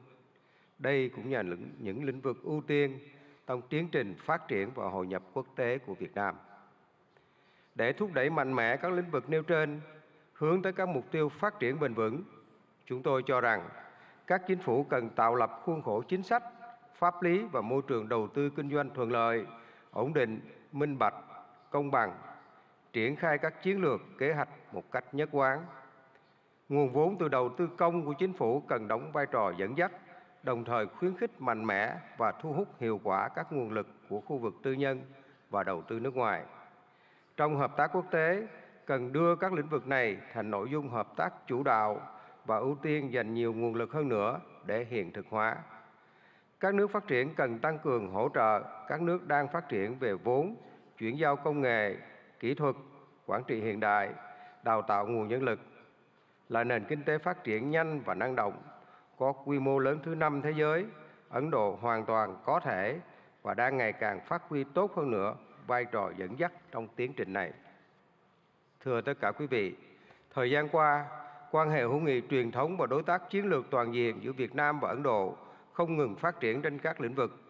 Đây cũng là những lĩnh vực ưu tiên trong tiến trình phát triển và hội nhập quốc tế của Việt Nam. Để thúc đẩy mạnh mẽ các lĩnh vực nêu trên, hướng tới các mục tiêu phát triển bền vững, chúng tôi cho rằng các chính phủ cần tạo lập khuôn khổ chính sách, pháp lý và môi trường đầu tư kinh doanh thuận lợi, ổn định, minh bạch, công bằng, triển khai các chiến lược, kế hoạch một cách nhất quán. Nguồn vốn từ đầu tư công của chính phủ cần đóng vai trò dẫn dắt, đồng thời khuyến khích mạnh mẽ và thu hút hiệu quả các nguồn lực của khu vực tư nhân và đầu tư nước ngoài. Trong hợp tác quốc tế, cần đưa các lĩnh vực này thành nội dung hợp tác chủ đạo và ưu tiên dành nhiều nguồn lực hơn nữa để hiện thực hóa. Các nước phát triển cần tăng cường hỗ trợ các nước đang phát triển về vốn, chuyển giao công nghệ, kỹ thuật, quản trị hiện đại, đào tạo nguồn nhân lực. Là nền kinh tế phát triển nhanh và năng động, có quy mô lớn thứ 5 thế giới, Ấn Độ hoàn toàn có thể và đang ngày càng phát huy tốt hơn nữa vai trò dẫn dắt trong tiến trình này. Thưa tất cả quý vị, thời gian qua, quan hệ hữu nghị truyền thống và đối tác chiến lược toàn diện giữa Việt Nam và Ấn Độ không ngừng phát triển trên các lĩnh vực.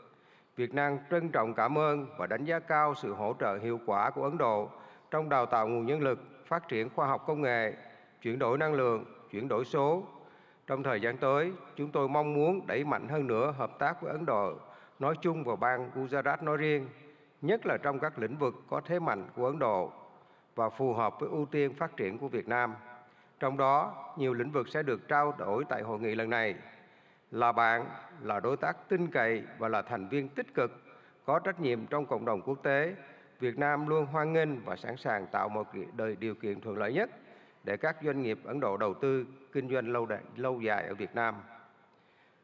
Việt Nam trân trọng cảm ơn và đánh giá cao sự hỗ trợ hiệu quả của Ấn Độ trong đào tạo nguồn nhân lực, phát triển khoa học công nghệ, chuyển đổi năng lượng, chuyển đổi số. Trong thời gian tới, chúng tôi mong muốn đẩy mạnh hơn nữa hợp tác với Ấn Độ nói chung và bang Gujarat nói riêng, nhất là trong các lĩnh vực có thế mạnh của Ấn Độ và phù hợp với ưu tiên phát triển của Việt Nam. Trong đó, nhiều lĩnh vực sẽ được trao đổi tại hội nghị lần này. Là bạn, là đối tác tin cậy và là thành viên tích cực, có trách nhiệm trong cộng đồng quốc tế, Việt Nam luôn hoan nghênh và sẵn sàng tạo một điều kiện thuận lợi nhất để các doanh nghiệp Ấn Độ đầu tư, kinh doanh lâu dài ở Việt Nam.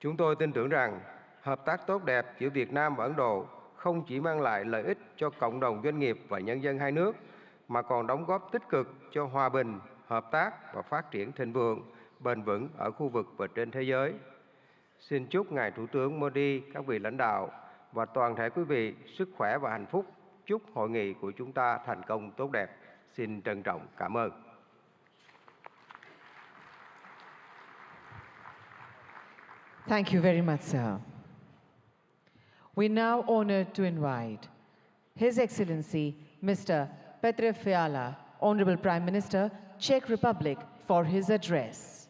Chúng tôi tin tưởng rằng hợp tác tốt đẹp giữa Việt Nam và Ấn Độ không chỉ mang lại lợi ích cho cộng đồng doanh nghiệp và nhân dân hai nước, mà còn đóng góp tích cực cho hòa bình, hợp tác và phát triển thịnh vượng, bền vững ở khu vực và trên thế giới. Xin chúc Ngài Thủ tướng Modi, các vị lãnh đạo và toàn thể quý vị sức khỏe và hạnh phúc. Chúc hội nghị của chúng ta thành công tốt đẹp. Xin trân trọng cảm ơn. Thank you very much, sir. We now honored to invite His Excellency Mr. Petr Fiala, Honorable Prime Minister, Czech Republic, for his address.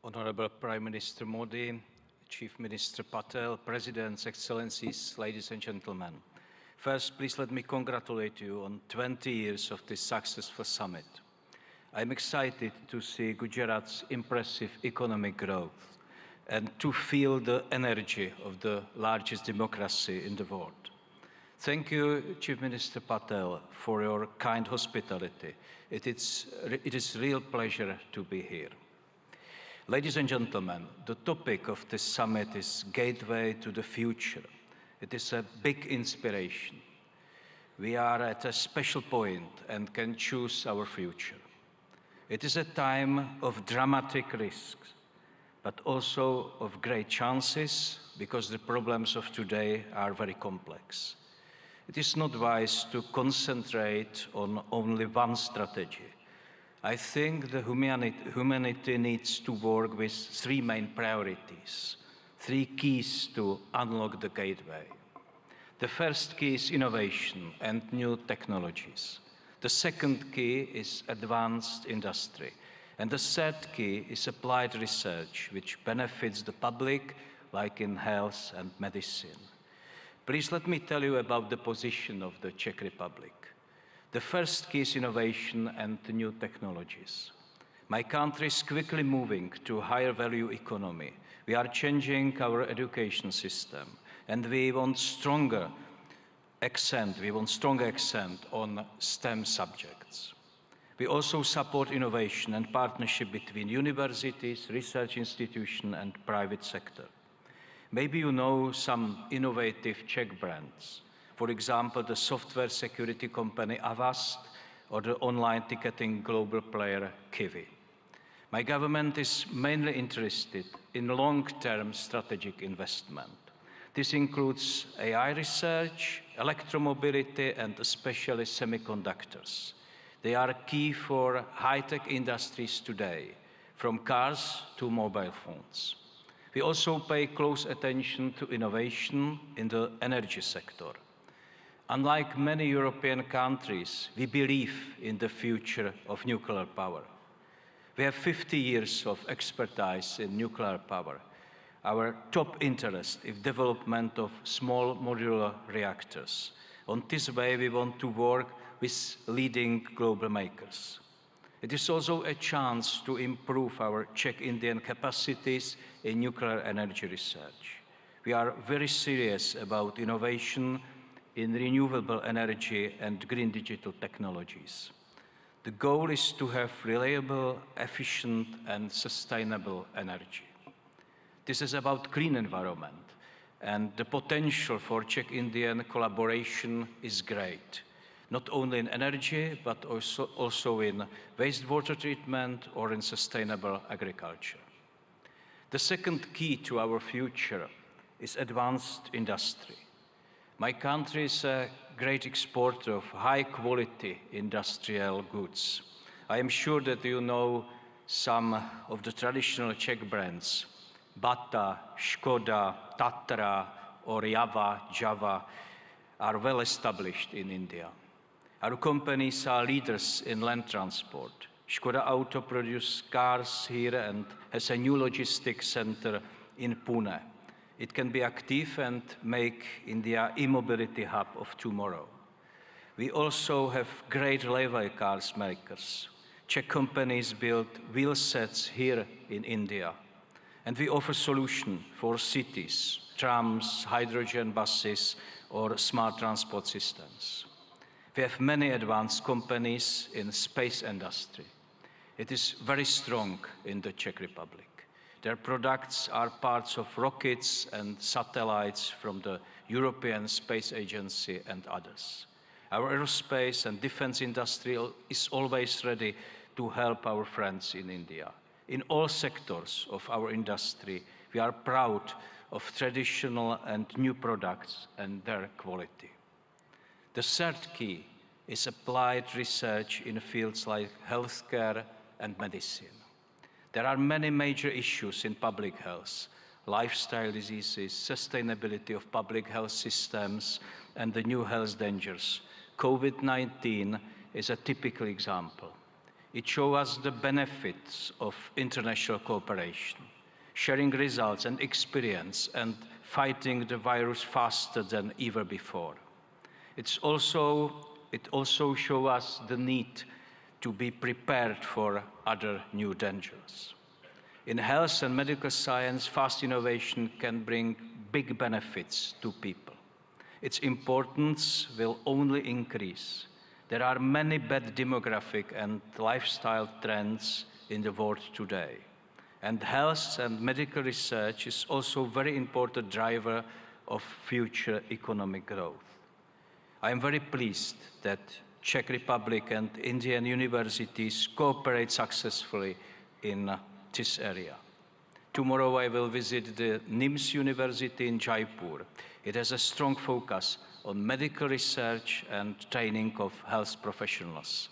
Honorable Prime Minister Modi, Chief Minister Patel, Presidents, Excellencies, ladies and gentlemen. First, please let me congratulate you on 20 years of this successful summit. I'm excited to see Gujarat's impressive economic growth and to feel the energy of the largest democracy in the world. Thank you, Chief Minister Patel, for your kind hospitality. It is a real pleasure to be here. Ladies and gentlemen, the topic of this summit is Gateway to the Future. It is a big inspiration. We are at a special point and can choose our future. It is a time of dramatic risks, but also of great chances, because the problems of today are very complex. It is not wise to concentrate on only one strategy. I think the humanity needs to work with three main priorities, three keys to unlock the gateway. The first key is innovation and new technologies. The second key is advanced industry. And the third key is applied research, which benefits the public, like in health and medicine. Please let me tell you about the position of the Czech Republic. The first key is innovation and new technologies. My country is quickly moving to a higher value economy. We are changing our education system, and we want stronger accent on STEM subjects. We also support innovation and partnership between universities, research institutions, and private sector. Maybe you know some innovative Czech brands. For example, the software security company Avast or the online ticketing global player Kiwi. My government is mainly interested in long-term strategic investment. This includes AI research, electromobility, and especially semiconductors. They are key for high-tech industries today, from cars to mobile phones. We also pay close attention to innovation in the energy sector. Unlike many European countries, we believe in the future of nuclear power. We have 50 years of expertise in nuclear power. Our top interest is development of small modular reactors. On this way, we want to work with leading global makers. It is also a chance to improve our Czech-Indian capacities in nuclear energy research. We are very serious about innovation in renewable energy and green digital technologies. The goal is to have reliable, efficient, and sustainable energy. This is about clean environment, and the potential for Czech-Indian collaboration is great, not only in energy, but also in wastewater treatment or in sustainable agriculture. The second key to our future is advanced industry. My country is a great exporter of high-quality industrial goods. I am sure that you know some of the traditional Czech brands. Bata, Škoda, Tatra, or Java are well established in India. Our companies are leaders in land transport. Škoda Auto produces cars here and has a new logistics center in Pune. It can be active and make India e-mobility hub of tomorrow. We also have great railway cars makers. Czech companies build wheel sets here in India. And we offer solutions for cities, trams, hydrogen buses, or smart transport systems. We have many advanced companies in the space industry. It is very strong in the Czech Republic. Their products are parts of rockets and satellites from the European Space Agency and others. Our aerospace and defense industry is always ready to help our friends in India. In all sectors of our industry, we are proud of traditional and new products and their quality. The third key is applied research in fields like healthcare and medicine. There are many major issues in public health: lifestyle diseases, sustainability of public health systems, and the new health dangers. COVID-19 is a typical example. It shows us the benefits of international cooperation, sharing results and experience, and fighting the virus faster than ever before. It also shows us the need to be prepared for other new dangers. In health and medical science, fast innovation can bring big benefits to people. Its importance will only increase. There are many bad demographic and lifestyle trends in the world today. And health and medical research is also a very important driver of future economic growth. I am very pleased that Czech Republic and Indian universities cooperate successfully in this area. Tomorrow I will visit the NIMS University in Jaipur. It has a strong focus on medical research and training of health professionals.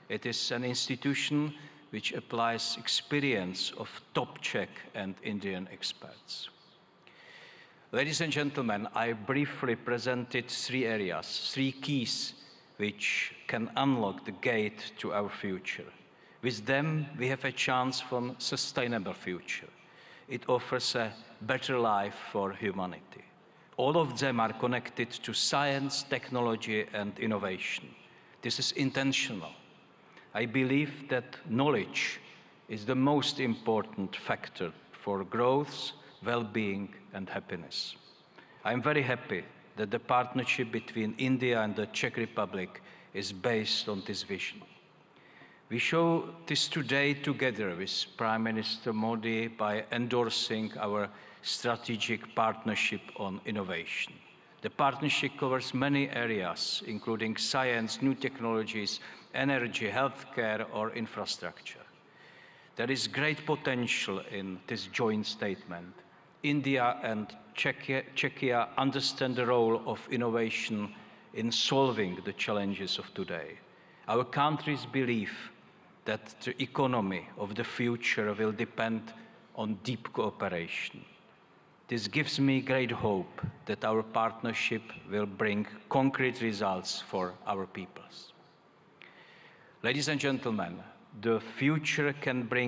It is an institution which applies experience of top Czech and Indian experts. Ladies and gentlemen, I briefly presented three areas, three keys which can unlock the gate to our future. With them, we have a chance for a sustainable future. It offers a better life for humanity. All of them are connected to science, technology, and innovation. This is intentional. I believe that knowledge is the most important factor for growth, well-being, and happiness. I am very happy that the partnership between India and the Czech Republic is based on this vision. We show this today together with Prime Minister Modi by endorsing our strategic partnership on innovation. The partnership covers many areas, including science, new technologies, energy, healthcare, or infrastructure. There is great potential in this joint statement. India and Czechia understand the role of innovation in solving the challenges of today. Our countries believe that the economy of the future will depend on deep cooperation. This gives me great hope that our partnership will bring concrete results for our peoples. Ladies and gentlemen, the future can bring